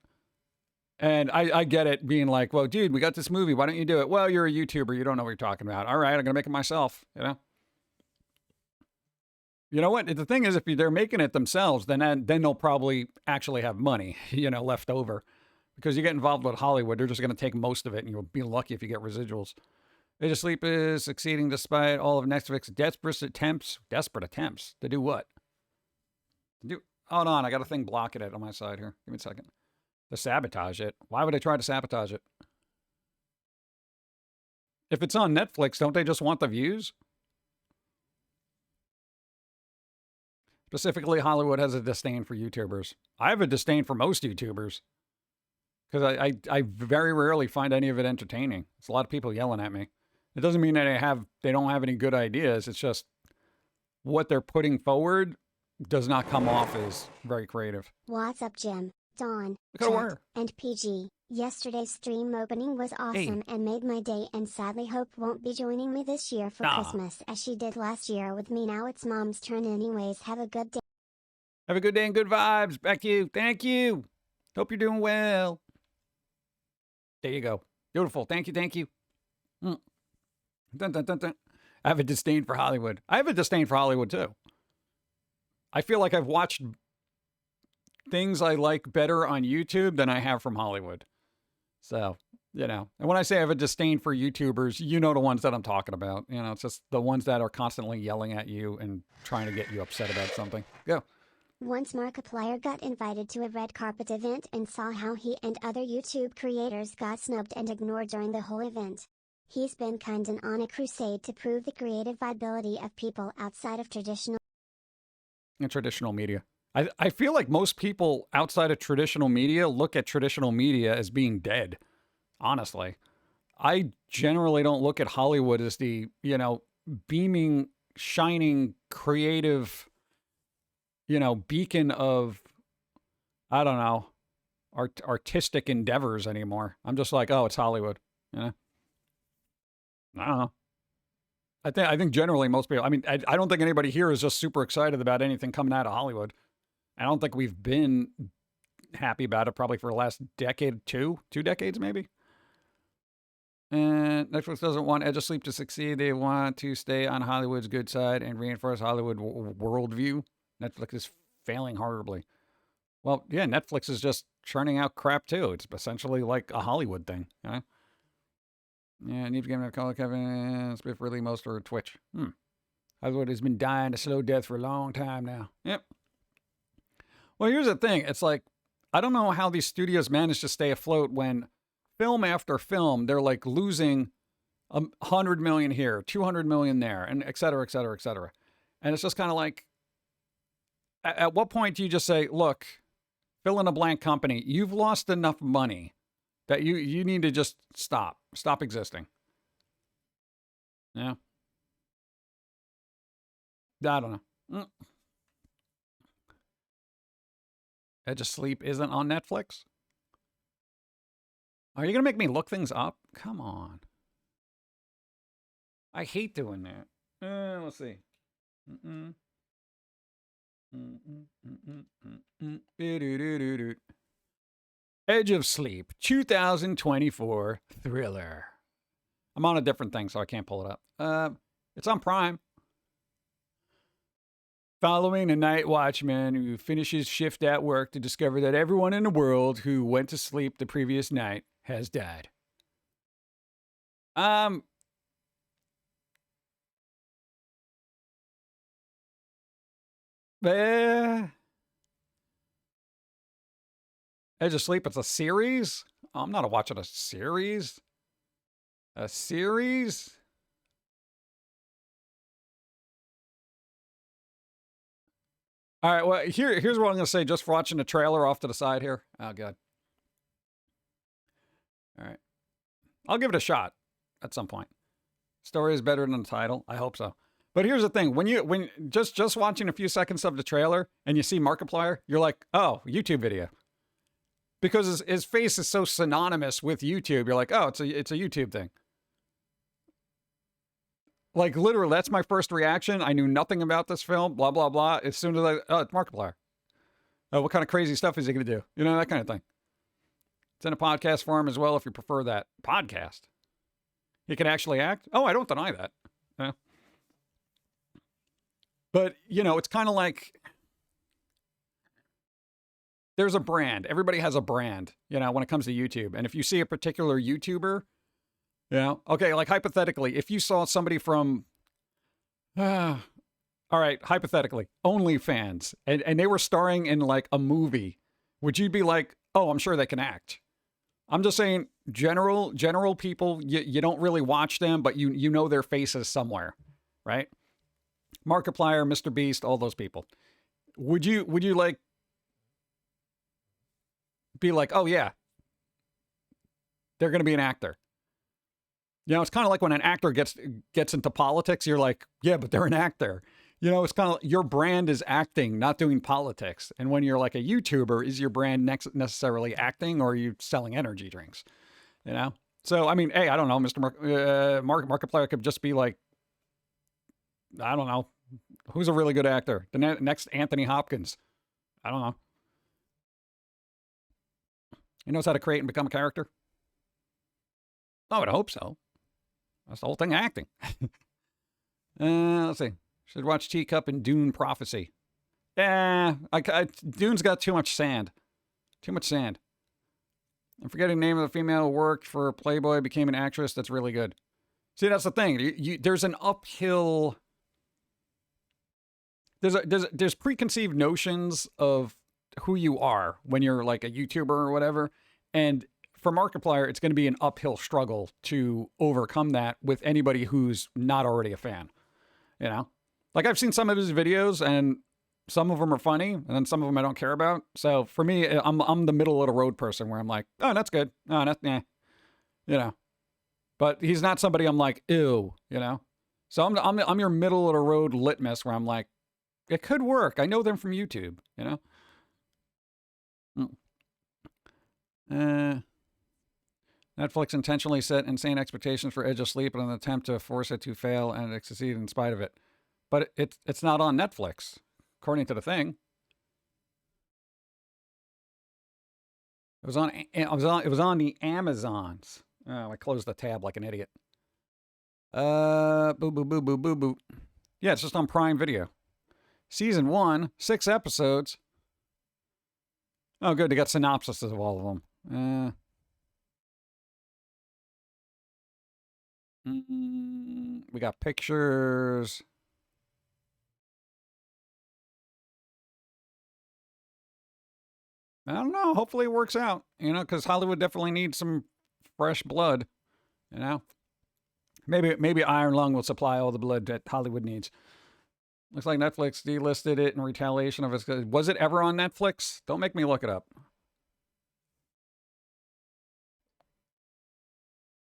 And I get it being like, well, dude, we got this movie. Why don't you do it? Well, you're a YouTuber. You don't know what you're talking about. All right, I'm going to make it myself, you know? You know what? The thing is, if they're making it themselves, then they'll probably actually have money, you know, left over. Because you get involved with Hollywood, they're just going to take most of it, and you'll be lucky if you get residuals. Edge of Sleep is succeeding despite all of Netflix's desperate attempts to do what? Hold on, I got a thing blocking it on my side here. Give me a second. To sabotage it. Why would they try to sabotage it? If it's on Netflix, don't they just want the views? Specifically, Hollywood has a disdain for YouTubers. I have a disdain for most YouTubers. Because I very rarely find any of it entertaining. It's a lot of people yelling at me. It doesn't mean that they don't have any good ideas. It's just what they're putting forward does not come off as very creative. What's up, Jim, Dawn, Look at her. and PG? Yesterday's stream opening was awesome and made my day, and sadly Hope won't be joining me this year for Christmas as she did last year with me. Now it's Mom's turn anyways. Have a good day. Have a good day and good vibes. Back to you. Thank you. Hope you're doing well. There you go. Beautiful. Thank you. Thank you. Dun, dun, dun, dun. I have a disdain for Hollywood. I have a disdain for Hollywood, too. I feel like I've watched things I like better on YouTube than I have from Hollywood. So, you know. And when I say I have a disdain for YouTubers, you know the ones that I'm talking about. You know, it's just the ones that are constantly yelling at you and trying to get you upset about something. Go. Once Markiplier got invited to a red carpet event and saw how he and other YouTube creators got snubbed and ignored during the whole event. He's been kinda on a crusade to prove the creative viability of people outside of traditional media. I feel like most people outside of traditional media look at traditional media as being dead, honestly. I generally don't look at Hollywood as the, beaming, shining, creative, beacon of, I don't know, artistic endeavors anymore. I'm just like, oh, it's Hollywood. I don't know. I think generally most people, I don't think anybody here is just super excited about anything coming out of Hollywood. I don't think we've been happy about it probably for the last decade, two decades maybe. And Netflix doesn't want Edge of Sleep to succeed. They want to stay on Hollywood's good side and reinforce Hollywood worldview. Netflix is failing horribly. Well, yeah, Netflix is just churning out crap too. It's essentially like a Hollywood thing. Yeah, need to give him a call, Kevin. Spiff really most or Twitch. Hollywood has been dying a slow death for a long time now. Yep. Well, here's the thing. It's like, I don't know how these studios manage to stay afloat when film after film, they're like losing 100 million here, 200 million there, and et cetera, et cetera, et cetera. And it's just kind of like, at what point do you just say, look, fill in a blank company, you've lost enough money that you need to just stop existing. Yeah. I don't know. Edge of Sleep isn't on Netflix? Are you going to make me look things up? Come on. I hate doing that. Let's see. Edge of Sleep, 2024 thriller. I'm on a different thing, so I can't pull it up. It's on Prime. Following a night watchman who finishes shift at work to discover that everyone in the world who went to sleep the previous night has died. Edge of Sleep, it's a series? Oh, I'm not watching a series. A series? All right, well, here's what I'm going to say just for watching the trailer off to the side here. Oh, God. All right. I'll give it a shot at some point. Story is better than the title. I hope so. But here's the thing. When just watching a few seconds of the trailer and you see Markiplier, you're like, oh, YouTube video. Because his face is so synonymous with YouTube. You're like, oh, it's a YouTube thing. Like, literally, that's my first reaction. I knew nothing about this film, blah, blah, blah. As soon as it's Markiplier. Oh, what kind of crazy stuff is he going to do? You know, that kind of thing. It's in a podcast form as well, if you prefer that. Podcast. He can actually act? Oh, I don't deny that. Yeah. But, it's kind of like, there's a brand. Everybody has a brand, when it comes to YouTube. And if you see a particular YouTuber, okay, like hypothetically, if you saw somebody from, all right, hypothetically, OnlyFans, and they were starring in like a movie, would you be like, oh, I'm sure they can act? I'm just saying, general people, you don't really watch them, but you know their faces somewhere, right? Markiplier, Mr. Beast, all those people. Would you like be like, oh yeah, they're going to be an actor? It's kind of like when an actor gets into politics, you're like, yeah, but they're an actor. It's kind of your brand is acting, not doing politics. And when you're like a YouTuber, is your brand necessarily acting, or are you selling energy drinks? So, I mean, hey, I don't know, Mr. Markiplier could just be like, I don't know, who's a really good actor? The next Anthony Hopkins. I don't know. He knows how to create and become a character. I would hope so. That's the whole thing, acting. Let's see. Should watch Teacup and Dune Prophecy. Dune's got too much sand. Too much sand. I'm forgetting the name of the female who worked for Playboy, became an actress. That's really good. See, that's the thing. There's an uphill there's preconceived notions of who you are when you're like a YouTuber or whatever. And for Markiplier, it's going to be an uphill struggle to overcome that with anybody who's not already a fan. You know, like I've seen some of his videos and some of them are funny and then some of them I don't care about. So for me, I'm the middle of the road person where I'm like, oh, that's good. Oh, that's, you know, but he's not somebody I'm like, ew, you know? So I'm your middle of the road litmus where I'm like, it could work. I know them from YouTube, you know? Netflix intentionally set insane expectations for Edge of Sleep in an attempt to force it to fail and it succeed in spite of it. But it's not on Netflix, according to the thing. It was on the Amazons. Oh, I closed the tab like an idiot. Boo boo boo boo boo boo. Yeah, it's just on Prime Video. Season 1, 6 episodes. Oh, good. They got synopsises of all of them. We got pictures. I don't know. Hopefully it works out, you know, because Hollywood definitely needs some fresh blood, you know. Maybe Iron Lung will supply all the blood that Hollywood needs. Looks like Netflix delisted it in retaliation of its... Was it ever on Netflix? Don't make me look it up.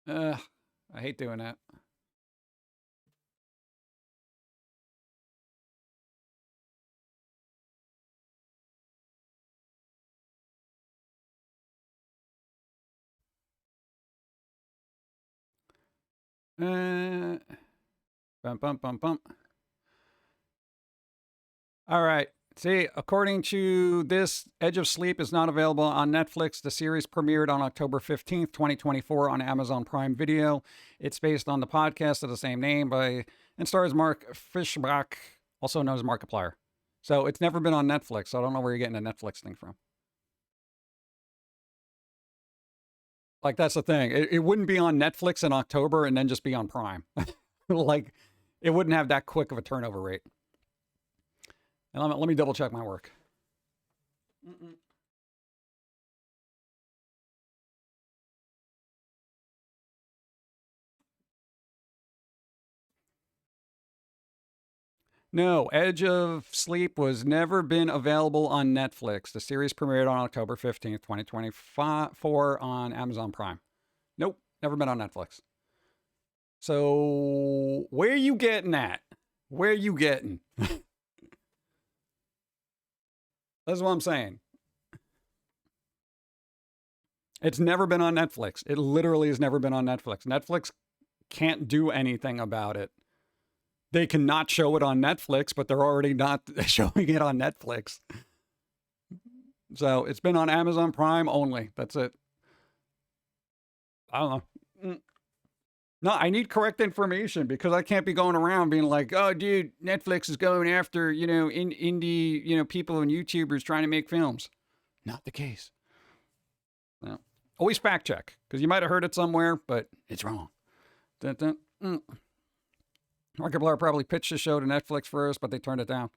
I hate doing that. Bum, bum, bum, bum. All right. See, according to this, Edge of Sleep is not available on Netflix. The series premiered on October 15th, 2024 on Amazon Prime Video. It's based on the podcast of the same name and stars Mark Fischbach, also known as Markiplier. So it's never been on Netflix. So I don't know where you're getting the Netflix thing from. Like, that's the thing. It wouldn't be on Netflix in October and then just be on Prime. Like, it wouldn't have that quick of a turnover rate. And let me double check my work. No, Edge of Sleep was never been available on Netflix. The series premiered on October 15th, 2024 on Amazon Prime. Nope, never been on Netflix. So, where you getting at? Where you getting? That's what I'm saying. It's never been on Netflix. It literally has never been on Netflix. Netflix can't do anything about it. They cannot show it on Netflix, but they're already not showing it on Netflix. So it's been on Amazon Prime only. That's it. I don't know. No, I need correct information because I can't be going around being like, oh, dude, Netflix is going after, you know, indie, you know, people and YouTubers trying to make films. Not the case. No. Always fact check because you might have heard it somewhere, but it's wrong. Dun, dun, Markiplier probably pitched the show to Netflix first, but they turned it down.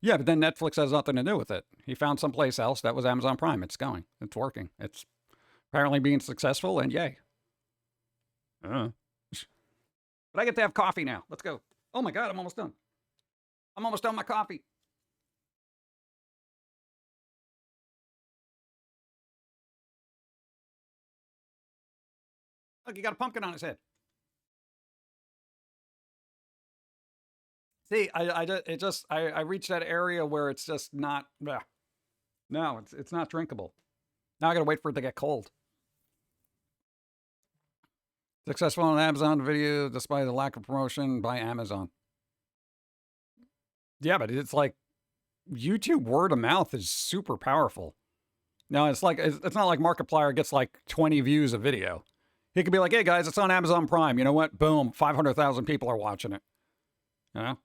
Yeah, but then Netflix has nothing to do with it. He found someplace else. That was Amazon Prime. It's going. It's working. It's apparently being successful, and yay. But I get to have coffee now. Let's go. Oh my God, I'm almost done. I'm almost done with my coffee. Look, he got a pumpkin on his head. See, I reached that area where it's just not, no, it's not drinkable. Now I gotta wait for it to get cold. Successful on Amazon video despite the lack of promotion by Amazon. Yeah, but it's like YouTube word of mouth is super powerful. Now it's not like Markiplier gets like 20 views a video. He could be like, hey guys, it's on Amazon Prime. You know what? Boom, 500,000 people are watching it. You know?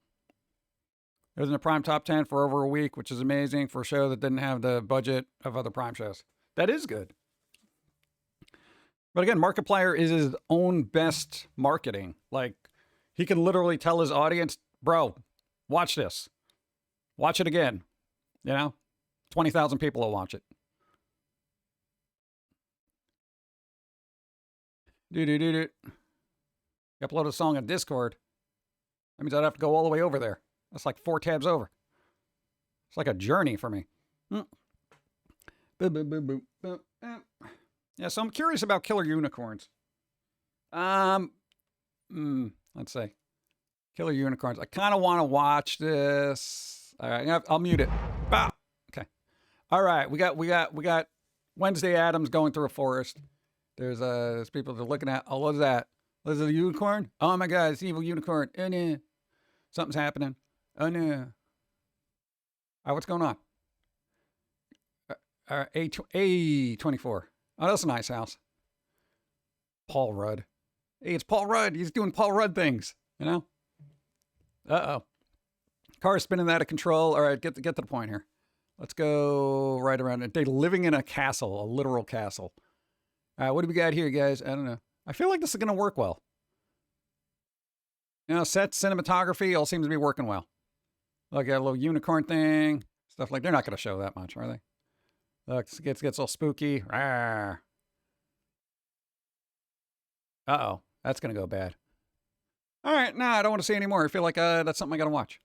It was in the Prime top 10 for over a week, which is amazing for a show that didn't have the budget of other Prime shows. That is good. But again, Markiplier is his own best marketing. Like, he can literally tell his audience, bro, watch this. Watch it again. 20,000 people will watch it. Do. Upload a song on Discord. That means I'd have to go all the way over there. That's like 4 tabs over. It's like a journey for me. Yeah, so I'm curious about killer unicorns. Let's see. Killer unicorns. I kind of want to watch this. All right, I'll mute it. Ah, okay. All right, we got Wednesday Addams going through a forest. There's people that are looking at. Oh, what's that? Was it a unicorn? Oh my God, it's an evil unicorn. Oh no, something's happening. Oh no. All right, what's going on? A24. Oh, that's a nice house. Paul Rudd. Hey, it's Paul Rudd. He's doing Paul Rudd things. Uh-oh. Car's spinning out of control. All right, get to the point here. Let's go right around it. They're living in a castle, a literal castle. All right, what do we got here, guys? I don't know. I feel like this is going to work well. Set, cinematography, all seems to be working well. Look, got a little unicorn thing. Stuff like, they're not going to show that much, are they? Look, it gets all spooky. Rawr. Uh-oh, that's going to go bad. All right, no, I don't want to see any more. I feel like that's something I got to watch.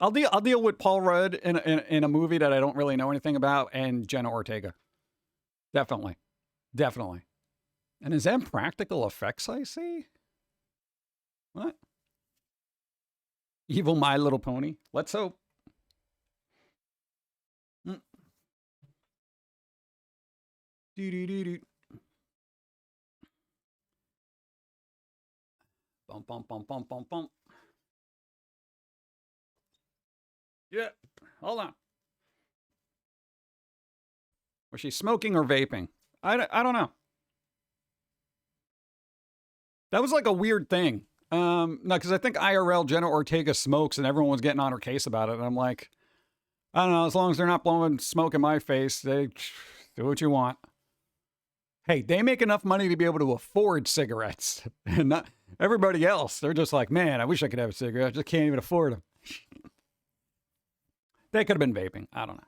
I'll deal with Paul Rudd in a movie that I don't really know anything about, and Jenna Ortega. Definitely. And is that practical effects I see? What? Evil My Little Pony? Let's hope. Do. Bum. Yeah, hold on. Was she smoking or vaping? I don't know. That was like a weird thing. No, because I think IRL Jenna Ortega smokes and everyone was getting on her case about it. And I'm like, I don't know, as long as they're not blowing smoke in my face, they do what you want. Hey, they make enough money to be able to afford cigarettes. And not everybody else. They're just like, man, I wish I could have a cigarette. I just can't even afford them. They could have been vaping. I don't know.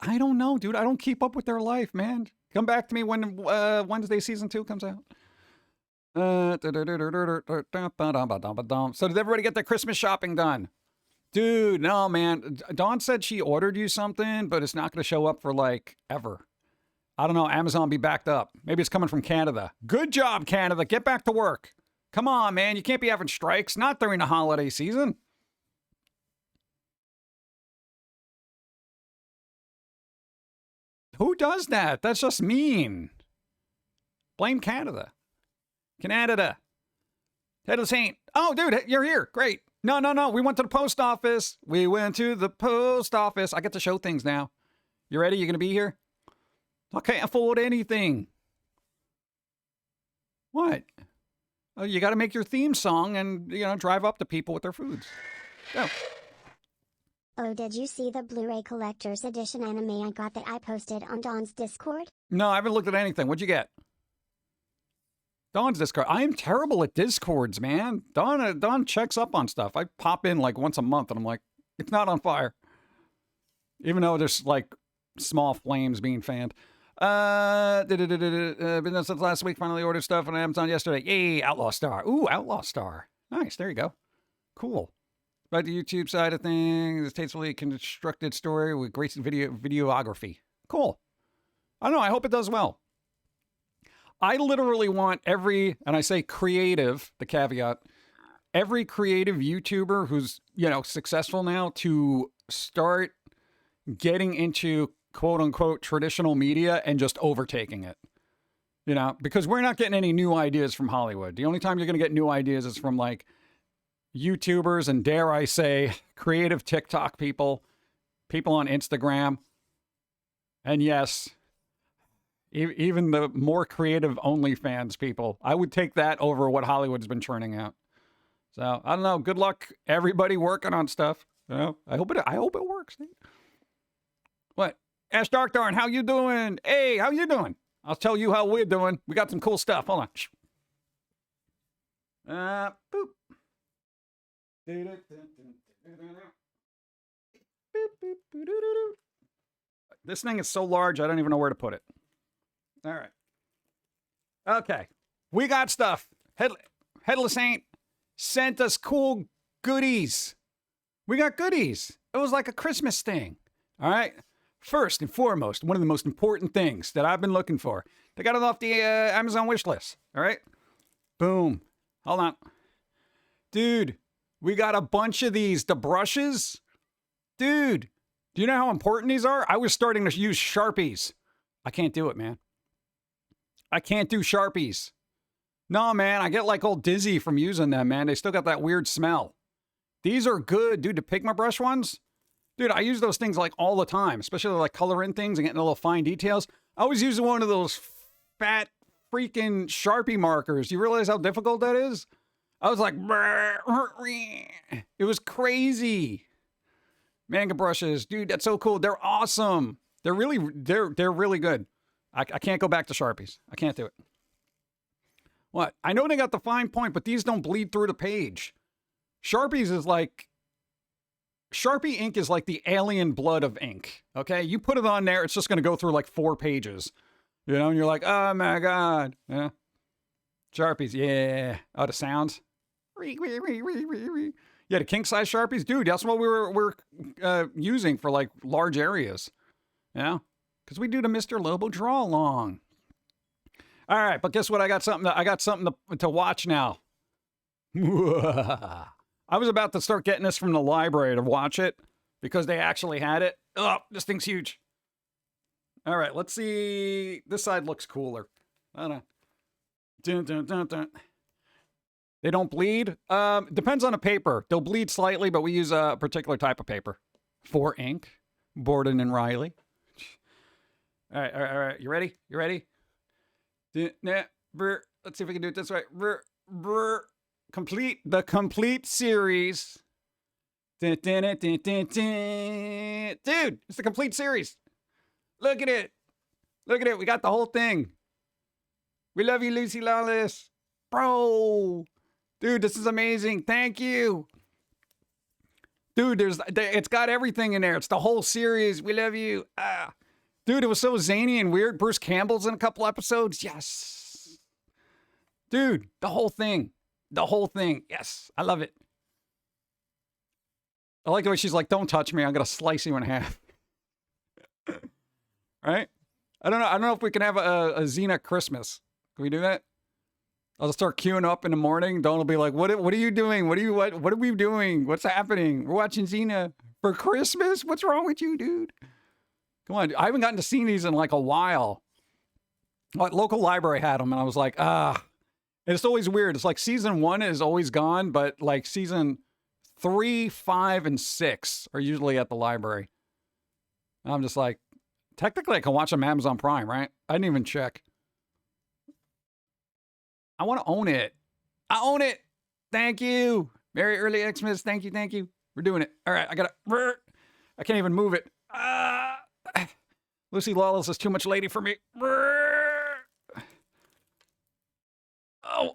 I don't know, dude. I don't keep up with their life, man. Come back to me when Wednesday season 2 comes out. So did everybody get their Christmas shopping done? Dude, no, man. Dawn said she ordered you something, but it's not going to show up for like ever. I don't know. Amazon be backed up. Maybe it's coming from Canada. Good job, Canada. Get back to work. Come on, man. You can't be having strikes. Not during the holiday season. Who does that? That's just mean. Blame Canada. Canada. Head of the saint. Oh, dude, you're here. Great. No. We went to the post office. I get to show things now. You ready? You going to be here? I can't afford anything. What? Oh, you got to make your theme song and, drive up to people with their foods. Go. Oh, did you see the Blu-ray Collector's Edition anime I got that I posted on Dawn's Discord? No, I haven't looked at anything. What'd you get? Dawn's Discord. I am terrible at Discords, man. Dawn checks up on stuff. I pop in like once a month and I'm like, it's not on fire. Even though there's like small flames being fanned. Been there since last week. Finally ordered stuff on Amazon yesterday. Yay, Outlaw Star. Ooh, Outlaw Star. Nice. There you go. Cool. About the YouTube side of things, this tastefully constructed story with great videography. Cool. I don't know. I hope it does well. I literally want every, and I say creative, the caveat, every creative YouTuber who's, successful now to start getting into quote unquote traditional media and just overtaking it. Because we're not getting any new ideas from Hollywood. The only time you're going to get new ideas is from like YouTubers and, dare I say, creative TikTok people on Instagram. And yes, even the more creative OnlyFans people. I would take that over what Hollywood's been churning out. So, I don't know. Good luck, everybody working on stuff. I hope it works. What? Ash Darkdarn, how you doing? Hey, how you doing? I'll tell you how we're doing. We got some cool stuff. Hold on. Boop. This thing is so large, I don't even know where to put it. All right. Okay. We got stuff. Headless Saint sent us cool goodies. We got goodies. It was like a Christmas thing. All right. First and foremost, one of the most important things that I've been looking for. They got it off the Amazon wish list. All right. Boom. Hold on. Dude, we got a bunch of these. The brushes. Dude, do you know how important these are? I was starting to use Sharpies. I can't do it, man. I can't do Sharpies. No, man, I get like all dizzy from using them, man. They still got that weird smell. These are good, dude. The Pigma brush ones. Dude, I use those things like all the time, especially like coloring things and getting little fine details. I was using one of those fat freaking Sharpie markers. You realize how difficult that is? I was like, it was crazy. Manga brushes, dude, that's so cool. They're awesome. They're really good. I can't go back to Sharpies. I can't do it. What? I know they got the fine point, but these don't bleed through the page. Sharpies is like, Sharpie ink is like the alien blood of ink. Okay? You put it on there, it's just going to go through like 4 pages. You know, and you're like, oh my God. Yeah. Sharpies, yeah. Oh, the sounds. Yeah, the king size Sharpies, dude, that's what we're using for like large areas. Yeah? Because we do the Mr. Lobo draw along. All right, but guess what? I got something to watch now. I was about to start getting this from the library to watch it because they actually had it. Oh, this thing's huge. All right, let's see. This side looks cooler. I don't know. Dun, dun, dun, dun. They don't bleed. Depends on the paper. They'll bleed slightly, but we use a particular type of paper. 4 ink. Borden and Riley. All right. You ready? Let's see if we can do it this way. Complete the complete series. Dude, it's the complete series. Look at it. We got the whole thing. We love you, Lucy Lawless. Bro. Dude, this is amazing. Thank you. Dude, it's got everything in there. It's the whole series. We love you. Dude, it was so zany and weird. Bruce Campbell's in a couple episodes. Yes. Dude, the whole thing. Yes. I love it. I like the way she's like, don't touch me. I'm going to slice you in half. Right? I don't know if we can have a Xena Christmas. Can we do that? I'll start queuing up in the morning. Dawn will be like, what are you doing? What are we doing? What's happening? We're watching Xena for Christmas? What's wrong with you, dude? Come on. I haven't gotten to see these in like a while. Like, local library had them, and I was like, And it's always weird. It's like season 1 is always gone, but like season 3, 5, and 6 are usually at the library. And I'm just like, technically I can watch them on Amazon Prime, right? I didn't even check. I want to own it. I own it. Thank you. Merry early Xmas. Thank you. We're doing it. All right. I can't even move it. Lucy Lawless is too much lady for me.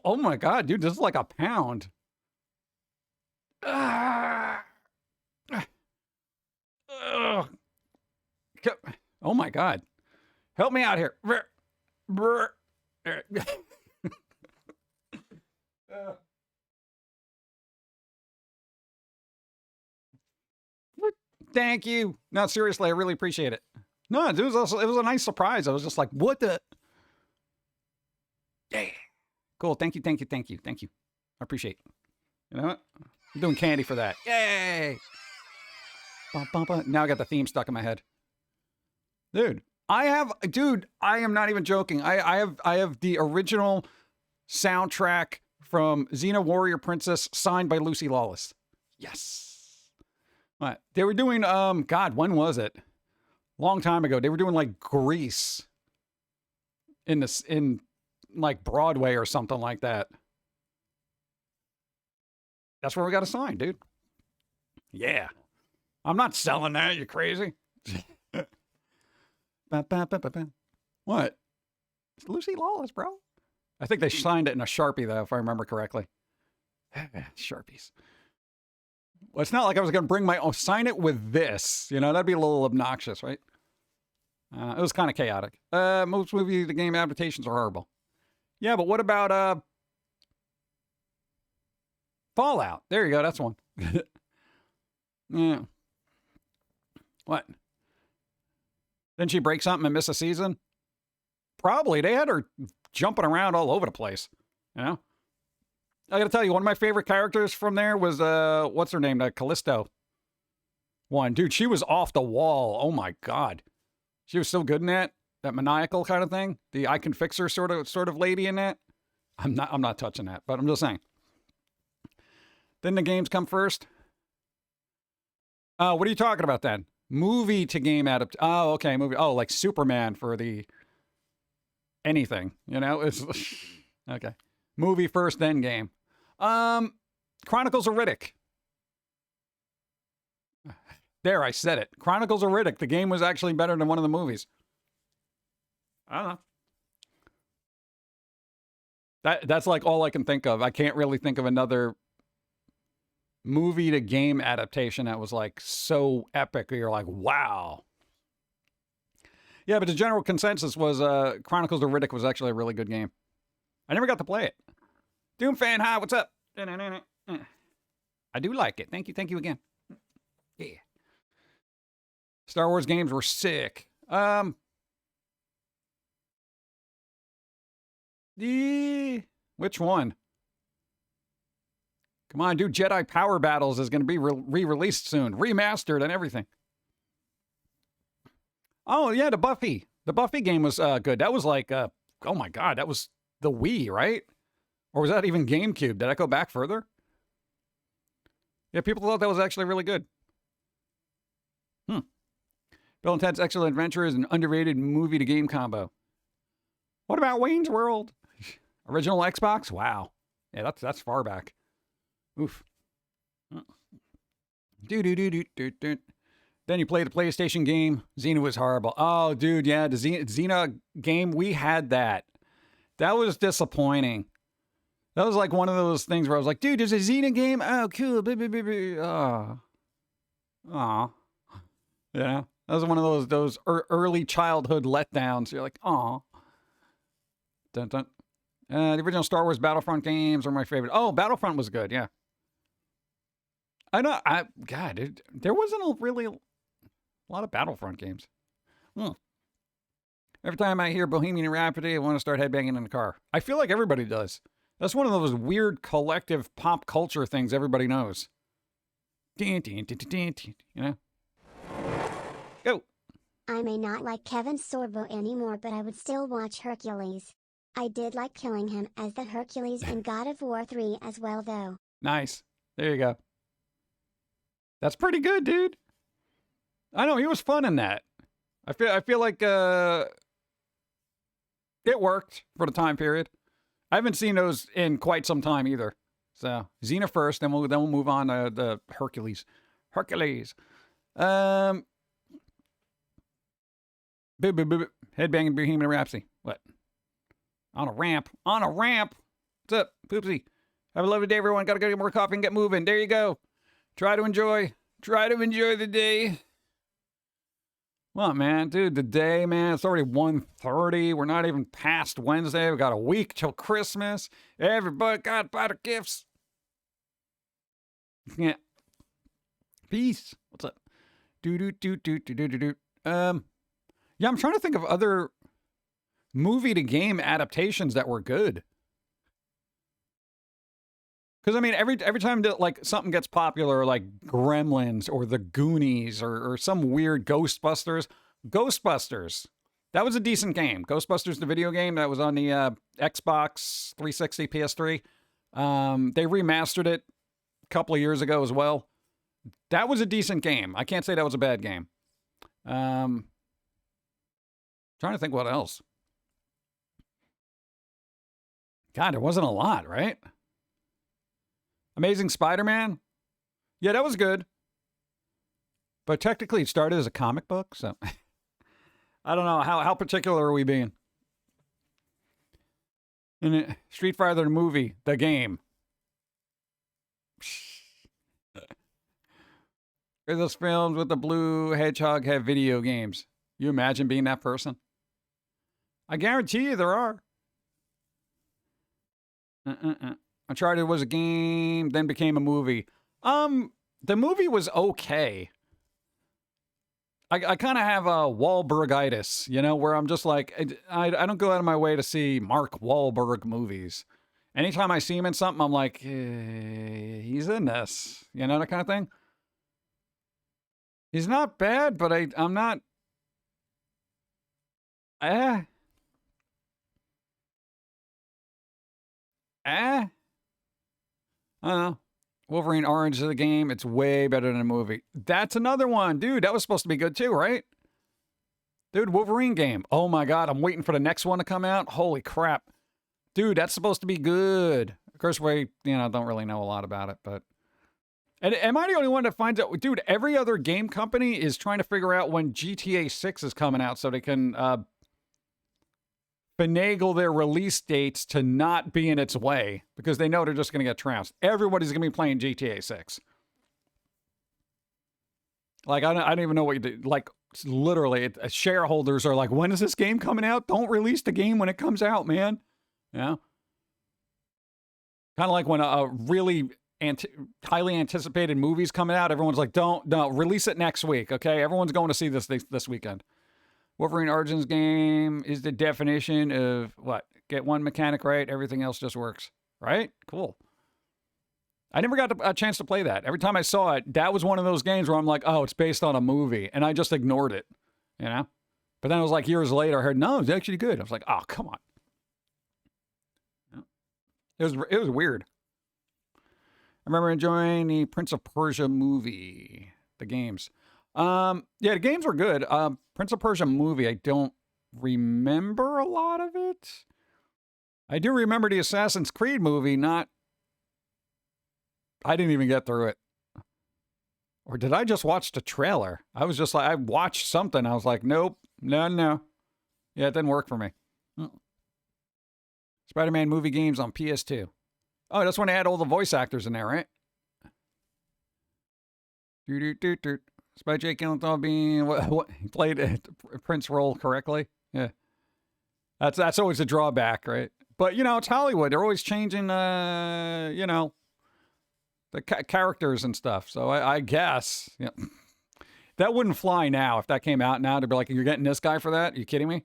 Oh my God, dude. This is like a pound. Oh my God. Help me out here. Thank you. No, seriously, I really appreciate it. No, it was a nice surprise. I was just like, what the? Yeah. Cool. Thank you. I appreciate it. You know what? I'm doing candy for that. Yay. Bum, bum, bum. Now I got the theme stuck in my head. Dude, I am not even joking. I have the original soundtrack from Xena Warrior Princess signed by Lucy Lawless. Yes. What? They were doing, God, when was it? Long time ago. They were doing like Grease in like Broadway or something like that. That's where we got to sign, dude. Yeah. I'm not selling that. You crazy? What? It's Lucy Lawless, bro. I think they signed it in a Sharpie, though, if I remember correctly. Sharpies. Well, it's not like I was going to bring my own, sign it with this. You know, that'd be a little obnoxious, right? It was kind of chaotic. Most movie the game adaptations are horrible. Yeah, but what about Fallout? There you go. That's one. Yeah. What? Didn't she break something and miss a season? Probably. They had her jumping around all over the place. You know? I gotta tell you, one of my favorite characters from there was, what's her name? Callisto. One. Dude, she was off the wall. Oh my God. She was so good in that. That maniacal kind of thing. The I can fix her sort of lady in that. I'm not touching that, but I'm just saying. Didn't the games come first? What are you talking about then? Movie to game adapt. Oh, okay, movie. Oh, like Superman for the anything. You know, it's okay. Movie first, then game. Chronicles of Riddick. There, I said it. Chronicles of Riddick. The game was actually better than one of the movies. I don't know. That's like all I can think of. I can't really think of another movie to game adaptation that was like so epic. You're like, wow. Yeah, but the general consensus was Chronicles of Riddick was actually a really good game. I never got to play it. Doom fan, hi, what's up? I do like it. Thank you again. Yeah. Star Wars games were sick. Which one? Come on, dude. Jedi Power Battles is going to be re-released soon. Remastered and everything. Oh, yeah, the Buffy. The Buffy game was good. That was like, oh my God, that was the Wii, right? Or was that even GameCube? Did I go back further? Yeah, people thought that was actually really good. Bill and Ted's Excellent Adventure is an underrated movie to game combo. What about Wayne's World? Original Xbox? Wow. Yeah, that's far back. Oof. Then you play the PlayStation game. Xena was horrible. Oh, dude, yeah, the Xena game, we had that. That was disappointing. That was like one of those things where I was like, dude, there's a Xena game? Oh, cool. Oh. Aw. Yeah. That was one of those early childhood letdowns. You're like, aw. Dun, dun. The original Star Wars Battlefront games are my favorite. Oh, Battlefront was good, yeah. I know, God, there wasn't really a lot of Battlefront games. Every time I hear Bohemian Rhapsody, I want to start headbanging in the car. I feel like everybody does. That's one of those weird collective pop culture things everybody knows. You know? Go. I may not like Kevin Sorbo anymore, but I would still watch Hercules. I did like killing him as the Hercules in God of War 3 as well, though. Nice. There you go. That's pretty good, dude. I know, he was fun in that. I feel like it worked for the time period. I haven't seen those in quite some time either. So Xena first, then we'll move on to the Hercules. Headbanging Bohemian Rhapsody. What? On a ramp. What's up, Poopsie? Have a lovely day, everyone. Gotta go get more coffee and get moving. There you go. Try to enjoy the day. What, man? Dude, the day, man, it's already 1:30. We're not even past Wednesday. We got a week till Christmas. Everybody got buy their gifts. Yeah. Peace. What's up? Yeah, I'm trying to think of other movie to game adaptations that were good. Because, I mean, every time that, like, something gets popular, like Gremlins or The Goonies or some weird Ghostbusters. That was a decent game. Ghostbusters, the video game that was on the Xbox 360, PS3. They remastered it a couple of years ago as well. That was a decent game. I can't say that was a bad game. Trying to think what else. God, there wasn't a lot, right? Amazing Spider-Man? Yeah, that was good. But technically it started as a comic book, so I don't know. How particular are we being? And Street Fighter the movie, the game. Those films with the blue hedgehog have video games. You imagine being that person? I guarantee you there are. Uncharted was a game, then became a movie. The movie was okay. I kind of have a Wahlbergitis, you know, where I'm just like, I don't go out of my way to see Mark Wahlberg movies. Anytime I see him in something, I'm like, he's in this, you know, that kind of thing. He's not bad, but I'm not. I don't know. Wolverine Orange is the game. It's way better than a movie. That's another one. Dude, that was supposed to be good too, right? Dude, Wolverine game. Oh my God, I'm waiting for the next one to come out. Holy crap. Dude, that's supposed to be good. Of course, we, don't really know a lot about it, but... And am I the only one that finds out? Dude, every other game company is trying to figure out when GTA 6 is coming out so they can finagle their release dates to not be in its way because they know they're just going to get trounced. Everybody's going to be playing GTA 6. Like, I don't even know what you do. Like, literally, shareholders are like, when is this game coming out? Don't release the game when it comes out, man. Yeah. Kind of like when a really highly anticipated movie's coming out, everyone's like, don't release it next week, okay? Everyone's going to see this weekend. Wolverine Origins game is the definition of what? Get one mechanic right, everything else just works. Right? Cool. I never got a chance to play that. Every time I saw it, that was one of those games where I'm like, oh, it's based on a movie. And I just ignored it, you know? But then it was like years later, I heard, no, it's actually good. I was like, oh, come on. It was weird. I remember enjoying the Prince of Persia movie, the games. Yeah, the games were good. Prince of Persia movie, I don't remember a lot of it. I do remember the Assassin's Creed movie, I didn't even get through it. Or did I just watch the trailer? I was just like, I watched something. I was like, nope, no. Yeah, it didn't work for me. Spider-Man movie games on PS2. Oh, that's when they had all the voice actors in there, right? Spy Jake Gyllenhaal being what he played Prince role correctly. Yeah, that's always a drawback, right? But it's Hollywood. They're always changing, the characters and stuff. So I guess that wouldn't fly now if that came out now. To be like, you're getting this guy for that? Are you kidding me?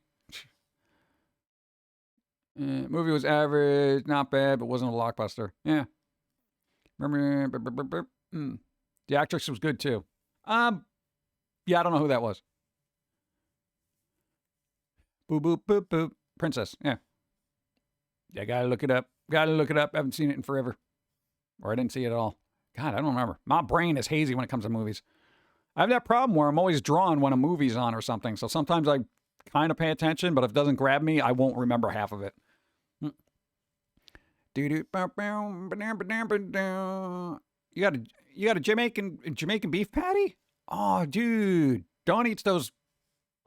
Movie was average, not bad, but wasn't a blockbuster. Yeah. Remember, the actress was good too. Yeah, I don't know who that was. Boop, boop, boop, boop. Princess, yeah. Yeah, gotta look it up. Haven't seen it in forever. Or I didn't see it at all. God, I don't remember. My brain is hazy when it comes to movies. I have that problem where I'm always drawn when a movie's on or something. So sometimes I kind of pay attention, but if it doesn't grab me, I won't remember half of it. You got a Jamaican beef patty? Oh, dude. Dawn eats those,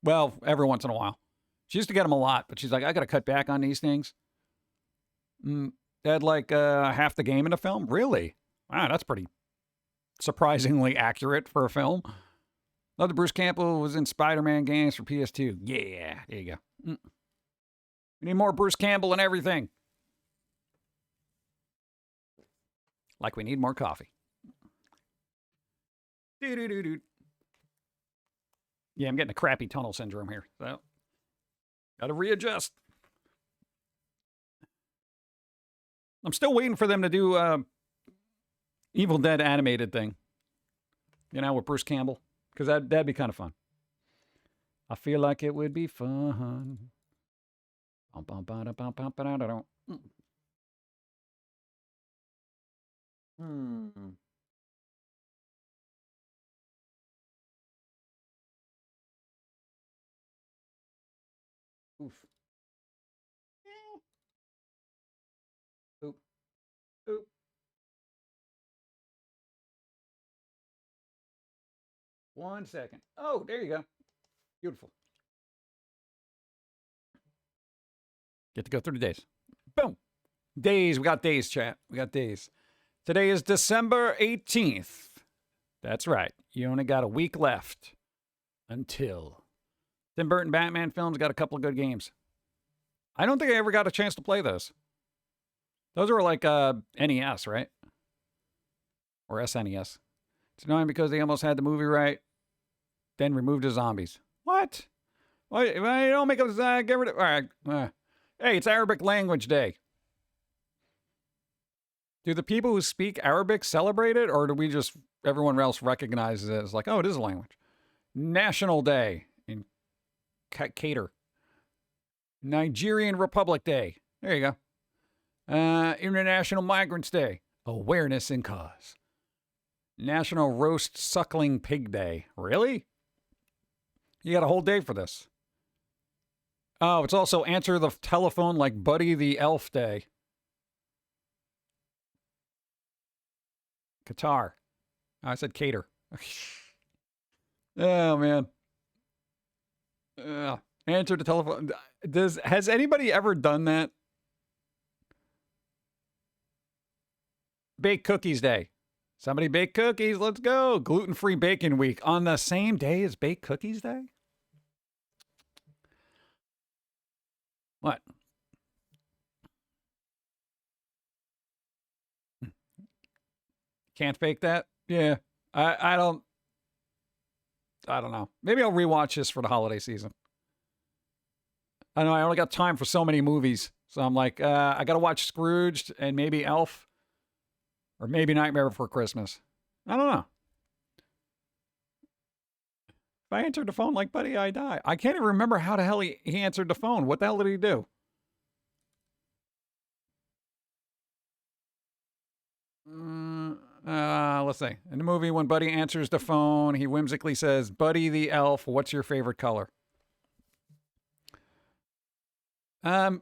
well, every once in a while. She used to get them a lot, but she's like, I got to cut back on these things. They had like half the game in the film? Really? Wow, that's pretty surprisingly accurate for a film. Love that Bruce Campbell was in Spider-Man games for PS2. Yeah, there you go. We need more Bruce Campbell and everything. Like we need more coffee. Yeah, I'm getting a crappy tunnel syndrome here. So, got to readjust. I'm still waiting for them to do Evil Dead animated thing. With Bruce Campbell. Because that'd be kind of fun. I feel like it would be fun. Oof. Oop. Oop. One second. Oh, there you go. Beautiful. Get to go through the days. Boom. Days. We got days, chat. We got days. Today is December 18th. That's right. You only got a week left until Tim Burton Batman films got a couple of good games. I don't think I ever got a chance to play those. Those were like NES, right? Or SNES. It's annoying because they almost had the movie right, then removed the zombies. What? Why you don't make us get rid of... All right. Hey, it's Arabic Language Day. Do the people who speak Arabic celebrate it, or do we just... everyone else recognizes it as like, oh, it is a language? National Day in Qatar. Nigerian Republic Day. There you go. International Migrants Day. Awareness and cause. National Roast Suckling Pig Day. Really? You got a whole day for this. Oh, it's also Answer the Telephone Like Buddy the Elf Day. Qatar. Oh, I said Cater. Oh, man. Answer the telephone. Has anybody ever done that? Bake Cookies Day. Somebody bake cookies. Let's go. Gluten-free Bacon Week on the same day as Bake Cookies Day? What? Can't fake that? Yeah. I don't know. Maybe I'll rewatch this for the holiday season. I know I only got time for so many movies. So I'm like, I got to watch Scrooged and maybe Elf. Or maybe Nightmare Before Christmas. I don't know. If I answered the phone like Buddy, I die. I can't even remember how the hell he answered the phone. What the hell did he do? Let's see. In the movie, when Buddy answers the phone, he whimsically says, Buddy the elf, what's your favorite color? The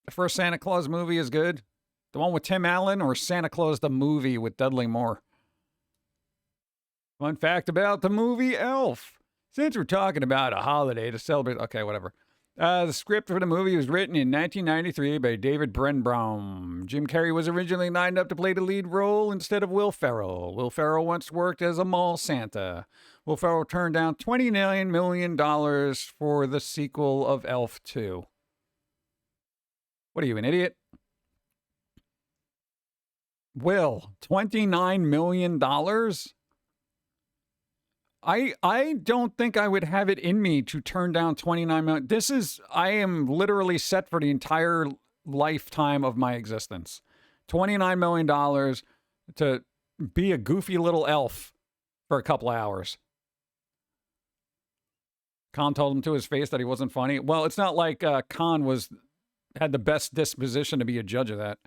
first Santa Claus movie is good. The one with Tim Allen or Santa Claus the movie with Dudley Moore? Fun fact about the movie Elf. Since we're talking about a holiday to celebrate... Okay, whatever. The script for the movie was written in 1993 by David Brenbaum. Jim Carrey was originally lined up to play the lead role instead of Will Ferrell. Will Ferrell once worked as a mall Santa. Will Ferrell turned down $29 million for the sequel of Elf 2. What are you, an idiot? Will, $29 million? I don't think I would have it in me to turn down $29 million. I am literally set for the entire lifetime of my existence. $29 million to be a goofy little elf for a couple of hours. Khan told him to his face that he wasn't funny. Well, it's not like Khan had the best disposition to be a judge of that.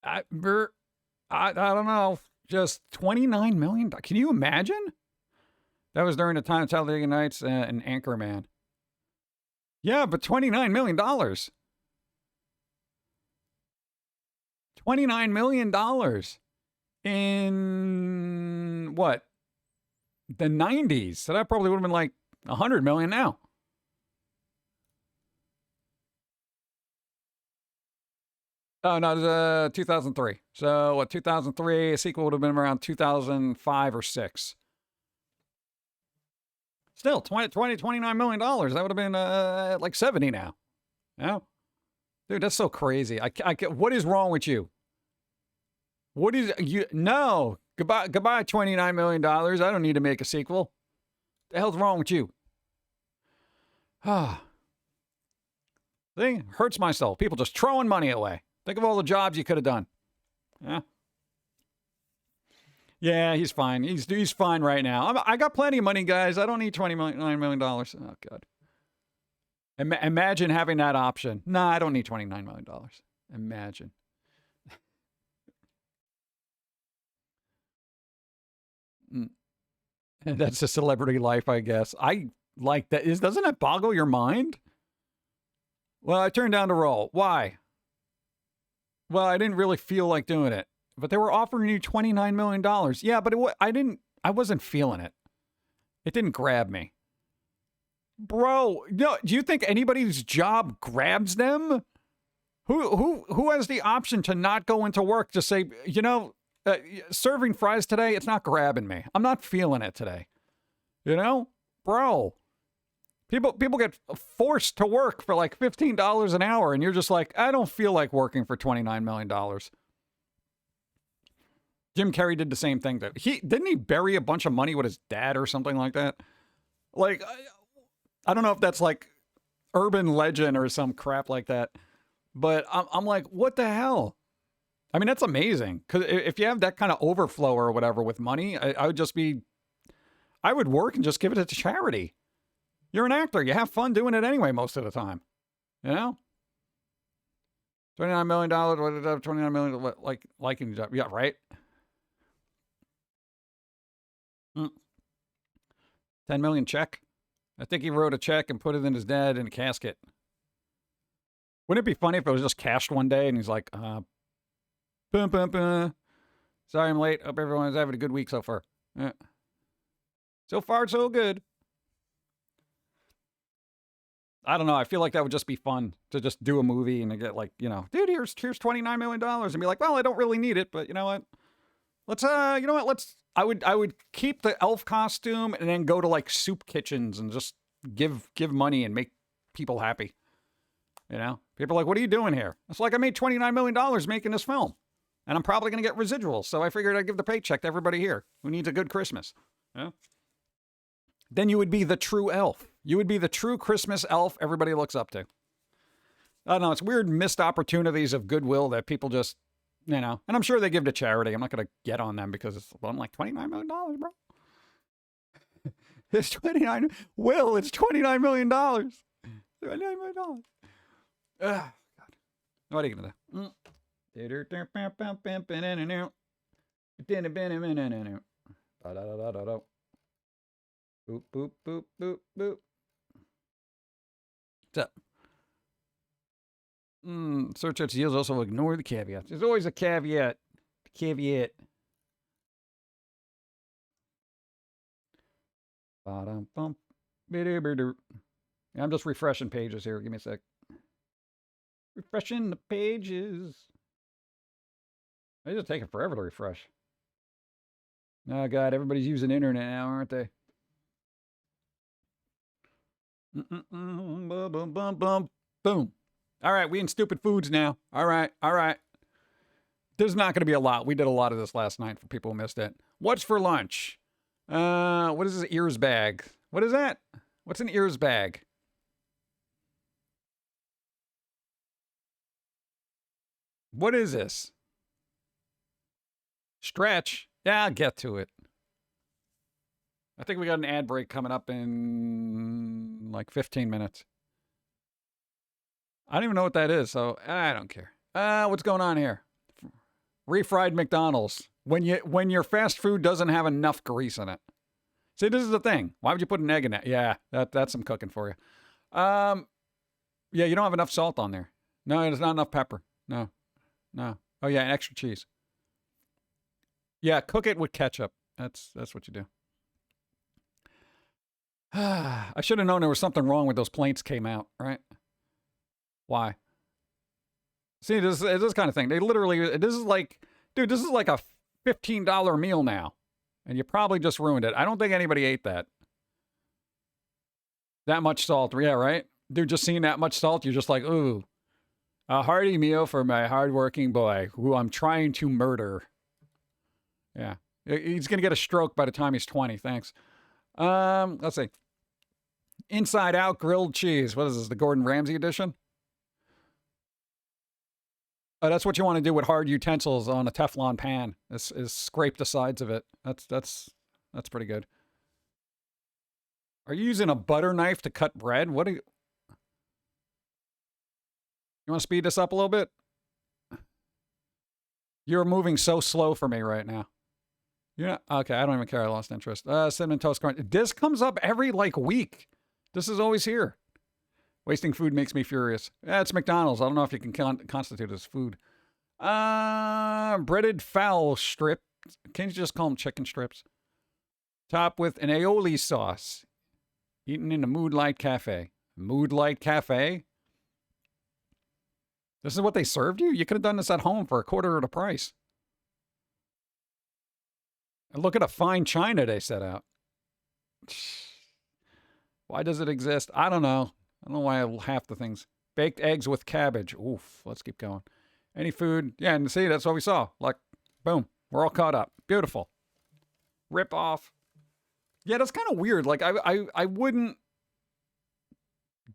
I don't know. Just $29 million. Can you imagine? That was during the time of Talladega Nights and Anchorman. Yeah, but $29 million. $29 million in what? The 90s. So that probably would have been like $100 million now. Oh, no, it was 2003. So, what, 2003, a sequel would have been around 2005 or 6. Still, $29 million. That would have been like 70 now. Yeah? Dude, that's so crazy. What is wrong with you? What is you? No. Goodbye, $29 million. I don't need to make a sequel. The hell's wrong with you? Ah. See? Hurts my soul. People just throwing money away. Think of all the jobs you could have done. Yeah. Yeah, he's fine. He's fine right now. I got plenty of money, guys. I don't need $29 million. Oh, God. Imagine having that option. Nah, I don't need $29 million. Imagine. That's a celebrity life, I guess. I like that. Doesn't that boggle your mind? Well, I turned down the role. Why? Well, I didn't really feel like doing it, but they were offering you $29 million. Yeah, but I wasn't feeling it. It didn't grab me. Bro, no, do you think anybody's job grabs them? Who has the option to not go into work to say, you know, serving fries today, it's not grabbing me. I'm not feeling it today. You know? Bro. People get forced to work for like $15 an hour, and you're just like, I don't feel like working for $29 million. Jim Carrey did the same thing. Didn't he bury a bunch of money with his dad or something like that? Like, I don't know if that's like urban legend or some crap like that. But I'm like, what the hell? I mean, that's amazing. Because if you have that kind of overflow or whatever with money, I would work and just give it to charity. You're an actor. You have fun doing it anyway most of the time. You know? $29 million, $29 million, liking the job. Yeah, right? 10 million check. I think he wrote a check and put it in his dad in a casket. Wouldn't it be funny if it was just cashed one day and he's like, bum, bum, bum. Sorry I'm late. Hope everyone's having a good week so far. Yeah. So far, so good. I don't know. I feel like that would just be fun to just do a movie and to get like, you know, dude, here's $29 million and be like, well, I don't really need it, but you know what? I would keep the elf costume and then go to like soup kitchens and just give money and make people happy. You know, people are like, what are you doing here? It's like, I made $29 million making this film and I'm probably going to get residuals. So I figured I'd give the paycheck to everybody here who needs a good Christmas. Yeah. Then you would be the true elf. You would be the true Christmas elf everybody looks up to. I don't know. It's weird missed opportunities of goodwill that people just, you know, and I'm sure they give to charity. I'm not going to get on them because I'm like $29 million, bro. It's $29 million. $29 million. God. What are you going to do? Boop, boop, boop, boop, boop. What's up? Search its yields also ignore the caveats. There's always a caveat. Caveat. I'm just refreshing pages here. Give me a sec. Refreshing the pages. They just taking forever to refresh. Oh, God. Everybody's using the internet now, aren't they? Boom, boom, boom, boom, boom. All right, we in stupid foods now. All right. There's not going to be a lot. We did a lot of this last night for people who missed it. What's for lunch? What is this ears bag? What is that? What's an ears bag? What is this? Stretch. Yeah, I'll get to it. I think we got an ad break coming up in like 15 minutes. I don't even know what that is, so I don't care. What's going on here? Refried McDonald's. When your fast food doesn't have enough grease in it. See, this is the thing. Why would you put an egg in it? Yeah, that's some cooking for you. Yeah, you don't have enough salt on there. No, there's not enough pepper. No. Oh yeah, and extra cheese. Yeah, cook it with ketchup. That's what you do. I should have known there was something wrong with those plates came out, right? Why? See, this kind of thing. This is like a $15 meal now. And you probably just ruined it. I don't think anybody ate that. That much salt. Yeah, right? Dude, just seeing that much salt, you're just like, ooh. A hearty meal for my hardworking boy, who I'm trying to murder. Yeah. He's going to get a stroke by the time he's 20. Thanks. Let's see. Inside Out grilled cheese. What is this, the Gordon Ramsay edition? That's what you want to do with hard utensils on a Teflon pan. Is scrape the sides of it. That's pretty good. Are you using a butter knife to cut bread? What are you... You want to speed this up a little bit? You're moving so slow for me right now. You're not... Okay, I don't even care. I lost interest. Cinnamon Toast Crunch. This comes up every, week. This is always here. Wasting food makes me furious. Yeah, it's McDonald's. I don't know if you can constitute as food. Breaded fowl strip. Can't you just call them chicken strips? Top with an aioli sauce. Eating in a Moodlight Cafe. Moodlight Cafe? This is what they served you? You could have done this at home for a quarter of the price. And look at a fine china they set out. Why does it exist? I don't know. I don't know why half the things. Baked eggs with cabbage. Oof, let's keep going. Any food. Yeah, and see, that's what we saw. Like, boom, we're all caught up. Beautiful. Rip off. Yeah, that's kind of weird. Like, I wouldn't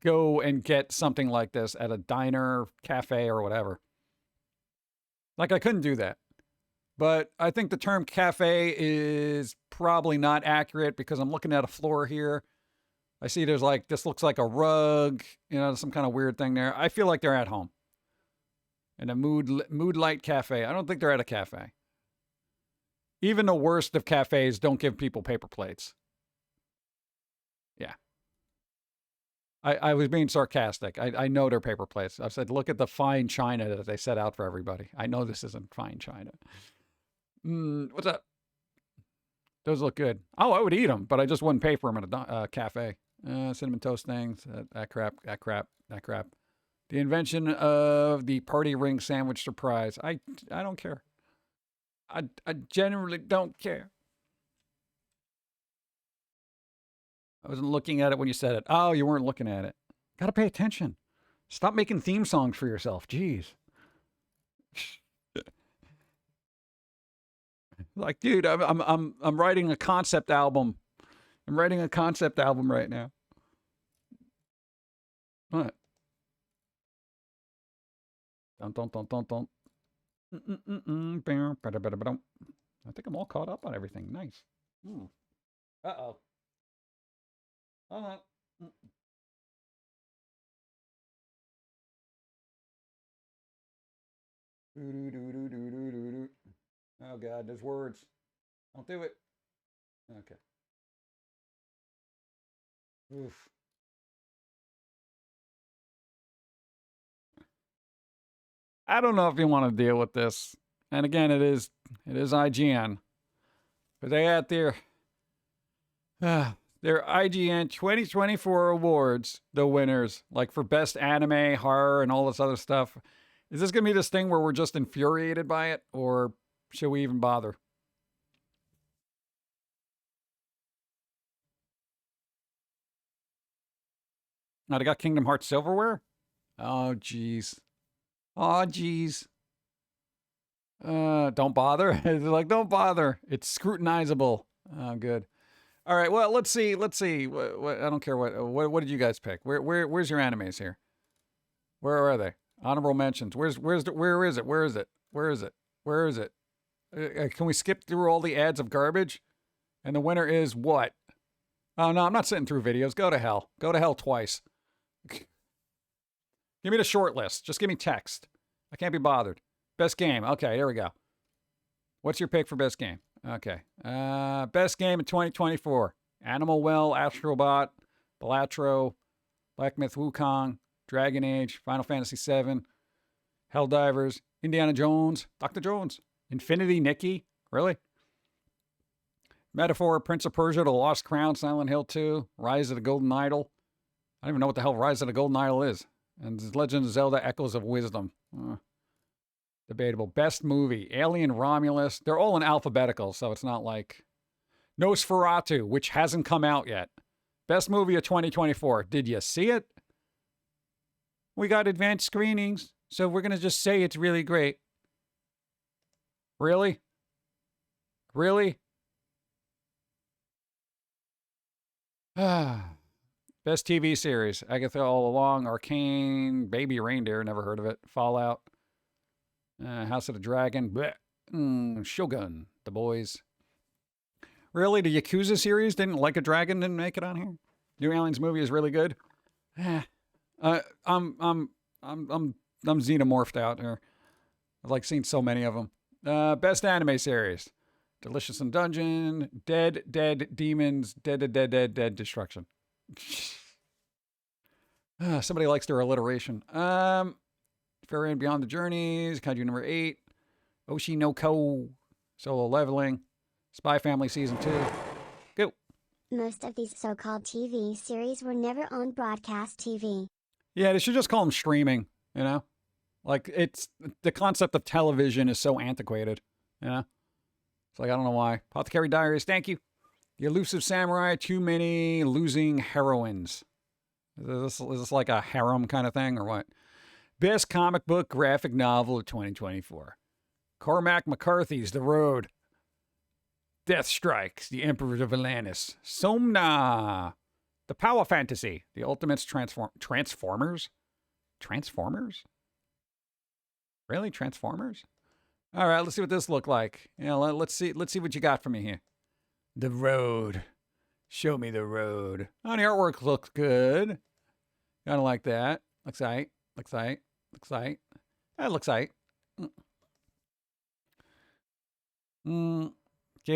go and get something like this at a diner, cafe, or whatever. Like, I couldn't do that. But I think the term cafe is probably not accurate because I'm looking at a floor here. I see there's like, this looks like a rug, you know, some kind of weird thing there. I feel like they're at home. In a Moodlight Cafe. I don't think they're at a cafe. Even the worst of cafes don't give people paper plates. Yeah. I was being sarcastic. I know they're paper plates. I said, look at the fine china that they set out for everybody. I know this isn't fine china. What's up? Those look good. Oh, I would eat them, but I just wouldn't pay for them at a cafe. Cinnamon toast things. That crap. The invention of the party ring sandwich surprise. I don't care. I generally don't care. I wasn't looking at it when you said it. Oh, you weren't looking at it. Gotta pay attention. Stop making theme songs for yourself. Jeez. Like, dude, I'm writing a concept album. I'm writing a concept album right now. What? Don't. I think I'm all caught up on everything. Nice. Uh-oh. Hold on. Oh, God, there's words. Don't do it. Okay. Oof. I don't know if you want to deal with this. And again, it is IGN. But they had their IGN 2024 awards, the winners, like for best anime, horror, and all this other stuff. Is this going to be this thing where we're just infuriated by it, or should we even bother? Now they got Kingdom Hearts silverware? Oh, jeez. Oh, jeez. Don't bother. They're like, don't bother. It's scrutinizable. Oh, good. All right. Well, let's see. What, I don't care what did you guys pick? Where's your animes here? Where are they? Honorable mentions. Where is it? Can we skip through all the ads of garbage? And the winner is what? Oh, no, I'm not sitting through videos. Go to hell. Go to hell twice. Give me the short list. Just give me text. I can't be bothered. Best game. Okay, there we go. What's your pick for best game? Okay. Best game in 2024. Animal Well, Astrobot, Balatro, Black Myth Wukong, Dragon Age, Final Fantasy VII, Helldivers, Indiana Jones, Dr. Jones, Infinity Nikki. Really? Metaphor, Prince of Persia, The Lost Crown, Silent Hill 2, Rise of the Golden Idol. I don't even know what the hell Rise of the Golden Idol is. And Legend of Zelda Echoes of Wisdom. Debatable. Best movie, Alien Romulus. They're all in alphabetical, so it's not like... Nosferatu, which hasn't come out yet. Best movie of 2024. Did you see it? We got advanced screenings, so we're going to just say it's really great. Really? Really? Best TV series. Agatha All Along, Arcane, Baby Reindeer, never heard of it. Fallout. House of the Dragon. Shogun. The Boys. Really? The Yakuza series didn't Like a Dragon didn't make it on here? New Aliens movie is really good. I'm xenomorphed out here. I've like seen so many of them. Best anime series. Delicious in Dungeon, Dead Demons, Dead Destruction. Somebody likes their alliteration. Fairy and Beyond the Journeys, Kaiju number 8, Oshi no Ko, Solo Leveling, Spy Family Season 2. Go. Most of these so-called TV series were never on broadcast TV. Yeah, they should just call them streaming, you know? Like, it's the concept of television is so antiquated, you know? It's like, I don't know why. Apothecary Diaries, thank you. The Elusive Samurai, too many losing heroines. Is this like a harem kind of thing or what? Best comic book graphic novel of 2024. Cormac McCarthy's The Road. Death Strikes, The Emperor of Atlantis. Somna. The Power Fantasy. The Ultimates Transformers? Transformers? Really? Transformers? All right, let's see what this looked like. Yeah, let's see what you got for me here. The Road. Show me the road. Oh, the artwork looks good. Kind of like that. Looks right. Looks right. Looks right. That looks right. Cable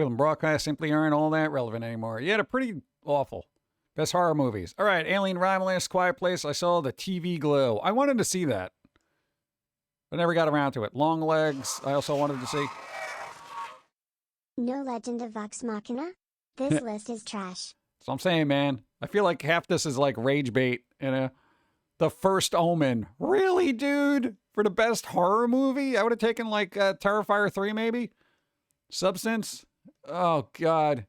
and broadcast simply aren't all that relevant anymore. Yeah, they're pretty awful. Best horror movies. All right, Alien Romulus, Quiet Place. I saw the TV Glow. I wanted to see that. I never got around to it. Long Legs, I also wanted to see. No Legend of Vox Machina? This list is trash. So I'm saying, man, I feel like half this is like rage bait, you know? The First Omen. Really, dude? For the best horror movie? I would have taken like Terrifier 3 maybe? Substance? Oh, God.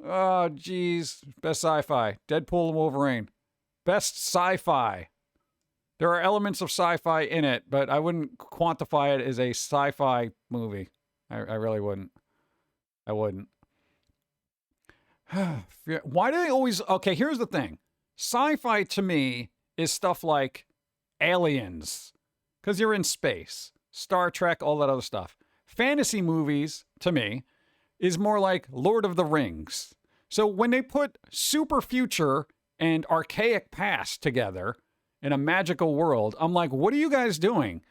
Oh, jeez. Best sci-fi. Deadpool and Wolverine. Best sci-fi. There are elements of sci-fi in it, but I wouldn't quantify it as a sci-fi movie. I really wouldn't. I wouldn't. Why do they always... Okay, here's the thing. Sci-fi to me is stuff like Aliens, because you're in space. Star Trek, all that other stuff. Fantasy movies, to me, is more like Lord of the Rings. So when they put super future and archaic past together in a magical world, I'm like, what are you guys doing?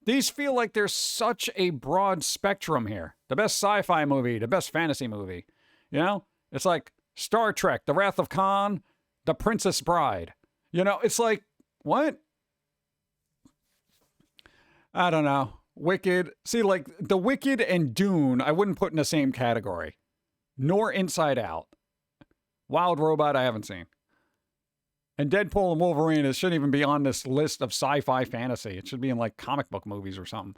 These feel like there's such a broad spectrum here. The best sci-fi movie, the best fantasy movie. You know? It's like Star Trek, The Wrath of Khan, The Princess Bride. You know, it's like, what? I don't know. Wicked. See, like, The Wicked and Dune, I wouldn't put in the same category. Nor Inside Out. Wild Robot, I haven't seen. And Deadpool and Wolverine, it shouldn't even be on this list of sci-fi fantasy. It should be in, like, comic book movies or something.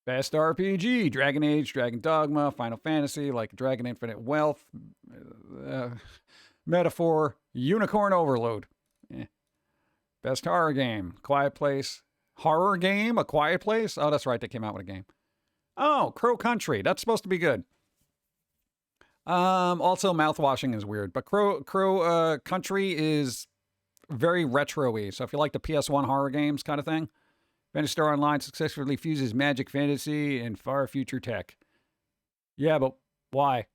Best RPG, Dragon Age, Dragon Dogma, Final Fantasy, like Dragon Infinite Wealth, Metaphor, Unicorn Overload. Best horror game, Quiet Place. Horror game, A Quiet Place? Oh, that's right, they came out with a game. Oh, Crow Country, that's supposed to be good. Also, mouthwashing is weird, but Crow Country is very retro-y, so if you like the PS1 horror games kind of thing, Phantasy Star Online successfully fuses magic, fantasy, and far future tech. Yeah, but why?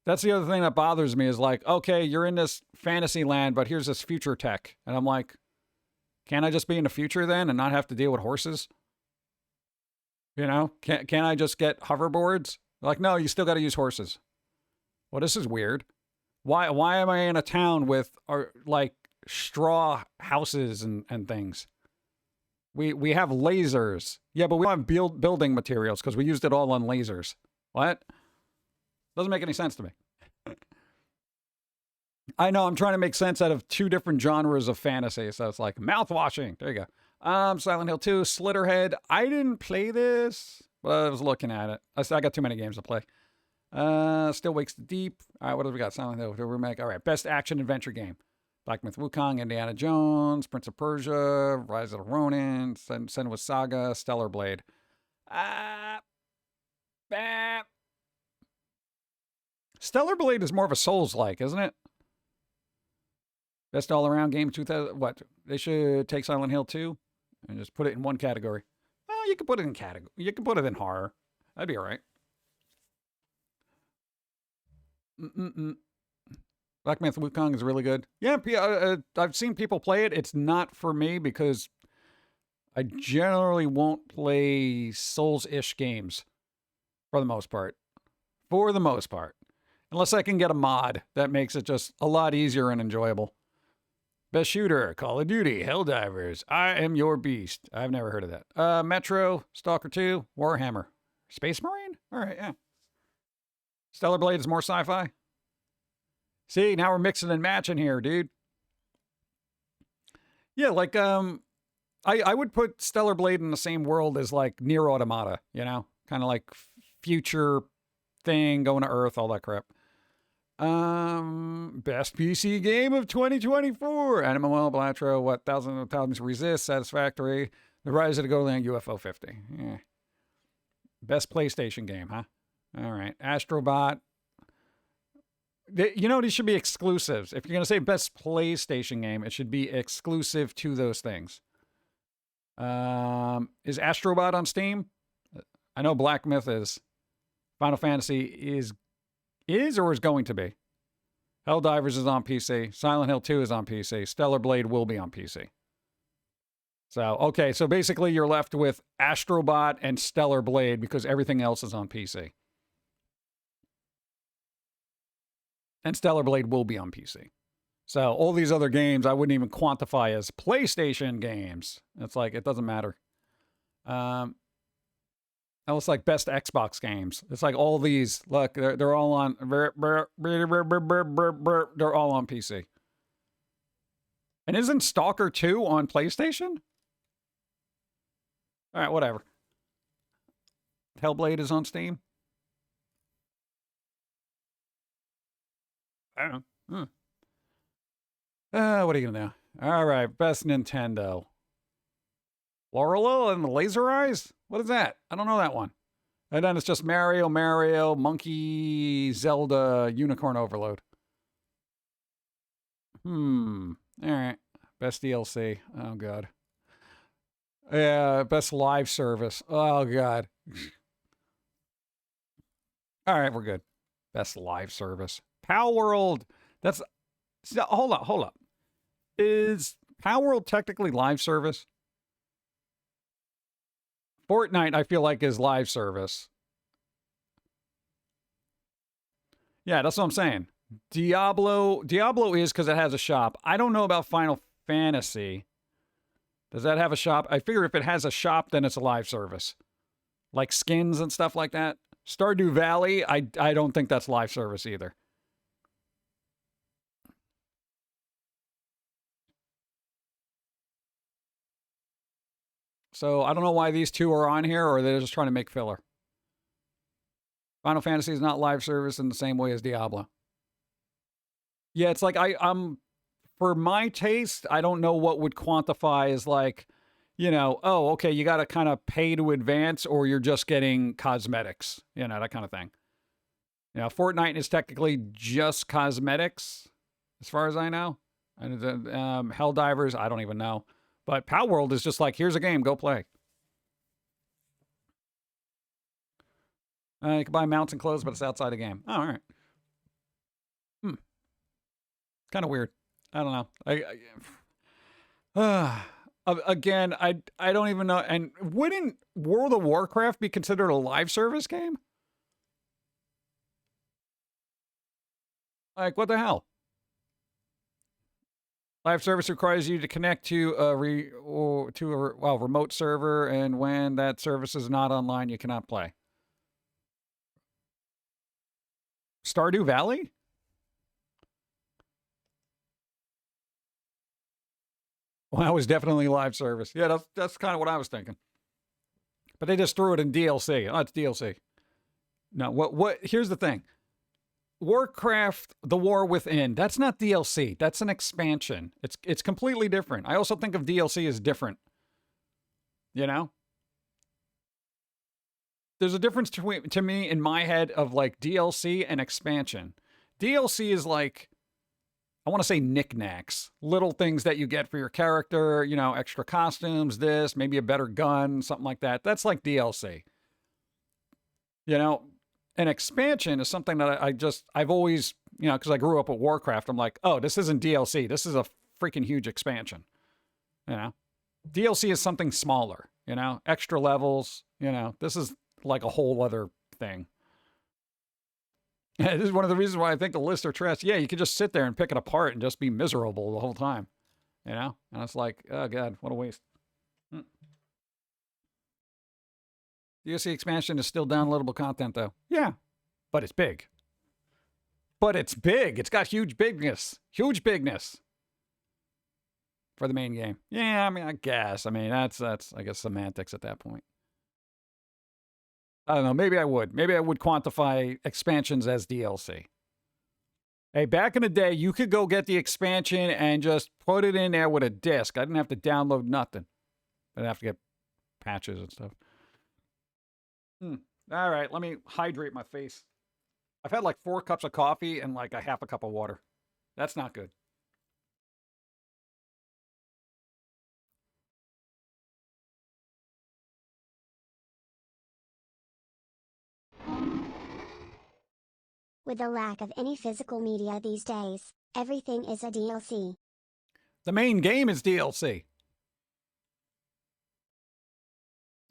That's the other thing that bothers me is like, okay, you're in this fantasy land, but here's this future tech. And I'm like, can't I just be in the future then and not have to deal with horses? You know, can't I just get hoverboards? Like, no, you still got to use horses. Well, this is weird. Why am I in a town with like straw houses and things? We have lasers. Yeah, but we don't have building materials because we used it all on lasers. What? Doesn't make any sense to me. I know, I'm trying to make sense out of two different genres of fantasy, so it's like mouthwashing. There you go. Silent Hill 2, Slitterhead. I didn't play this, but I was looking at it. I got too many games to play. Still Wakes the Deep. All right, what have we got? Silent Hill, remake. All right, best action adventure game. Black Myth Wukong, Indiana Jones, Prince of Persia, Rise of the Ronin, Senua's Saga, Stellar Blade. Stellar Blade is more of a Souls-like, isn't it? Best all-around game 2000. What? They should take Silent Hill 2 and just put it in one category. Well, you could put it in category. You could put it in horror. That'd be all right. Black Myth Wukong is really good. Yeah, I've seen people play it. It's not for me because I generally won't play Souls-ish games for the most part. For the most part. Unless I can get a mod that makes it just a lot easier and enjoyable. Best shooter, Call of Duty, Helldivers, I Am Your Beast. I've never heard of that. Metro, Stalker 2, Warhammer. Space Marine? All right, yeah. Stellar Blade is more sci-fi? See, now we're mixing and matching here, dude. Yeah, like I would put Stellar Blade in the same world as like Nier Automata, you know? Kind of like future thing, going to Earth, all that crap. Best PC game of 2024. Animal Blatro, what, Thousand of Times Resist, Satisfactory, The Rise of the Golden UFO 50. Yeah. Best PlayStation game, huh? All right. Astrobot. You know, these should be exclusives. If you're going to say best PlayStation game, it should be exclusive to those things. Is Astrobot on Steam? I know Black Myth is. Final Fantasy is or is going to be. Helldivers is on PC. Silent Hill 2 is on PC. Stellar Blade will be on PC. So, okay, so basically you're left with Astrobot and Stellar Blade because everything else is on PC. And Stellar Blade will be on PC. So all these other games I wouldn't even quantify as PlayStation games. It's like, it doesn't matter. It's like best Xbox games. It's like all these, look, they're all on, they're all on PC. And isn't Stalker 2 on PlayStation? All right, whatever. Hellblade is on Steam. I don't know. What are you gonna do? All right, best Nintendo. Laurel and the Laser Eyes? What is that? I don't know that one. And then it's just Mario, Monkey, Zelda, Unicorn Overload. All right. Best DLC. Oh, God. Yeah, best live service. Oh, God. All right, we're good. Best live service. Power World. That's... Hold up. Is Power World technically live service? Fortnite, I feel like, is live service. Yeah, that's what I'm saying. Diablo is because it has a shop. I don't know about Final Fantasy. Does that have a shop? I figure if it has a shop, then it's a live service. Like skins and stuff like that. Stardew Valley, I don't think that's live service either. So I don't know why these two are on here, or they're just trying to make filler. Final Fantasy is not live service in the same way as Diablo. Yeah, it's like I'm for my taste, I don't know what would quantify as like, you know, oh, okay, you got to kind of pay to advance, or you're just getting cosmetics, you know, that kind of thing. You know, Fortnite is technically just cosmetics, as far as I know. And Helldivers, I don't even know. But Power World is just like, here's a game, go play. You can buy mounts and clothes, but it's outside the game. Oh, all right. Kind of weird. I don't know. Again, I don't even know. And wouldn't World of Warcraft be considered a live service game? Like, what the hell? Live service requires you to connect to a remote server, and when that service is not online, you cannot play. Stardew Valley? Well, that was definitely live service. Yeah, that's kind of what I was thinking. But they just threw it in DLC. Oh, it's DLC. No, what? Here's the thing. Warcraft, The War Within, that's not DLC. That's an expansion. It's completely different. I also think of DLC as different. You know? There's a difference to me in my head of like DLC and expansion. DLC is like, I want to say knickknacks, little things that you get for your character, you know, extra costumes, this, maybe a better gun, something like that. That's like DLC. You know, an expansion is something that I've always, you know, because I grew up with Warcraft, I'm like, oh, this isn't DLC. This is a freaking huge expansion. You know, DLC is something smaller, you know, extra levels, you know, this is like a whole other thing. This is one of the reasons why I think the lists are trash. Yeah, you could just sit there and pick it apart and just be miserable the whole time, you know? And it's like, oh, God, what a waste. DLC expansion is still downloadable content, though. Yeah, but it's big. But it's big. It's got huge bigness. Huge bigness. For the main game. Yeah, I mean, I guess. I mean, that's I guess, semantics at that point. I don't know. Maybe I would. Maybe I would quantify expansions as DLC. Hey, back in the day, you could go get the expansion and just put it in there with a disc. I didn't have to download nothing. I'd have to get patches and stuff. All right, let me hydrate my face. I've had like 4 cups of coffee and like a half a cup of water. That's not good. With the lack of any physical media these days, everything is a DLC. The main game is DLC.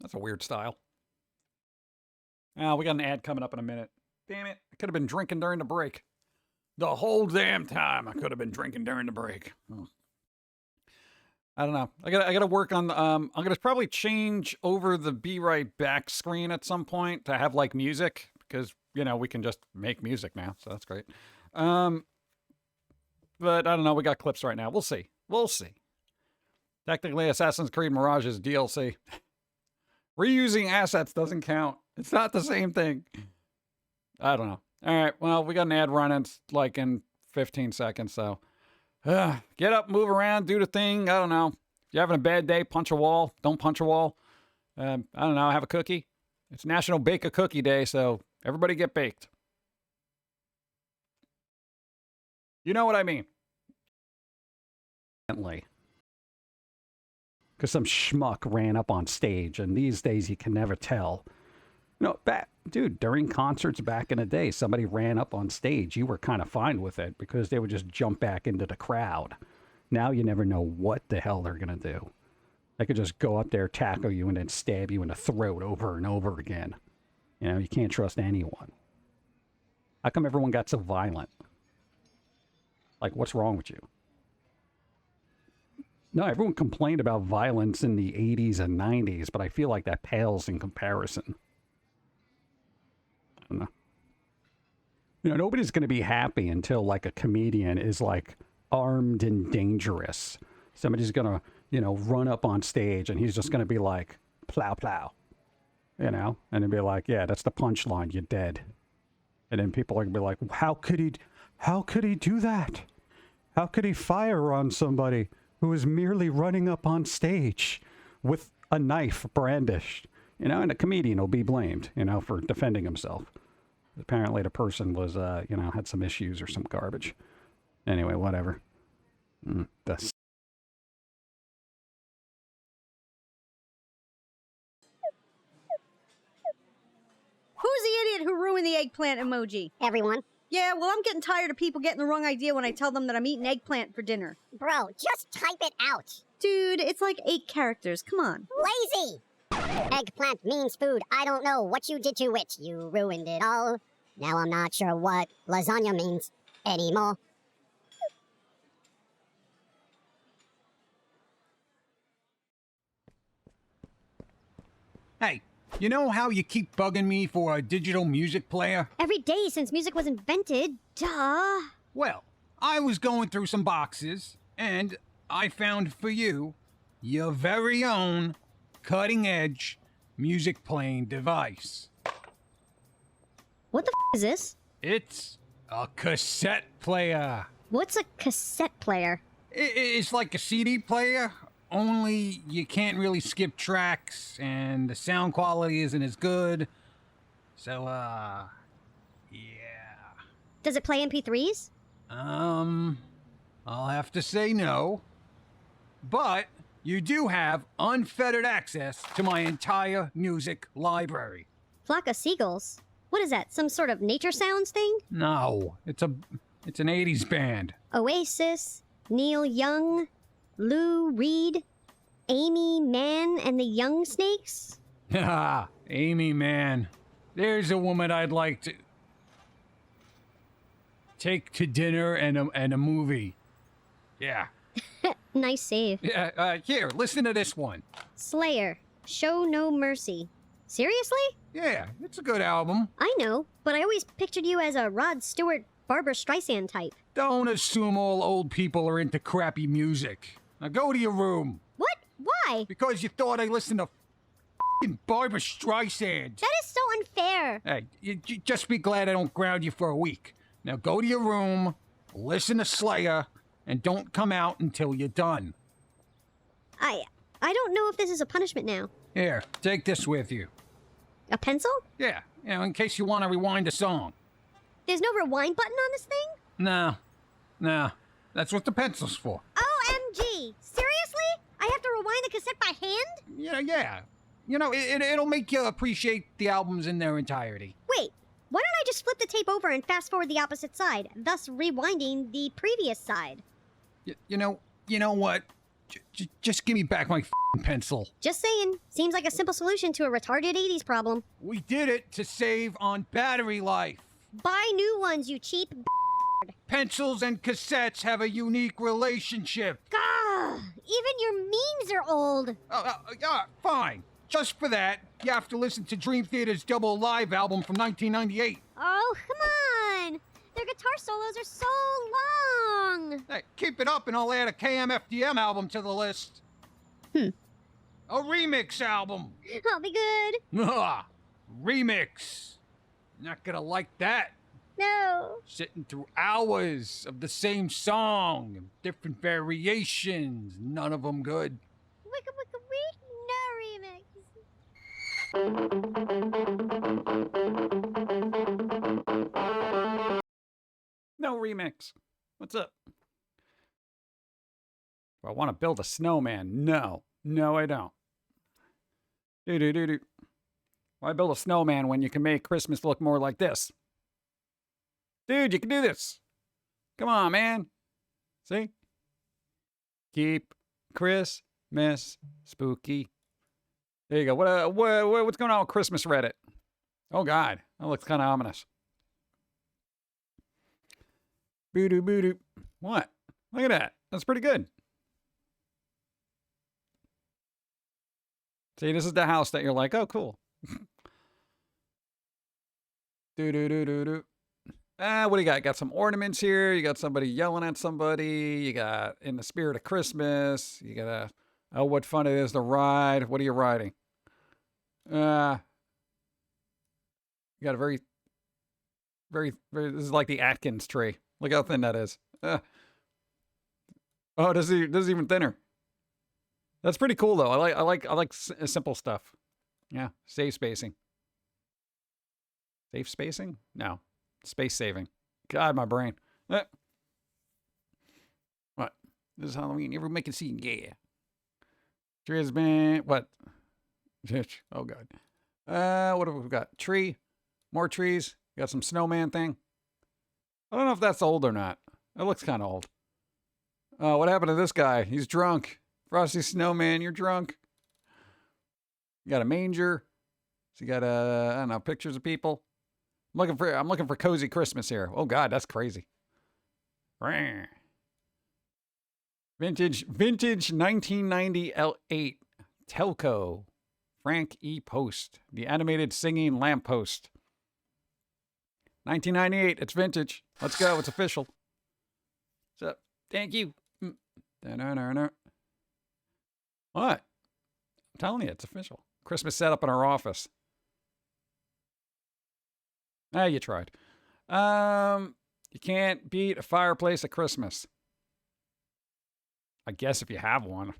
That's a weird style. Oh, we got an ad coming up in a minute. Damn it. I could have been drinking during the break. The whole damn time I could have been drinking during the break. Oh. I don't know. I gotta work on I'm gonna probably change over the Be Right Back screen at some point to have like music, because you know we can just make music now, so that's great. But I don't know, we got clips right now. We'll see. We'll see. Technically Assassin's Creed Mirage is DLC. Reusing assets doesn't count. It's not the same thing. I don't know. All right, well, we got an ad running like in 15 seconds, so get up, move around, do the thing. I don't know. If you're having a bad day, punch a wall. Don't punch a wall. I don't know, have a cookie. It's National Bake a Cookie Day, so everybody get baked. You know what I mean? Because some schmuck ran up on stage, and these days you can never tell. No, dude, during concerts back in the day, somebody ran up on stage. You were kind of fine with it because they would just jump back into the crowd. Now you never know what the hell they're going to do. They could just go up there, tackle you, and then stab you in the throat over and over again. You know, you can't trust anyone. How come everyone got so violent? Like, what's wrong with you? No, everyone complained about violence in the 80s and 90s, but I feel like that pales in comparison. I don't know. You know, nobody's going to be happy until, like, a comedian is, like, armed and dangerous. Somebody's going to, you know, run up on stage and he's just going to be like, plow, plow. You know? And then be like, yeah, that's the punchline, you're dead. And then people are going to be like, how could he do that? How could he fire on somebody who is merely running up on stage with a knife brandished? You know, and a comedian will be blamed, you know, for defending himself. Apparently the person was, you know, had some issues or some garbage. Anyway, whatever. Who's the idiot who ruined the eggplant emoji? Everyone. Yeah, well, I'm getting tired of people getting the wrong idea when I tell them that I'm eating eggplant for dinner. Bro, just type it out. Dude, it's like 8 characters. Come on. Lazy! Eggplant means food. I don't know what you did to it. You ruined it all. Now I'm not sure what lasagna means anymore. Hey, you know how you keep bugging me for a digital music player? Every day since music was invented. Duh. Well, I was going through some boxes, and I found for you your very own cutting-edge music playing device. What the is this? It's a cassette player. What's a cassette player? It's like a CD player, only you can't really skip tracks, and the sound quality isn't as good. So, yeah. Does it play MP3s? I'll have to say no. But you do have unfettered access to my entire music library. Flock of seagulls? What is that, some sort of nature sounds thing? No, it's an 80s band. Oasis, Neil Young, Lou Reed, Amy Mann and the Young Snakes? Haha, Amy Mann. There's a woman I'd like to take to dinner and a movie. Yeah. Nice save. Yeah, here, listen to this one. Slayer, Show No Mercy. Seriously? Yeah, it's a good album. I know, but I always pictured you as a Rod Stewart Barbara Streisand type. Don't assume all old people are into crappy music. Now go to your room. What? Why? Because you thought I listened to f***ing Barbara Streisand. That is so unfair. Hey, you just be glad I don't ground you for a week. Now go to your room, listen to Slayer, and don't come out until you're done. I don't know if this is a punishment now. Here, take this with you. A pencil? Yeah, in case you want to rewind a song. There's no rewind button on this thing? No. That's what the pencil's for. OMG! Seriously? I have to rewind the cassette by hand? Yeah. It'll make you appreciate the albums in their entirety. Wait, why don't I just flip the tape over and fast forward the opposite side, thus rewinding the previous side? You know what? Just give me back my f***ing pencil. Just saying. Seems like a simple solution to a retarded 80s problem. We did it to save on battery life. Buy new ones, you cheap Pencils and cassettes have a unique relationship. Gah! Even your memes are old. Fine. Just for that, you have to listen to Dream Theater's Double Live album from 1998. Oh, come on! Their guitar solos are so long! Hey, keep it up and I'll add a KMFDM album to the list. A remix album. I'll be good. Remix. Not gonna like that. No. Sitting through hours of the same song, different variations, none of them good. Wicka wicka week, no remix. No remix. What's up? Do I want to build a snowman? No. No, I don't. Do. Why build a snowman when you can make Christmas look more like this? Dude, you can do this. Come on, man. See? Keep Christmas spooky. There you go. What's going on with Christmas Reddit? Oh, God. That looks kind of ominous. Boo-doo. What? Look at that. That's pretty good. See, this is the house that you're like, oh, cool. Do. What do you got? Got some ornaments here. You got somebody yelling at somebody. You got In the Spirit of Christmas. You got oh, what fun it is to ride. What are you riding? You got a very, this is like the Atkins tree. Look how thin that is. Oh, this is even thinner. That's pretty cool though. I like simple stuff. Yeah, safe spacing. Safe spacing? No. Space saving. God, my brain. What? This is Halloween. Everybody make a scene. Yeah. Tree has been... What? Oh, God. What have we got? Tree. More trees. Got some snowman thing. I don't know if that's old or not. It looks kind of old. What happened to this guy? He's drunk. Frosty Snowman, you're drunk. You got a manger. So you got I don't know, pictures of people. I'm looking for cozy Christmas here. Oh God, that's crazy. Vintage 1998 Telco. Frank E. Post. The animated singing lamppost. 1998. It's vintage. Let's go. It's official. What's up? Thank you. What? I'm telling you, it's official. Christmas setup in our office. You tried. You can't beat a fireplace at Christmas. I guess if you have one.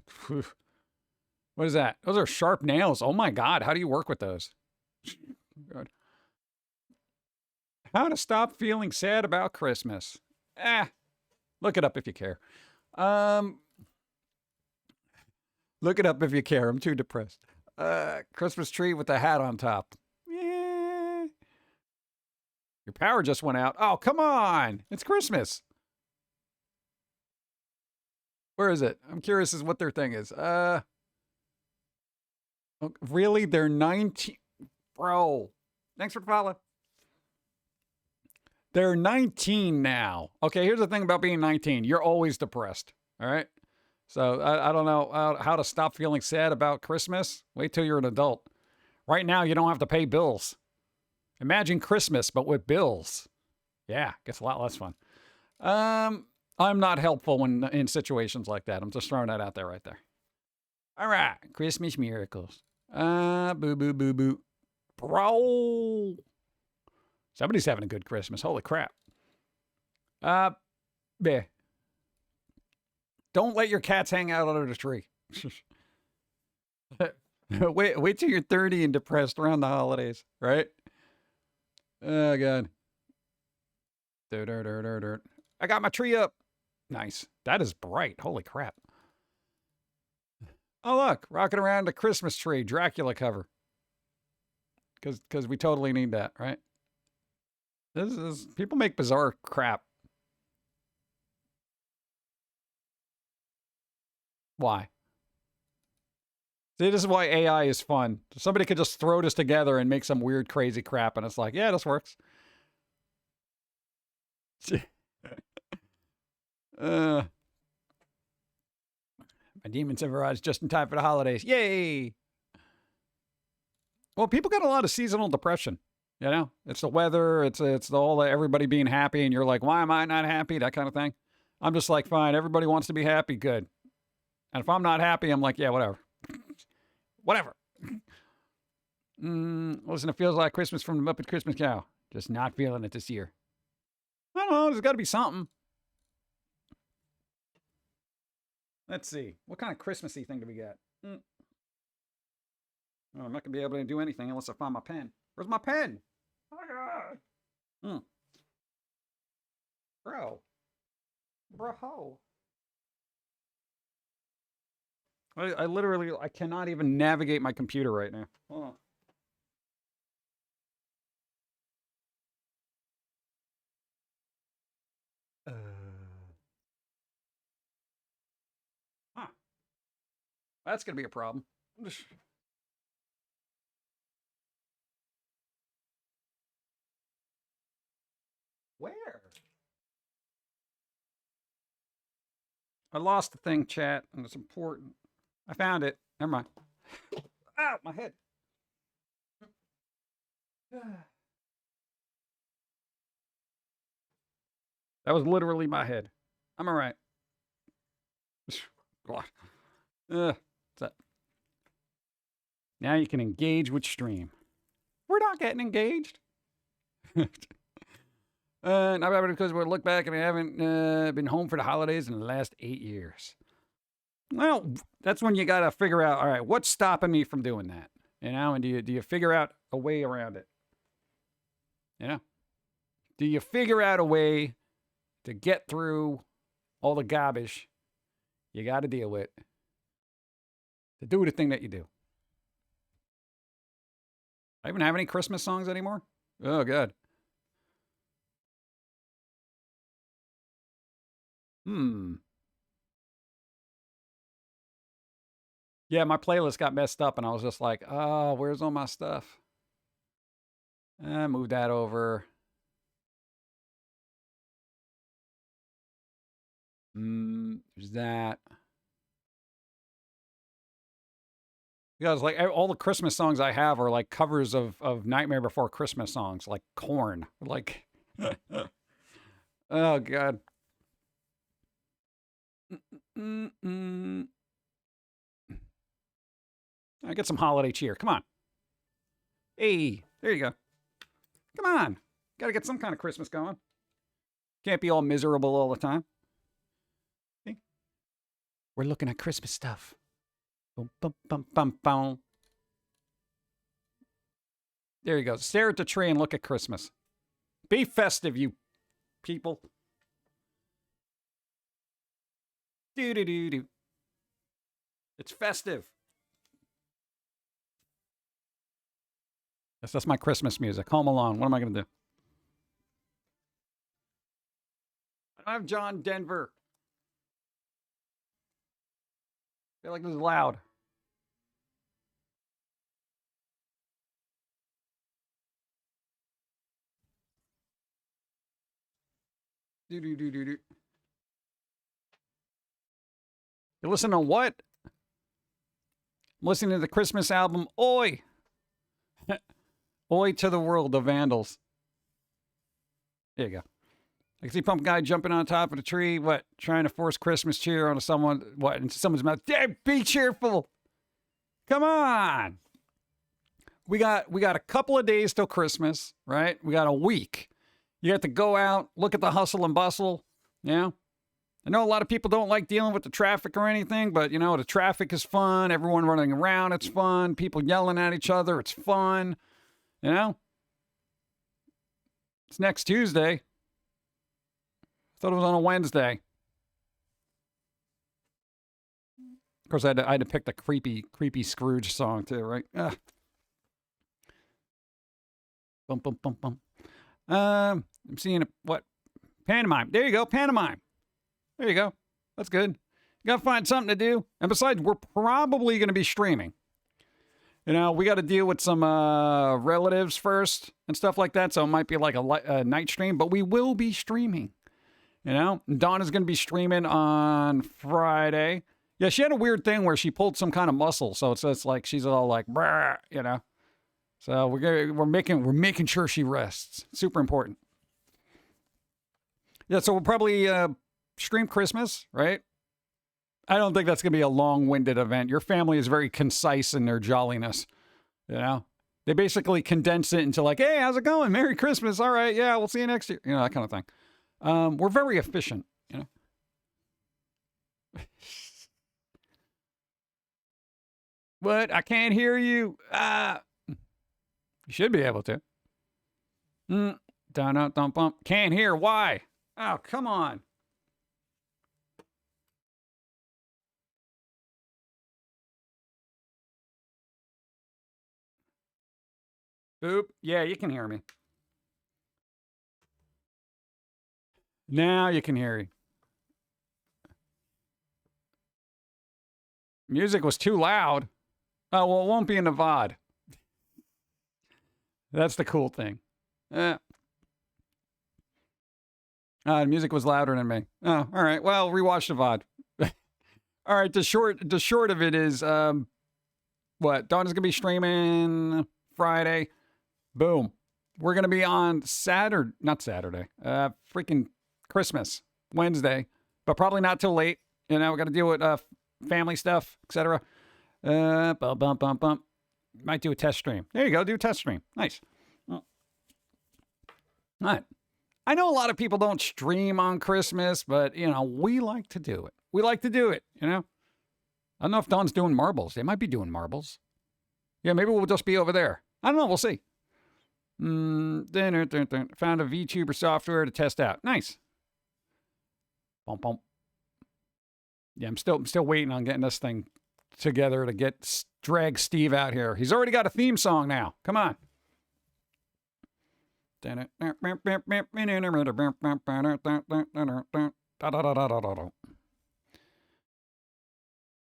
What is that? Those are sharp nails. Oh my God. How do you work with those? God. How to stop feeling sad about Christmas. Look it up if you care. Look it up if you care. I'm too depressed. Christmas tree with a hat on top. Your power just went out. Oh, come on. It's Christmas. Where is it? I'm curious as what their thing is. Really? They're 19. Bro. Thanks for following. They're 19 now. Okay, here's the thing about being 19. You're always depressed. All right? So I don't know how to stop feeling sad about Christmas. Wait till you're an adult. Right now, you don't have to pay bills. Imagine Christmas, but with bills. Yeah, gets a lot less fun. I'm not helpful when in situations like that. I'm just throwing that out there right there. All right, Christmas miracles. Boo, boo, boo, boo. Bro. Somebody's having a good Christmas. Holy crap. Yeah. Don't let your cats hang out under the tree. wait till you're 30 and depressed around the holidays, right? Oh, God. I got my tree up. Nice. That is bright. Holy crap. Oh, look. Rocking around a Christmas tree. Dracula cover. Because we totally need that, right? This is... People make bizarre crap. Why? See, this is why AI is fun. Somebody could just throw this together and make some weird, crazy crap, and it's like, yeah, this works. My demons have arrived just in time for the holidays. Yay! Well, people got a lot of seasonal depression. You know, it's the weather. It's the whole everybody being happy, and you're like, why am I not happy? That kind of thing. I'm just like, fine. Everybody wants to be happy. Good. And if I'm not happy, I'm like, yeah, whatever. Whatever. Listen, it feels like Christmas from the Muppet Christmas Cow. Just not feeling it this year. I don't know. There's got to be something. Let's see. What kind of Christmassy thing do we got? Oh, I'm not going to be able to do anything unless I find my pen. Where's my pen? Oh, God. Bro. I literally, I cannot even navigate my computer right now. Hold on. Huh. That's going to be a problem. Where? I lost the thing, chat, and it's important. I found it. Never mind. Ow, my head. That was literally my head. I'm all right. God. What's that? Now you can engage with stream. We're not getting engaged. Not because we look back and we haven't been home for the holidays in the last 8 years. Well, that's when you got to figure out, all right, what's stopping me from doing that? You know, and do you figure out a way around it? You know? Do you figure out a way to get through all the garbage you got to deal with to do the thing that you do? I even have any Christmas songs anymore? Oh, good. Yeah, my playlist got messed up, and I was just like, oh, where's all my stuff? Move that over. There's that. Because like all the Christmas songs I have are like covers of Nightmare Before Christmas songs, like Korn. Like, oh, God. I get some holiday cheer. Come on. Hey, there you go. Come on. Got to get some kind of Christmas going. Can't be all miserable all the time. See? We're looking at Christmas stuff. Boom, bum, bum, bum, bum. There you go. Stare at the tree and look at Christmas. Be festive, you people. Do-do-do-do. It's festive. That's my Christmas music. Home Alone. What am I going to do? I don't have John Denver. I feel like this is loud. Do-do-do-do-do. You listen to what? I'm listening to the Christmas album, Oi! Oi to the World, the Vandals. There you go. I can see Pumpkin Guy jumping on top of the tree, what, trying to force Christmas cheer onto someone, what, into someone's mouth. Dad, be cheerful. Come on. We got a couple of days till Christmas, right? We got a week. You have to go out, look at the hustle and bustle, yeah? I know a lot of people don't like dealing with the traffic or anything, but, you know, the traffic is fun. Everyone running around, it's fun. People yelling at each other, it's fun, you know? It's next Tuesday. Thought it was on a Wednesday. Of course, I had to pick the creepy Scrooge song too, right? Ugh. Bum bum bum bum. I'm seeing what? Pantomime. There you go, pantomime. There you go. That's good. You gotta find something to do. And besides, we're probably gonna be streaming. You know, we got to deal with some relatives first and stuff like that, so it might be like a night stream, but we will be streaming. You know, Donna's going to be streaming on Friday. Yeah, she had a weird thing where she pulled some kind of muscle, so it's like she's all like, brr, you know. So we're making sure she rests. Super important. Yeah, so we'll probably stream Christmas, right? I don't think that's going to be a long-winded event. Your family is very concise in their jolliness, you know. They basically condense it into like, hey, how's it going? Merry Christmas. All right, yeah, we'll see you next year. You know, that kind of thing. We're very efficient, you know. What? I can't hear you. You should be able to. Don't bump. Can't hear. Why? Oh, come on. Boop. Yeah, you can hear me. Now you can hear me. Music was too loud. Oh, well, it won't be in the VOD. That's the cool thing. The music was louder than me. Oh, all right. Well, rewatch the VOD. All right. The short of it is, what? Donna's gonna be streaming Friday. Boom. We're gonna be on not Saturday. Freaking Christmas Wednesday, but probably not till late. You know, we got to deal with family stuff, etc. Bump. Might do a test stream. There you go. Do a test stream. Nice. All right. I know a lot of people don't stream on Christmas, but, you know, we like to do it. We like to do it, you know? I don't know if Don's doing marbles. They might be doing marbles. Yeah, maybe we'll just be over there. I don't know. We'll see. Found a VTuber software to test out. Nice. Bump. Yeah, I'm still waiting on getting this thing together to drag Steve out here. He's already got a theme song now. Come on.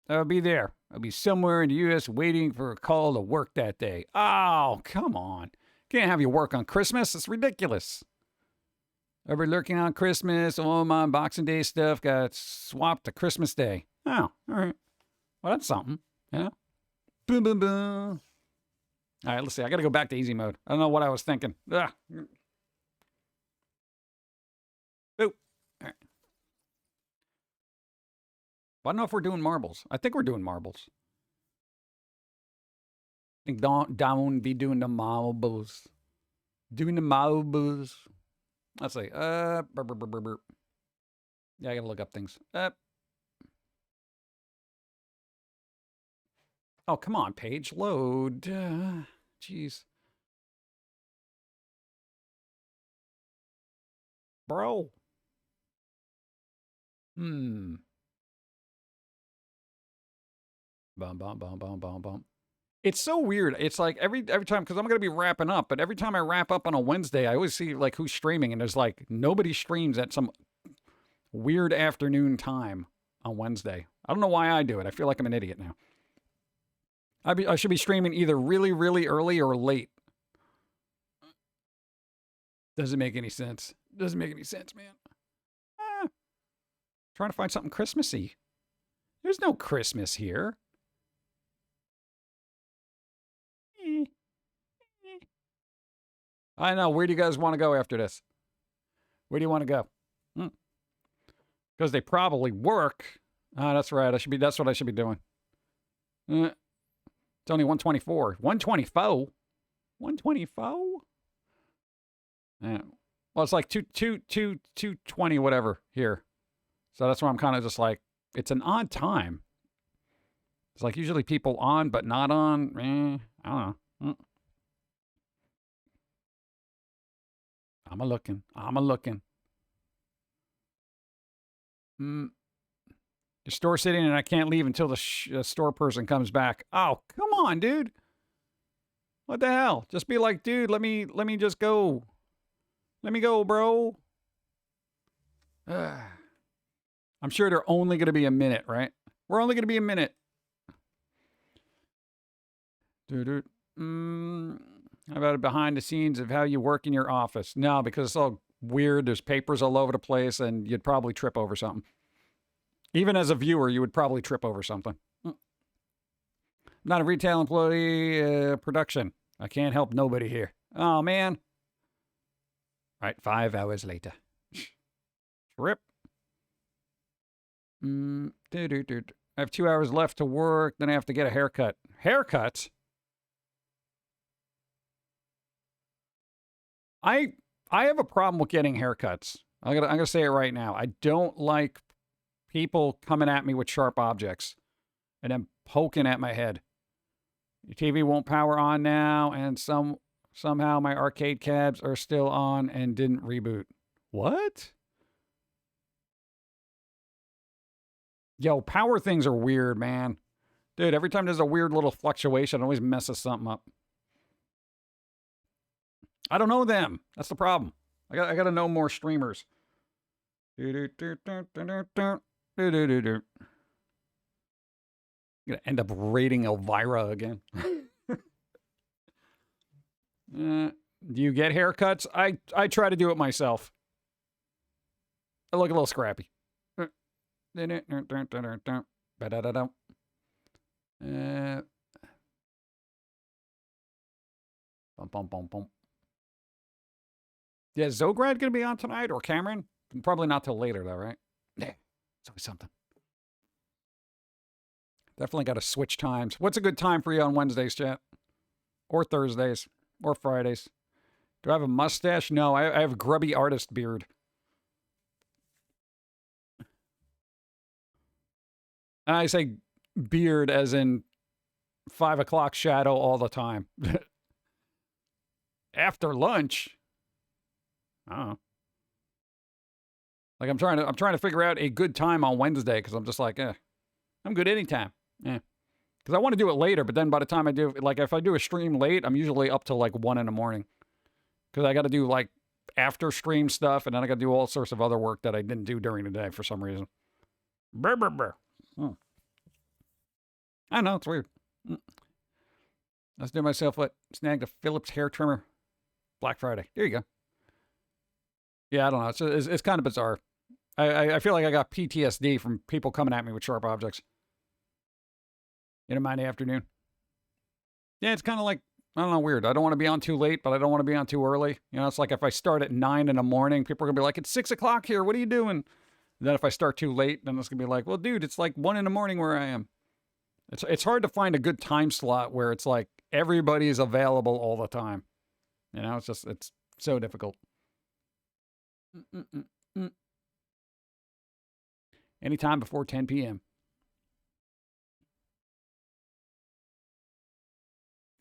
I'll be there. I'll be somewhere in the U.S. waiting for a call to work that day. Oh, come on. Can't have you work on Christmas. It's ridiculous. I've been lurking on Christmas. All my Boxing Day stuff got swapped to Christmas Day. Oh, all right. Well, that's something. You know? Boom, boom, boom. All right, let's see. I got to go back to easy mode. I don't know what I was thinking. Ugh. Boop. All right. I don't know if we're doing marbles. I think we're doing marbles. I think Don be doing the marbles. Doing the marbles. Let's see. Yeah, I gotta look up things. Oh, come on, page load. Jeez. Bro. Bum. It's so weird. It's like every time, because I'm going to be wrapping up, but every time I wrap up on a Wednesday, I always see like who's streaming, and there's like nobody streams at some weird afternoon time on Wednesday. I don't know why I do it. I feel like I'm an idiot now. I should be streaming either really, really early or late. Doesn't make any sense. Doesn't make any sense, man. Trying to find something Christmassy. There's no Christmas here. I know. Where do you guys want to go after this? Where do you want to go? Because they probably work. Ah, that's right. That's what I should be doing. It's only 124. 124? 124? Yeah. Well, it's like 220 whatever here. So that's why I'm kind of just like, it's an odd time. It's like usually people on but not on. I don't know. I'm a looking. The store sitting and I can't leave until the store person comes back. Oh, come on, dude. What the hell? Just be like, dude, let me just go. Let me go, bro. I'm sure they're only going to be a minute, right? We're only going to be a minute. How about behind the scenes of how you work in your office? No, because it's all weird. There's papers all over the place, and you'd probably trip over something. Even as a viewer, you would probably trip over something. Not a retail employee, production. I can't help nobody here. Oh, man. Right, 5 hours later. Trip. I have 2 hours left to work, then I have to get a haircut. Haircut? I have a problem with getting haircuts. I'm gonna say it right now. I don't like people coming at me with sharp objects and then poking at my head. Your TV won't power on now, and somehow my arcade cabs are still on and didn't reboot. What? Yo, power things are weird, man. Dude, every time there's a weird little fluctuation, it always messes something up. I don't know them. That's the problem. I got to know more streamers. I'm gonna end up rating Elvira again. Do you get haircuts? I try to do it myself. I look a little scrappy. Yeah, is Zograd gonna be on tonight or Cameron? Probably not till later though, right? Yeah, it's always something. Definitely got to switch times. What's a good time for you on Wednesdays, chat? Or Thursdays? Or Fridays? Do I have a mustache? No, I have a grubby artist beard. And I say beard as in 5 o'clock shadow all the time. After lunch? I don't know. Like I'm trying to figure out a good time on Wednesday because I'm just like, I'm good anytime. Yeah. Because I want to do it later, but then by the time I do, like if I do a stream late, I'm usually up till like 1 in the morning. Because I got to do like after stream stuff, and then I got to do all sorts of other work that I didn't do during the day for some reason. Brr, brr, brr. I know, it's weird. Let's do myself what? Snagged a Phillips hair trimmer. Black Friday. There you go. Yeah, I don't know. It's kind of bizarre. I feel like I got PTSD from people coming at me with sharp objects. In a Monday afternoon. Yeah, it's kind of like, I don't know, weird. I don't want to be on too late, but I don't want to be on too early. You know, it's like if I start at 9 in the morning, people are going to be like, it's 6 o'clock here. What are you doing? And then if I start too late, then it's going to be like, well, dude, it's like 1 in the morning where I am. It's hard to find a good time slot where it's like everybody is available all the time. You know, it's so difficult. Anytime before 10 p.m.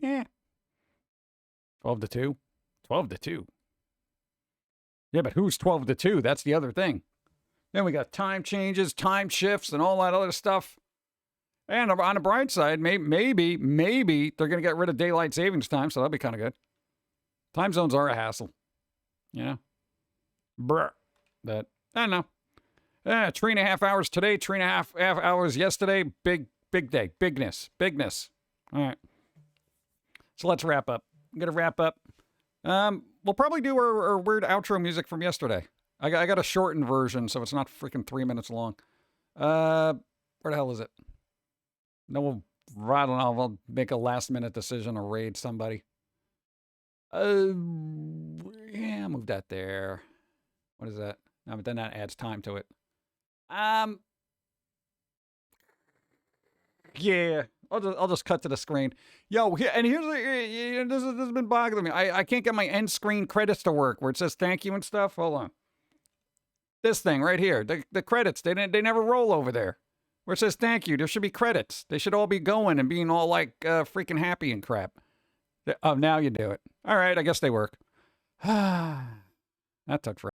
Yeah. 12 to 2. 12 to 2. Yeah, but who's 12 to 2? That's the other thing. Then we got time changes, time shifts, and all that other stuff. And on the bright side, maybe they're going to get rid of daylight savings time, so that'll be kind of good. Time zones are a hassle. You know? Brr. But, I don't know. 3.5 hours today, 3.5 hours yesterday. Big day. Bigness. All right. So let's wrap up. I'm going to wrap up. We'll probably do our weird outro music from yesterday. I got a shortened version, so it's not freaking 3 minutes long. Where the hell is it? No, I don't know. I'll make a last minute decision or raid somebody. Yeah, move that there. What is that? But then that adds time to it. Yeah. I'll just cut to the screen. Yo, and this has been bothering me. I can't get my end screen credits to work where it says thank you and stuff. Hold on. This thing right here, the credits, they never roll over there. Where it says thank you, there should be credits. They should all be going and being all like freaking happy and crap. Oh, now you do it. All right, I guess they work. That took forever.